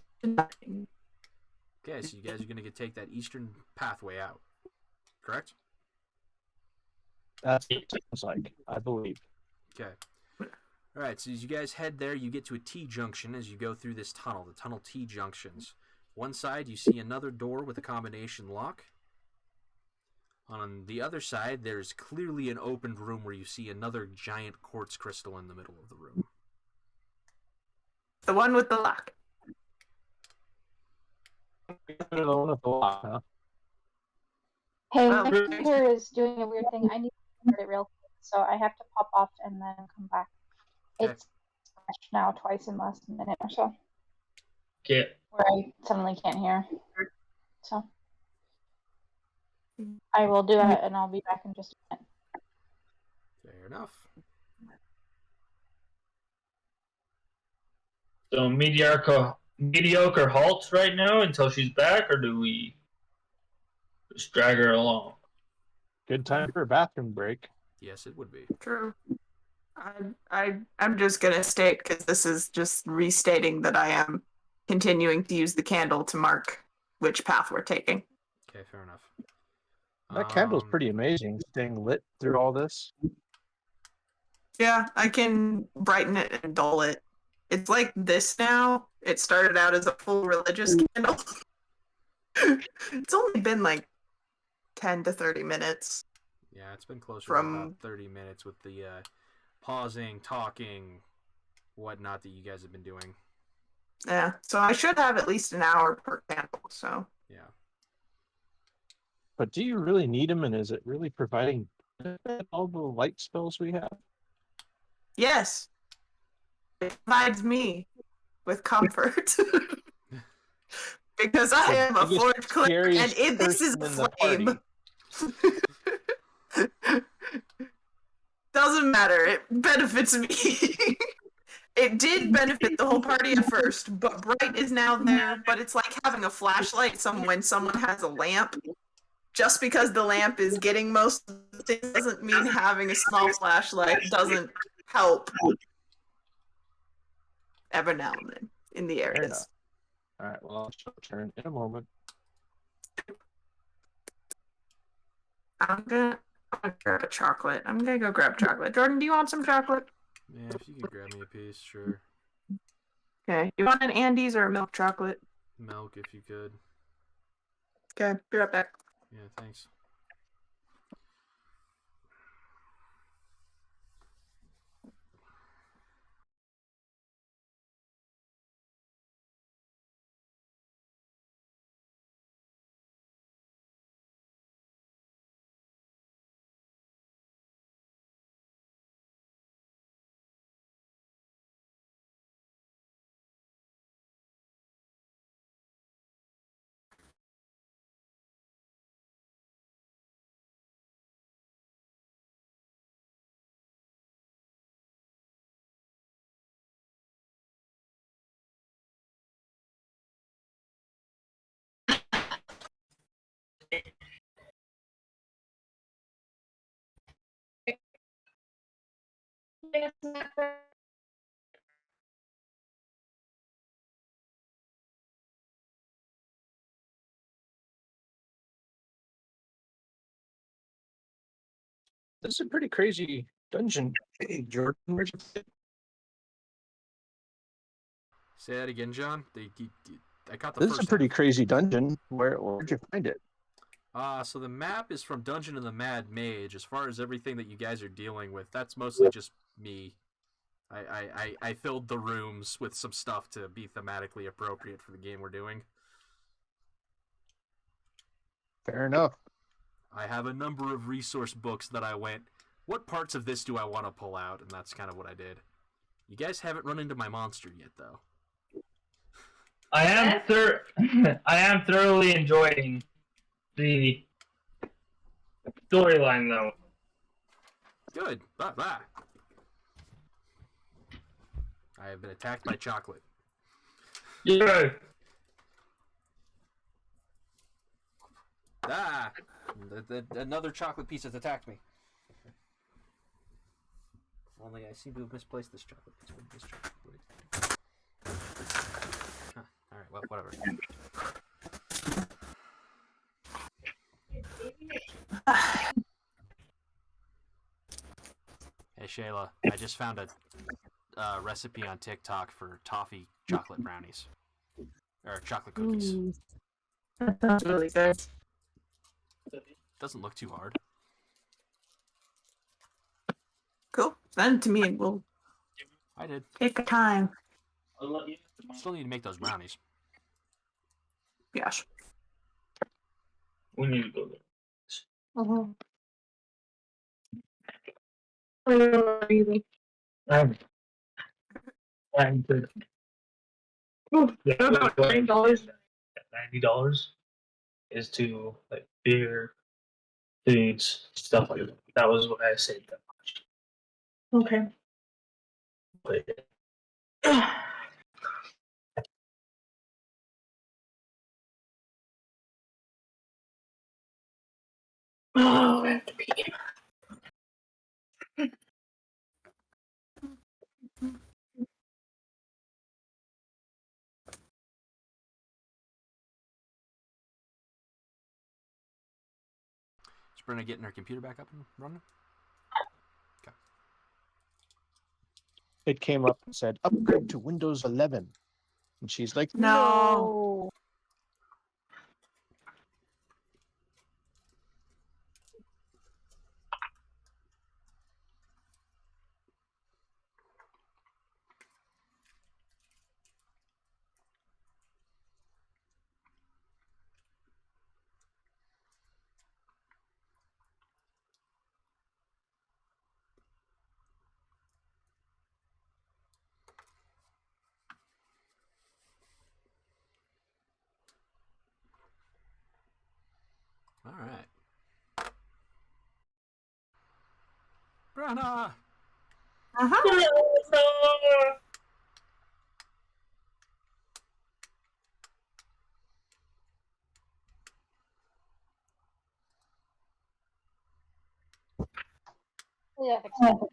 Okay, so you guys are going to take that eastern pathway out, correct?
That's what it sounds like, I believe.
Okay. All right, so as you guys head there, you get to a T-junction as you go through this tunnel, the tunnel T-junctions. One side, you see another door with a combination lock. On the other side, there's clearly an opened room where you see another giant quartz crystal in the middle of the room.
The one with the lock.
The one with the lock, huh?
Hey,
Well,
my computer is doing a weird thing. I need to start it real quick, so I have to pop off and then come back.
Okay.
It's crashed now twice in the last minute or so,
Okay.
where I suddenly can't hear. So I will do it, and I'll be back in just a minute.
Fair enough.
So mediocre halts right now until she's back, or do we just drag her along?
Good time for a bathroom break.
Yes, it would be.
True. I'm just gonna state, because this is just restating that I am continuing to use the candle to mark which path we're taking.
Okay, fair enough.
That candle's pretty amazing, staying lit through all this.
Yeah, I can brighten it and dull it. It's like this now. It started out as a full religious candle. It's only been like 10 to 30 minutes.
Yeah, it's been closer to
From-
about 30 minutes with the pausing, talking, whatnot that you guys have been doing.
Yeah, so I should have at least an hour per candle, so.
Yeah.
But do you really need them, and is it really providing all the light spells we have?
Yes. It provides me with comfort. Because I am a
Biggest,
forged cleric, and
scariest
this is a
person in the
flame. Doesn't matter. It benefits me. It did benefit the whole party at first, but Bright is now there. But it's like having a flashlight when someone has a lamp. Just because the lamp is getting most of the things doesn't mean having a small flashlight doesn't help. Every now and then in the
Fair
areas.
enough. All right, well, I'll turn in a moment.
I'm gonna grab a chocolate. I'm gonna go grab chocolate. Jordan, do you want some chocolate?
Yeah, if you could grab me a piece, sure.
Okay. You want an Andes or a milk chocolate?
Milk, if you could.
Okay, be right back.
Yeah, thanks.
This is a pretty crazy dungeon. Hey, Jordan, where'd you fit?
Say that again, John. I caught the
This
first
is a pretty
half.
crazy dungeon. Where'd you find it?
So the map is from Dungeon of the Mad Mage. As far as everything that you guys are dealing with, that's mostly just me. I filled the rooms with some stuff to be thematically appropriate for the game we're doing.
Fair enough.
I have a number of resource books that I went, what parts of this do I want to pull out? And that's kind of what I did. You guys haven't run into my monster yet, though.
I am thoroughly enjoying the storyline, though.
Good. Blah, blah. I have been attacked by chocolate.
Yeah.
Ah! Another chocolate piece has attacked me. Only I seem to have misplaced this chocolate piece. Where did this chocolate go? Huh. Alright, well, whatever. Shayla, I just found a recipe on TikTok for toffee chocolate brownies. Or chocolate cookies.
Ooh. That sounds really good.
Doesn't look too hard.
Cool. Send it to me and we'll
I did.
take a time.
Still need to make those brownies.
Gosh.
We need to go there.
Mm-hmm.
I don't know either.
I'm good.
Ooh,
Yeah,
about $9.
$90 is to like beer, foods, stuff like that. That was what I saved that much.
Okay.
But
Oh, I have to pee.
Is Brenna getting her computer back up and running?
It came up and said, upgrade to Windows 11. And she's like,
No.
All right. Brenna!
Uh-huh.
Yeah, I think so.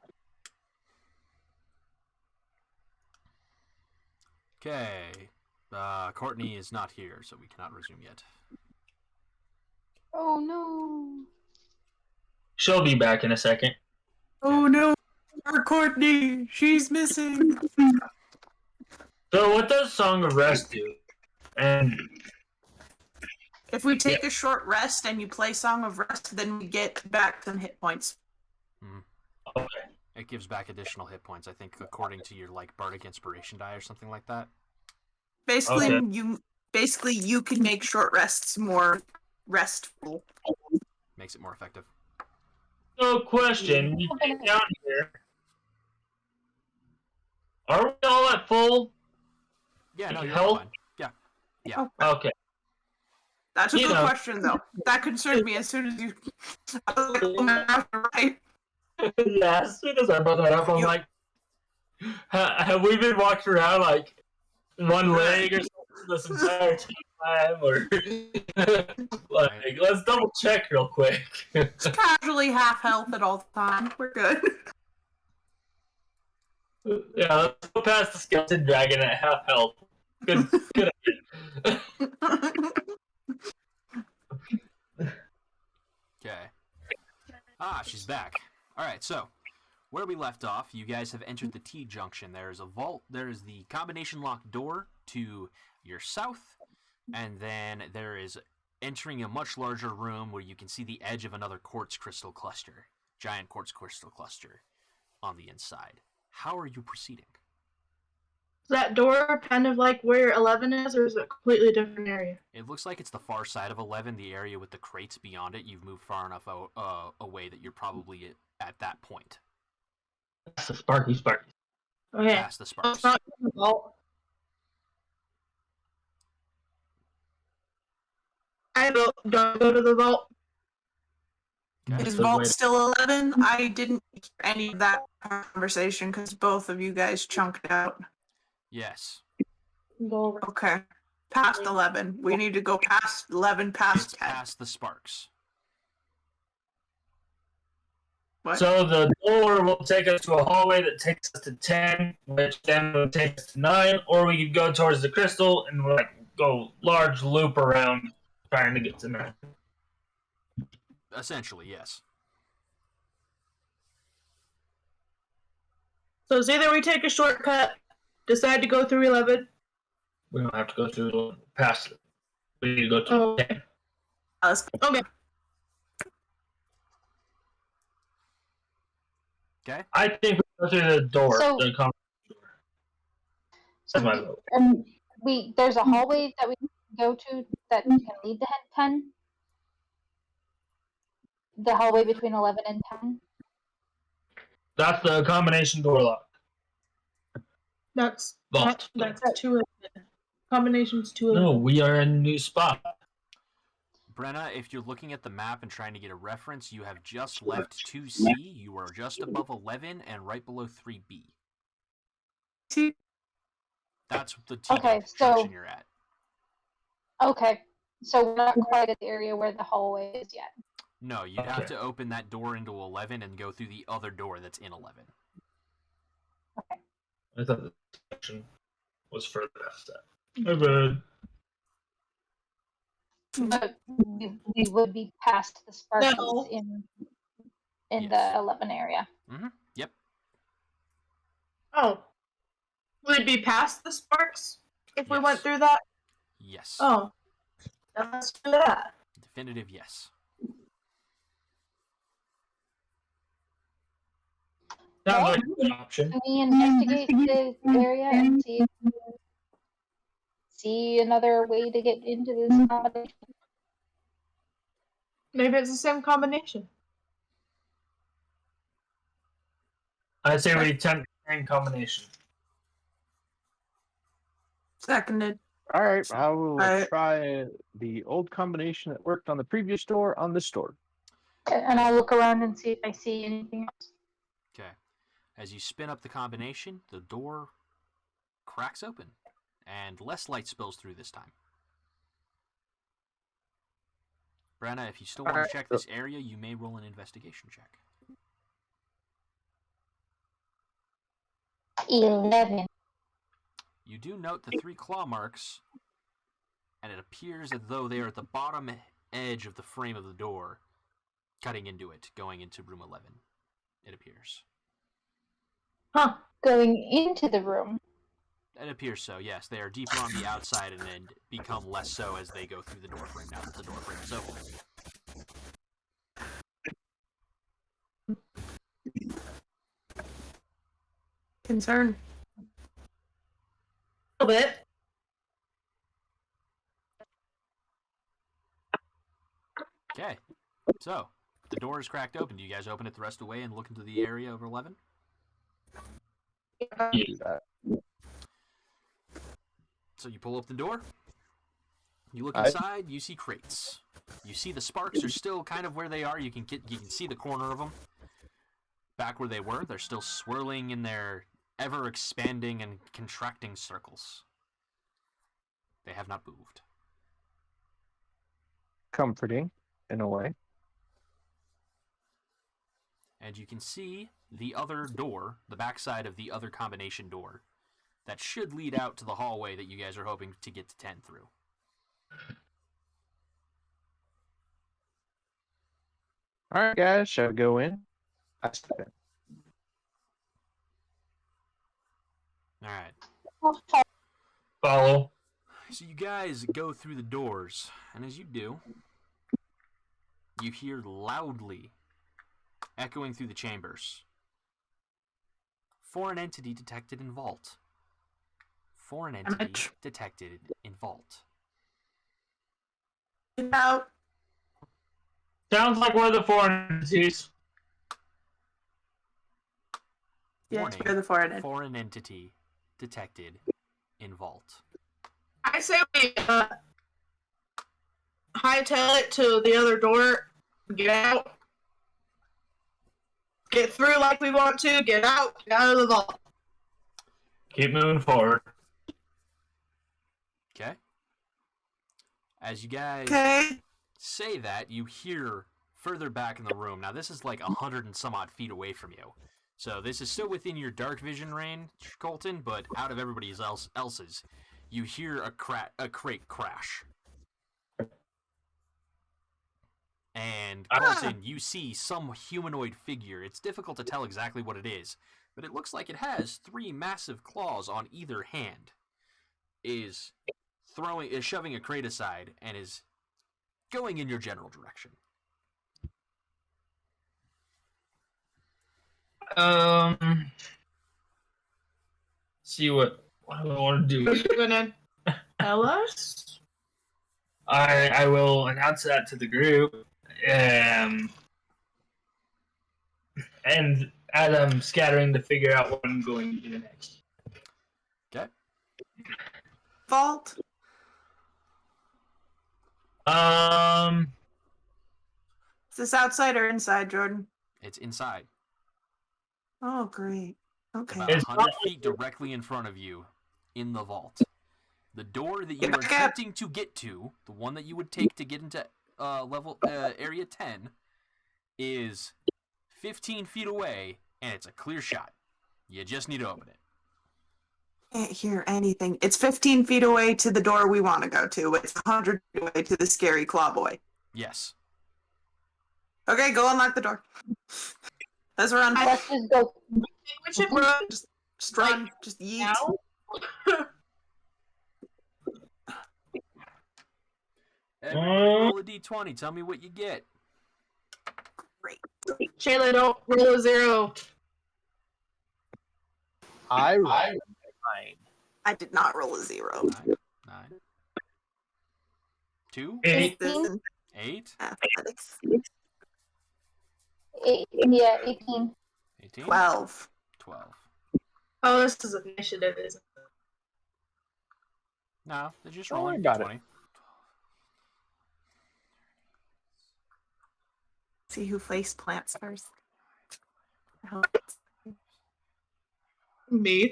Okay. Courtney is not here, so we cannot resume yet.
Oh no.
she'll be back in a second.
Oh no. Our Courtney. She's missing.
So what does Song of Rest do? And
If we take a short rest and you play Song of Rest, then we get back some hit points.
okay.
It gives back additional hit points, I think, according to your like bardic inspiration die or something like that.
Basically,
Okay.
you can make short rests more restful.
Makes it more effective.
So question, you get down here. Are we all at full
Yeah, no, you're
health?
all fine. Yeah.
Okay.
That's a
You
good
know.
question, though. That concerned me as soon as you. I was like, oh my gosh, you're right.
Yeah, as soon as I brought that up, I'm like, have we been walking around like one leg or something this entire time? Or like, let's double check real quick.
It's casually half health at all times. We're good.
Yeah, let's go past the skeleton dragon at half health. Good.
Okay. She's back. Alright, so where we left off, you guys have entered the T junction. There is a vault, there is the combination locked door to your south, and then there is entering a much larger room where you can see the edge of another quartz crystal cluster. Giant quartz crystal cluster on the inside. How are you proceeding?
Is that door kind of like where 11 is, or is it a completely different area?
It looks like it's the far side of 11, the area with the crates beyond it. You've moved far enough away that you're probably at that point.
That's the Sparky.
Okay.
Past the
It's
sparks.
not in the vault. Don't go to the vault.
Okay.
Is
the way
Vault
to-
still 11? I didn't hear any of that conversation because both of you guys chunked out.
Yes.
Go over.
Okay. Past 11. We need to go past 11, past
It's
10.
past the sparks.
What?
So the door will take us to a hallway that takes us to 10, which then will take us to 9, or we could go towards the crystal and like go large loop around trying to get to 9.
Essentially, yes.
So it's either we take a shortcut, decide to go through 11.
We don't have to go through past it. We need to go to
Oh.
10.
Okay.
Okay.
I think we go through the door.
So-
the common door.
So
That's my vote.
there's a hallway that we can go to that can lead to 10. The hallway between 11 and 10.
That's the combination door lock.
That's
Vault.
that's 2 combinations 2
No, we are in a new spot.
Brenna, if you're looking at the map and trying to get a reference, you have just left 2C. You are just above 11 and right below 3B. That's the
Okay,
junction
so-
you're at.
Okay, so we're not quite at the area where the hallway is yet.
No, you'd have
Okay.
to open that door into 11 and go through the other door that's in 11.
I thought the section was further past that. My bad.
But we would be past the sparkles
No.
in
Yes.
the 11 area.
Yep.
Oh. We'd be past the sparks if we
Yes.
went through that?
Yes.
Oh. Then let's do that.
Definitive yes.
Sounds
Well,
like a good option.
Can we investigate the area and see another way to get into this combination?
Maybe it's the same combination.
I'd say we attempt the same combination.
Seconded.
All right, I will
Alright.
try the old combination that worked on the previous door on this door.
And I'll look around and see if I see anything else.
Okay. As you spin up the combination, the door cracks open, and less light spills through this time. Brenna, if you still want to
Alright,
check this area, you may roll an investigation check.
11.
You do note the 3 claw marks, and it appears as though they are at the bottom edge of the frame of the door, cutting into it, going into room 11. It appears.
Huh.
Going into the room.
It appears so, yes. They are deeper on the outside and then become less so as they go through the door frame now that the door frame is open.
Concern.
A little bit.
Okay, so the door is cracked open. Do you guys open it the rest of the way and look into the area over 11?
Do that.
So you pull up the door. You look
Aye.
inside. You see crates. You see the sparks are still kind of where they are. You can see the corner of them. Back where they were, they're still swirling in their ever expanding and contracting circles. They have not moved.
Comforting, in a way.
And you can see the other door, the backside of the other combination door, that should lead out to the hallway that you guys are hoping to get to 10 through.
All right, guys, shall we go in? I step in.
Alright.
Follow.
So you guys go through the doors, and as you do, you hear loudly, echoing through the chambers, foreign entity detected in vault. Foreign entity
Damage.
detected in vault.
Get out.
Sounds like we're the foreign entities.
Yes,
Warning,
you're the foreign.
foreign entity detected in vault.
I say we hightail it to the other door, get out, get through like we want to, get out of the vault.
Keep moving forward.
Okay? As you guys
Okay.
say that, you hear further back in the room. Now, this is like 100 and some odd feet away from you. So this is still within your dark vision range, Colton, but out of everybody else's, you hear a crate crash. And Colton, you see some humanoid figure. It's difficult to tell exactly what it is, but it looks like it has 3 massive claws on either hand. Is shoving a crate aside and is going in your general direction.
See what do I want to
Are
do?
you gonna tell us?
I will announce that to the group. And as I'm scattering to figure out what I'm going to do next.
Okay.
Vault. Is this outside or inside, Jordan?
It's inside.
Oh, great. Okay.
About 100 feet directly in front of you in the vault. The door that you are attempting to get to, the one that you would take to get into area 10, is 15 feet away, and it's a clear shot. You just need to open it.
Can't hear anything. It's 15 feet away to the door we want to go to. It's 100 feet away to the scary claw boy.
Yes.
Okay, go unlock the door. Let's run.
Let's just go.
We should run
Just run. Just yeet.
now.
Roll a d20. Tell me what you get.
Great.
Shayla, don't roll a 0.
I rolled 9.
I did not roll a 0.
9. 2.
8.
This is
8.
athletics.
18.
18.
12.
12.
Oh, this is initiative, isn't it?
No, they're just
Oh, I
rolling
got it.
d20.
See who face plants first.
Me.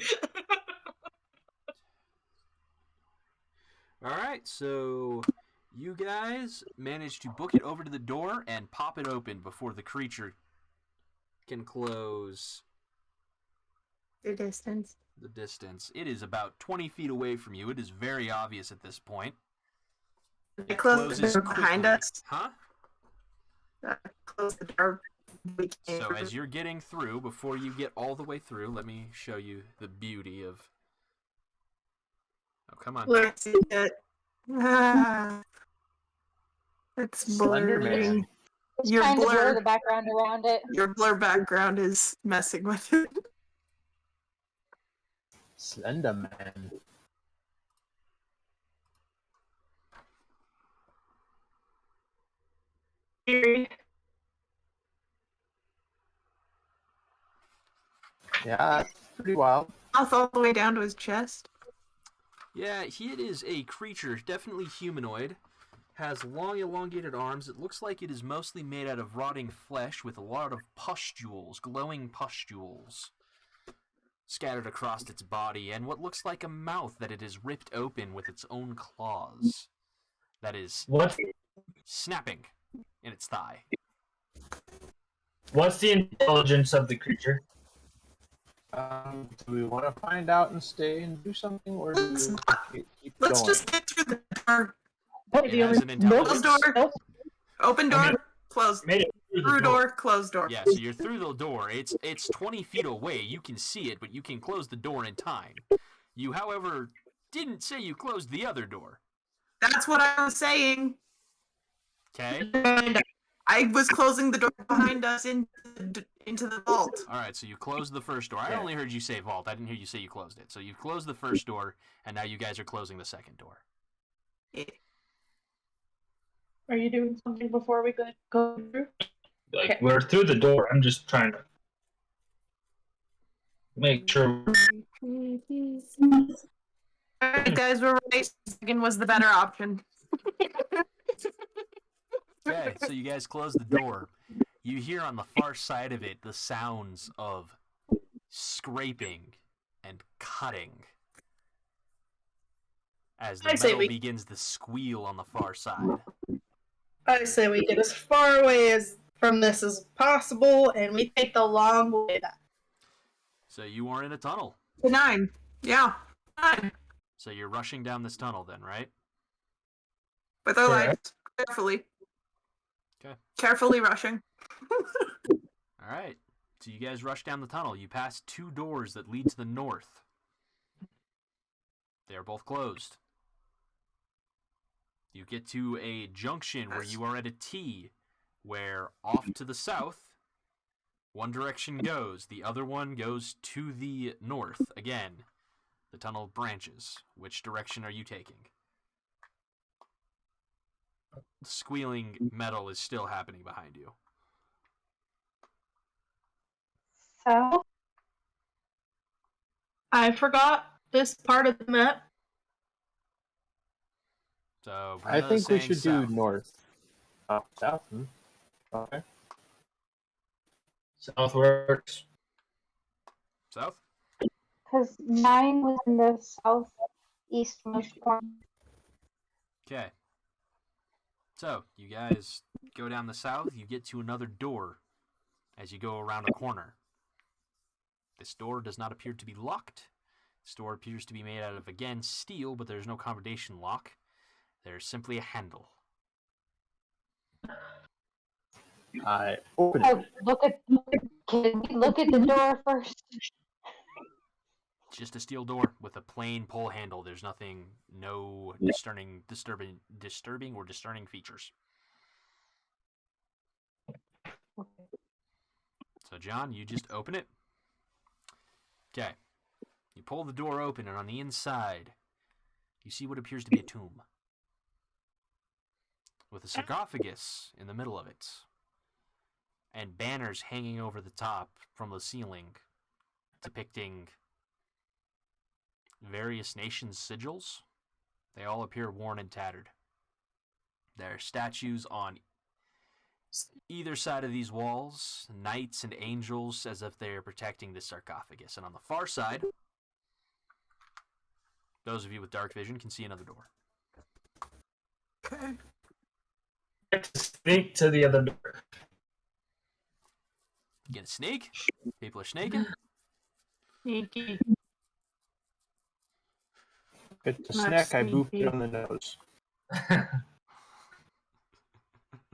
All right, so you guys managed to book it over to the door and pop it open before the creature can close
The distance.
the distance. It is about 20 feet away from you. It is very obvious at this point. It
Close the door behind
quickly.
us.
Huh?
Close the door. We can't.
So as you're getting through, before you get all the way through, let me show you the beauty of... Oh, come on.
Let's see it. Ah, it's
Slender
blurring.
Man.
Just
Your
trying to blur
blur.
the background around it.
Your blur background is messing with it.
Slender Man. Yeah, that's pretty wild.
Mouth all the way down to his chest.
Yeah, it is a creature, definitely humanoid. Has long, elongated arms. It looks like it is mostly made out of rotting flesh with a lot of pustules, glowing pustules, scattered across its body, and what looks like a mouth that it has ripped open with its own claws. That is
What's
snapping in its thigh.
the intelligence of the creature?
Do we want to find out and stay and do something, or do we keep
Let's
going?
just get through the door.
It has an intelligence.
Closed door. Open door.
I mean-
Closed.
Made it through the
Through door. Closed door.
Yeah, so you're through the door. It's 20 feet away. You can see it, but you can close the door in time. You, however, didn't say you closed the other door.
That's what I was saying.
Okay?
I was closing the door behind us into the vault.
All right, so you closed the first door. I
Yeah.
only heard you say vault. I didn't hear you say you closed it. So you closed the first door, and now you guys are closing the second door.
Are you doing something before we go through?
Like,
Okay.
we're through the door. I'm just trying to make sure.
Alright, guys, we're right. Second was the better option.
Okay, so you guys close the door. You hear on the far side of it the sounds of scraping and cutting as the
I say
metal
we-
begins to squeal on the far side.
I say we get as far away from this as possible, and we take the long way back.
So you are in a tunnel.
9. Yeah. 9.
So you're rushing down this tunnel then, right?
With our
Correct.
lives. Carefully.
Okay.
Carefully rushing.
All right. So you guys rush down the tunnel. You pass 2 doors that lead to the north. They are both closed. You get to a junction where you are at a T, where off to the south, one direction goes, the other one goes to the north. Again, the tunnel branches. Which direction are you taking? Squealing metal is still happening behind you.
So,
I forgot this part of the map.
So
I
Brenna is
think we
saying
should
south.
do north. South. Okay.
South works.
South?
because 9 was in the southeastmost corner.
Okay. So, you guys go down the south, you get to another door as you go around a corner. This door does not appear to be locked. This door appears to be made out of, again, steel, but there's no combination lock. There's simply a handle.
I open
Oh,
it.
can we look at the door first?
It's just a steel door with a plain pull handle. There's nothing, no disturbing or discerning features. So, John, you just open it. Okay. You pull the door open, and on the inside, you see what appears to be a tomb with a sarcophagus in the middle of it and banners hanging over the top from the ceiling depicting various nations' sigils. They all appear worn and tattered. There are statues on either side of these walls, knights and angels, as if they are protecting this sarcophagus. And on the far side, those of you with dark vision can see another door.
Okay.
Sneak to the other door.
You gonna sneak? People are snaking?
Sneaky.
It's a
Not
snack. I booped
sneaky.
it on the nose.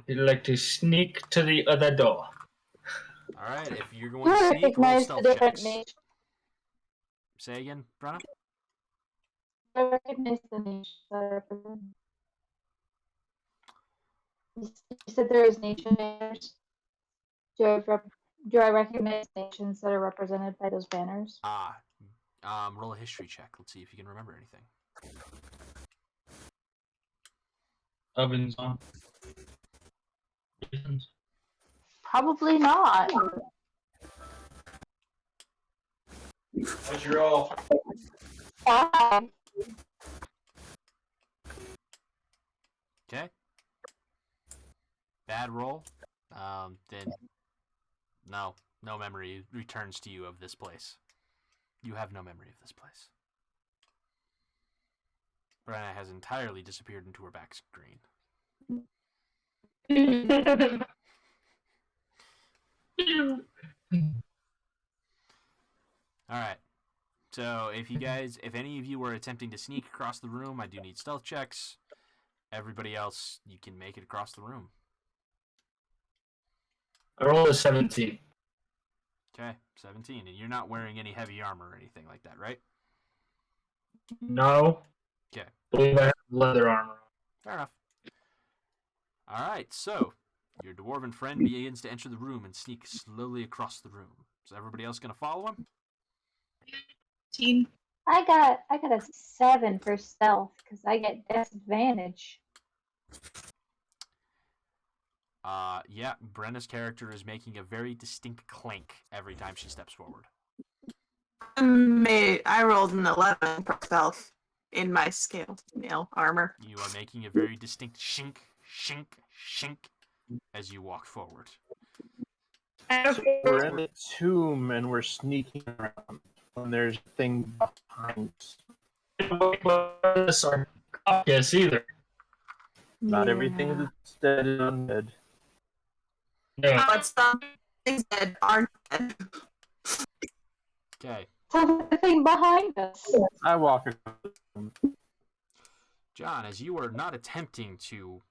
You'd like to sneak to the other door.
Alright, if you're going
Do
to
I
sneak, roll
recognize the
stealth
different
checks.
nations?
Say again, Brenna?
Do I recognize the nations that are represented? You said there is nation banners. Do I recognize nations that are represented by those banners?
Roll a history check. Let's see if you can remember anything.
Ovens on. Ovens.
Probably not.
What's your roll?
5.
Okay. Bad roll. Then no memory returns to you of this place. You have no memory of this place. Brenna has entirely disappeared into her back screen. Alright. So if any of you were attempting to sneak across the room, I do need stealth checks. Everybody else, you can make it across the room.
I rolled a 17.
Okay, 17. And you're not wearing any heavy armor or anything like that, right?
No.
Okay.
I believe I have leather armor.
Fair enough. Alright, so your dwarven friend begins to enter the room and sneak slowly across the room. Is everybody else going to follow him?
Team.
I got a 7 for stealth because I get disadvantage.
Yeah, Brenna's character is making a very distinct clank every time she steps forward.
I rolled an 11 for stealth in my scale armor.
You are making a very distinct shink, shink, shink as you walk forward.
We're in the tomb and we're sneaking around. When there's a thing behind us.
The sarcophagus either.
Not everything that's dead is undead.
No.
But some things dead aren't dead.
Okay,
So the thing behind us.
I walk across the room.
John, as you are not attempting to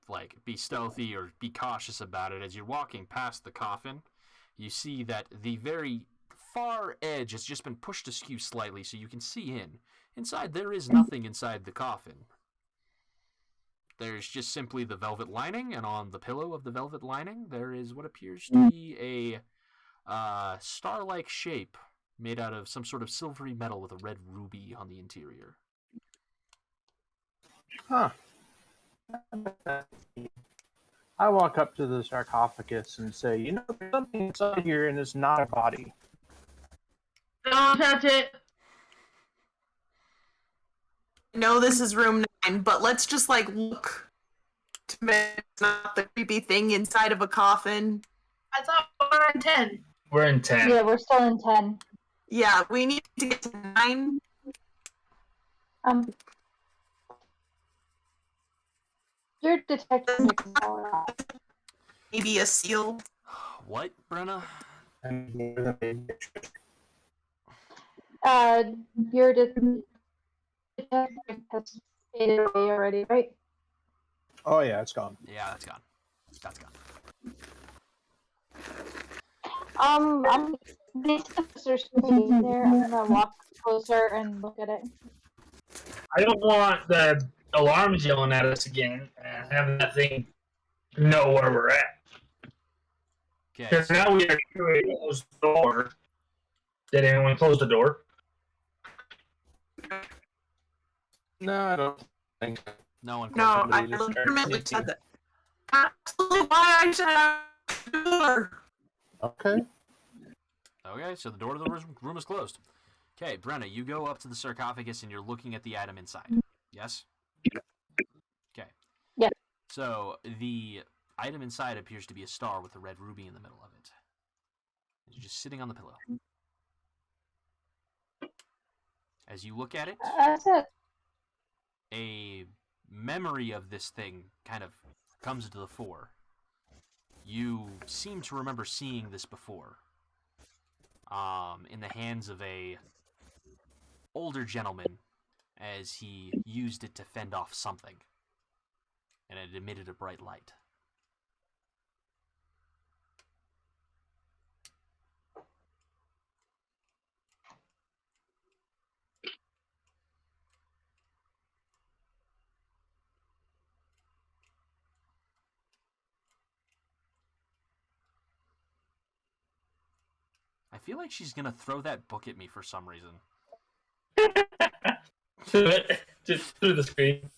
be stealthy or be cautious about it, as you're walking past the coffin, you see that the very far edge has just been pushed askew slightly so you can see in. Inside, there is nothing inside the coffin. There's just simply the velvet lining, and on the pillow of the velvet lining, there is what appears to be a star-like shape made out of some sort of silvery metal with a red ruby on the interior.
Huh. I walk up to the sarcophagus and say, you know, there's something inside here and it's not a body.
Don't touch it.
No, this is room 9, but let's just like look to make it's not the creepy thing inside of a coffin.
I thought we were in 10.
We're in 10.
Yeah, we're still in 10.
Yeah, we need to get to 9.
Your detective magic is all right.
Maybe a seal.
What, Brenna?
Your detective has faded away already, right?
Oh yeah, it's gone.
Yeah, that's gone. That's gone.
I'm there's something in there. I'm gonna walk closer and look at it.
I don't want the alarms yelling at us again and having that thing know where we're at.
Okay.
Because now we are closed the door. Did anyone close the door?
No, I don't think so.
No one.
No, I
Somebody just
legitimately
started
said that. Absolutely why I said door.
Okay.
Okay, so the door to the room is closed. Okay, Brenna, you go up to the sarcophagus and you're looking at the item inside. Yes? Okay.
Yeah.
So the item inside appears to be a star with a red ruby in the middle of it. It's just sitting on the pillow. As you look at it,
That's it.
a memory of this thing kind of comes to the fore. You seem to remember seeing this before. In the hands of a older gentleman as he used it to fend off something. And it emitted a bright light. I feel like she's gonna throw that book at me for some reason.
Just through the screen.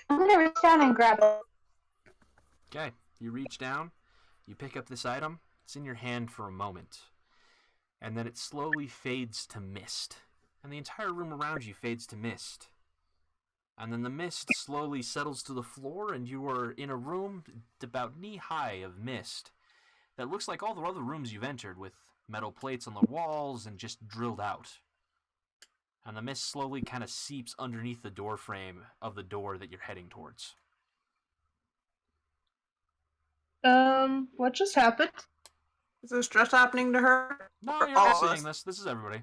I'm gonna reach down and grab it.
Okay, you reach down, you pick up this item, it's in your hand for a moment, and then it slowly fades to mist, and the entire room around you fades to mist. And then the mist slowly settles to the floor, and you are in a room about knee-high of mist that looks like all the other rooms you've entered, with metal plates on the walls and just drilled out. And the mist slowly kind of seeps underneath the door frame of the door that you're heading towards.
What just happened?
Is this just happening to her?
No,
Or
you're
all
not
of
seeing
us?
this. This is everybody.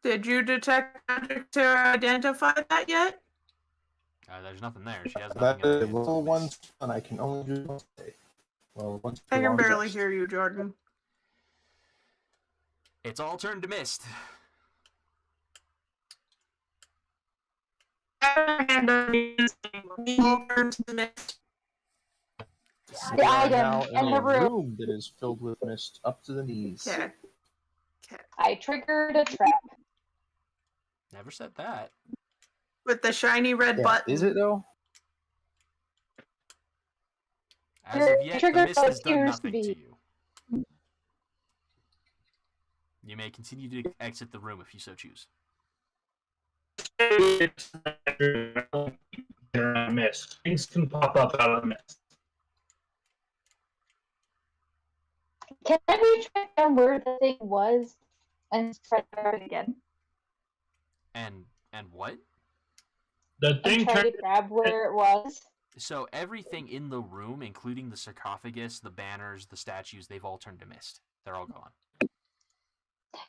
Did you detect magic to identify that yet?
There's nothing there. She has nothing
That
in her
is
hands.
level 1, and I can only do one day. Well, once per
I can
long
barely
rest.
hear you, Jordan.
It's all turned to mist.
All turn to the mist.
We
The
are
item
now in
and the
a
room.
room that is filled with mist up to the knees.
Okay.
I triggered a trap.
Never said that.
With the shiny red
Yeah,
button.
is it though?
As of yet, the
Trigger
mist has done
appears to
nothing
be-
to you. You may continue to exit the room if you so choose.
Mist. Things can pop up out of the mist.
Can we track down where the thing was and try it again?
And what?
The
And
thing
try to
turned
grab where it was?
So everything in the room, including the sarcophagus, the banners, the statues, they've all turned to mist. They're all gone.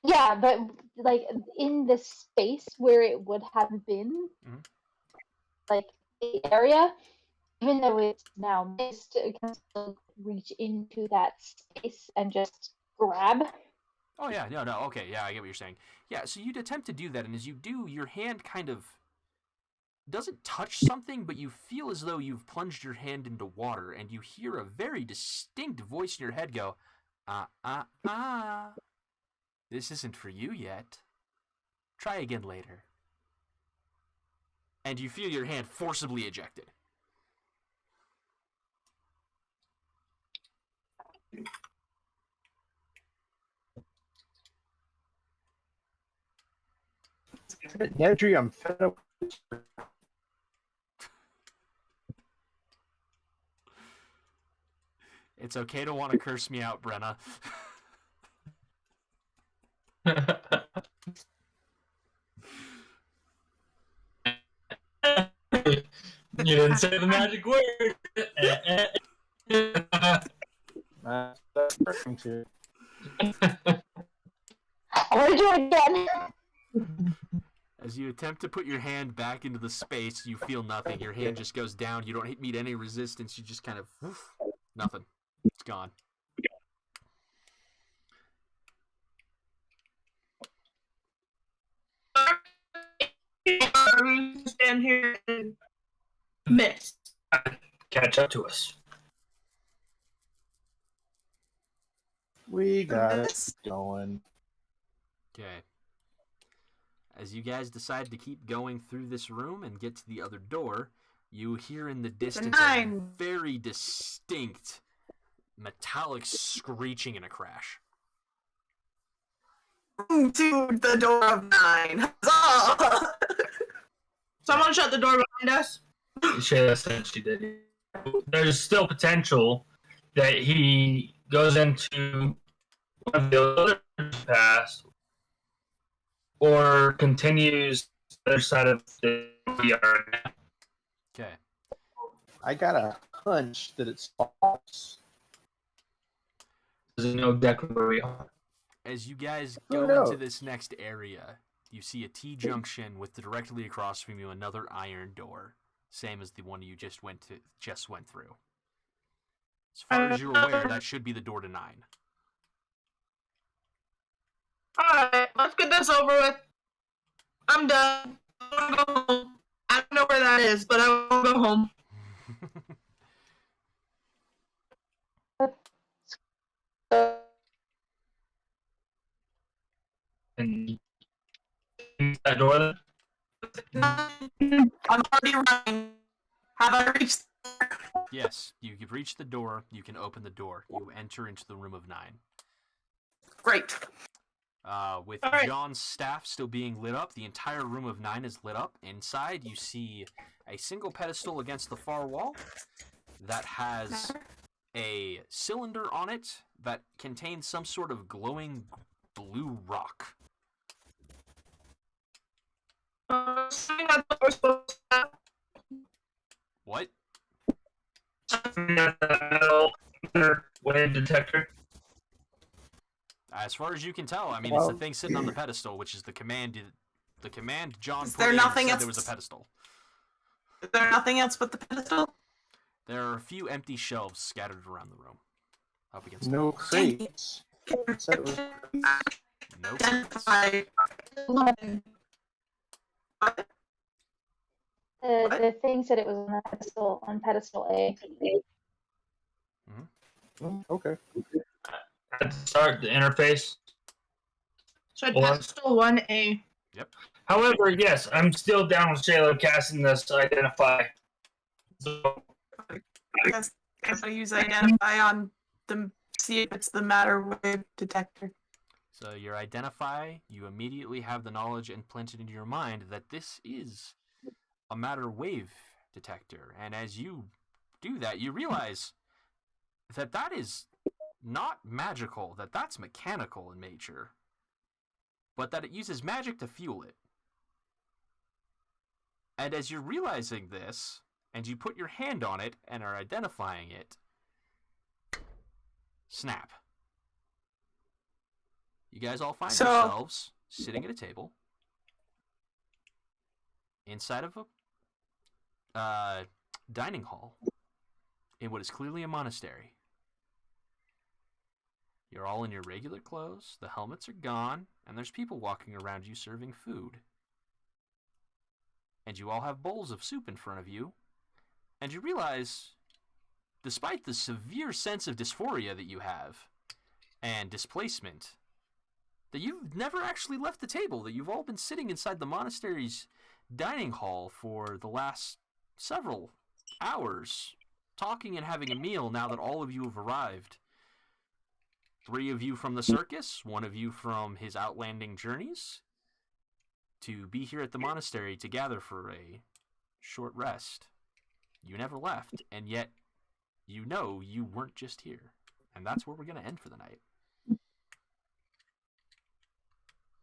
Yeah, but like in the space where it would have been,
Mhm.
like the area, even though it's now missed, it can still reach into that space and just grab.
Oh yeah, no, okay, yeah, I get what you're saying. Yeah, so you'd attempt to do that, and as you do, your hand kind of doesn't touch something, but you feel as though you've plunged your hand into water, and you hear a very distinct voice in your head go, this isn't for you yet. Try again later. And you feel your hand forcibly ejected.
Nedry, I'm fed up.
It's okay to want to curse me out, Brenna.
You didn't say the magic word.
That's working too.
I want to do it again.
As you attempt to put your hand back into the space, you feel nothing. Your hand just goes down. You don't meet any resistance. You just kind of, woof, nothing. It's gone.
Stand here and miss.
Catch up to us.
We got it going.
Okay. As you guys decide to keep going through this room and get to the other door, you hear in the distance a
9.
very distinct metallic screeching and a crash.
To the door of 9. Huzzah!
Someone shut the door behind us.
Shayla said she did. There's still potential that he goes into one of the other paths or continues the other side of the yard.
Okay.
I got a hunch that it's false.
Doesn't know exactly where we are.
As you guys
Who
go
knows?
into this next area, you see a T-junction with directly across from you another iron door, same as the one you just went through. As far as you're aware, that should be the door to 9.
Alright, let's get this over with. I'm done. I want to go home. I don't know where that is, but I want to go home.
And that door then?
I'm already running. Have I reached?
Yes, you can reach the door, you can open the door. You enter into the room of 9.
Great.
With
All right.
John's staff still being lit up, the entire room of 9 is lit up. Inside, you see a single pedestal against the far wall that has a cylinder on it that contains some sort of glowing blue rock.
Assuming that's what we're supposed to have.
What?
Wave detector.
As far as you can tell, I mean,
Well-
it's the thing sitting on the pedestal, which is the command John
Is
put
there
in
nothing
said
else?
there was a pedestal.
Is there nothing else but the pedestal?
There are a few empty shelves scattered around the room. Up against
No crates. Said it was-
Nope.
Identify.
The thing said it was on pedestal A.
Okay.
At the start, the interface.
So
Well,
pedestal 1A.
However, yes, I'm still down with Shayla casting this identify. So,
I guess I use identify on the see if it's the matter wave detector.
So your identify, you immediately have the knowledge implanted into your mind that this is a matter wave detector. And as you do that, you realize that that is not magical, that that's mechanical in nature, but that it uses magic to fuel it. And as you're realizing this, and you put your hand on it and are identifying it, snap. You guys all find
So-
yourselves sitting at a table inside of a dining hall in what is clearly a monastery. You're all in your regular clothes, the helmets are gone, and there's people walking around you serving food. And you all have bowls of soup in front of you, and you realize, despite the severe sense of dysphoria that you have, and displacement, that you've never actually left the table, that you've all been sitting inside the monastery's dining hall for the last several hours, talking and having a meal now that all of you have arrived. 3 of you from the circus, 1 of you from his outlanding journeys, to be here at the monastery to gather for a short rest. You never left, and yet you know you weren't just here. And that's where we're going to end for the night.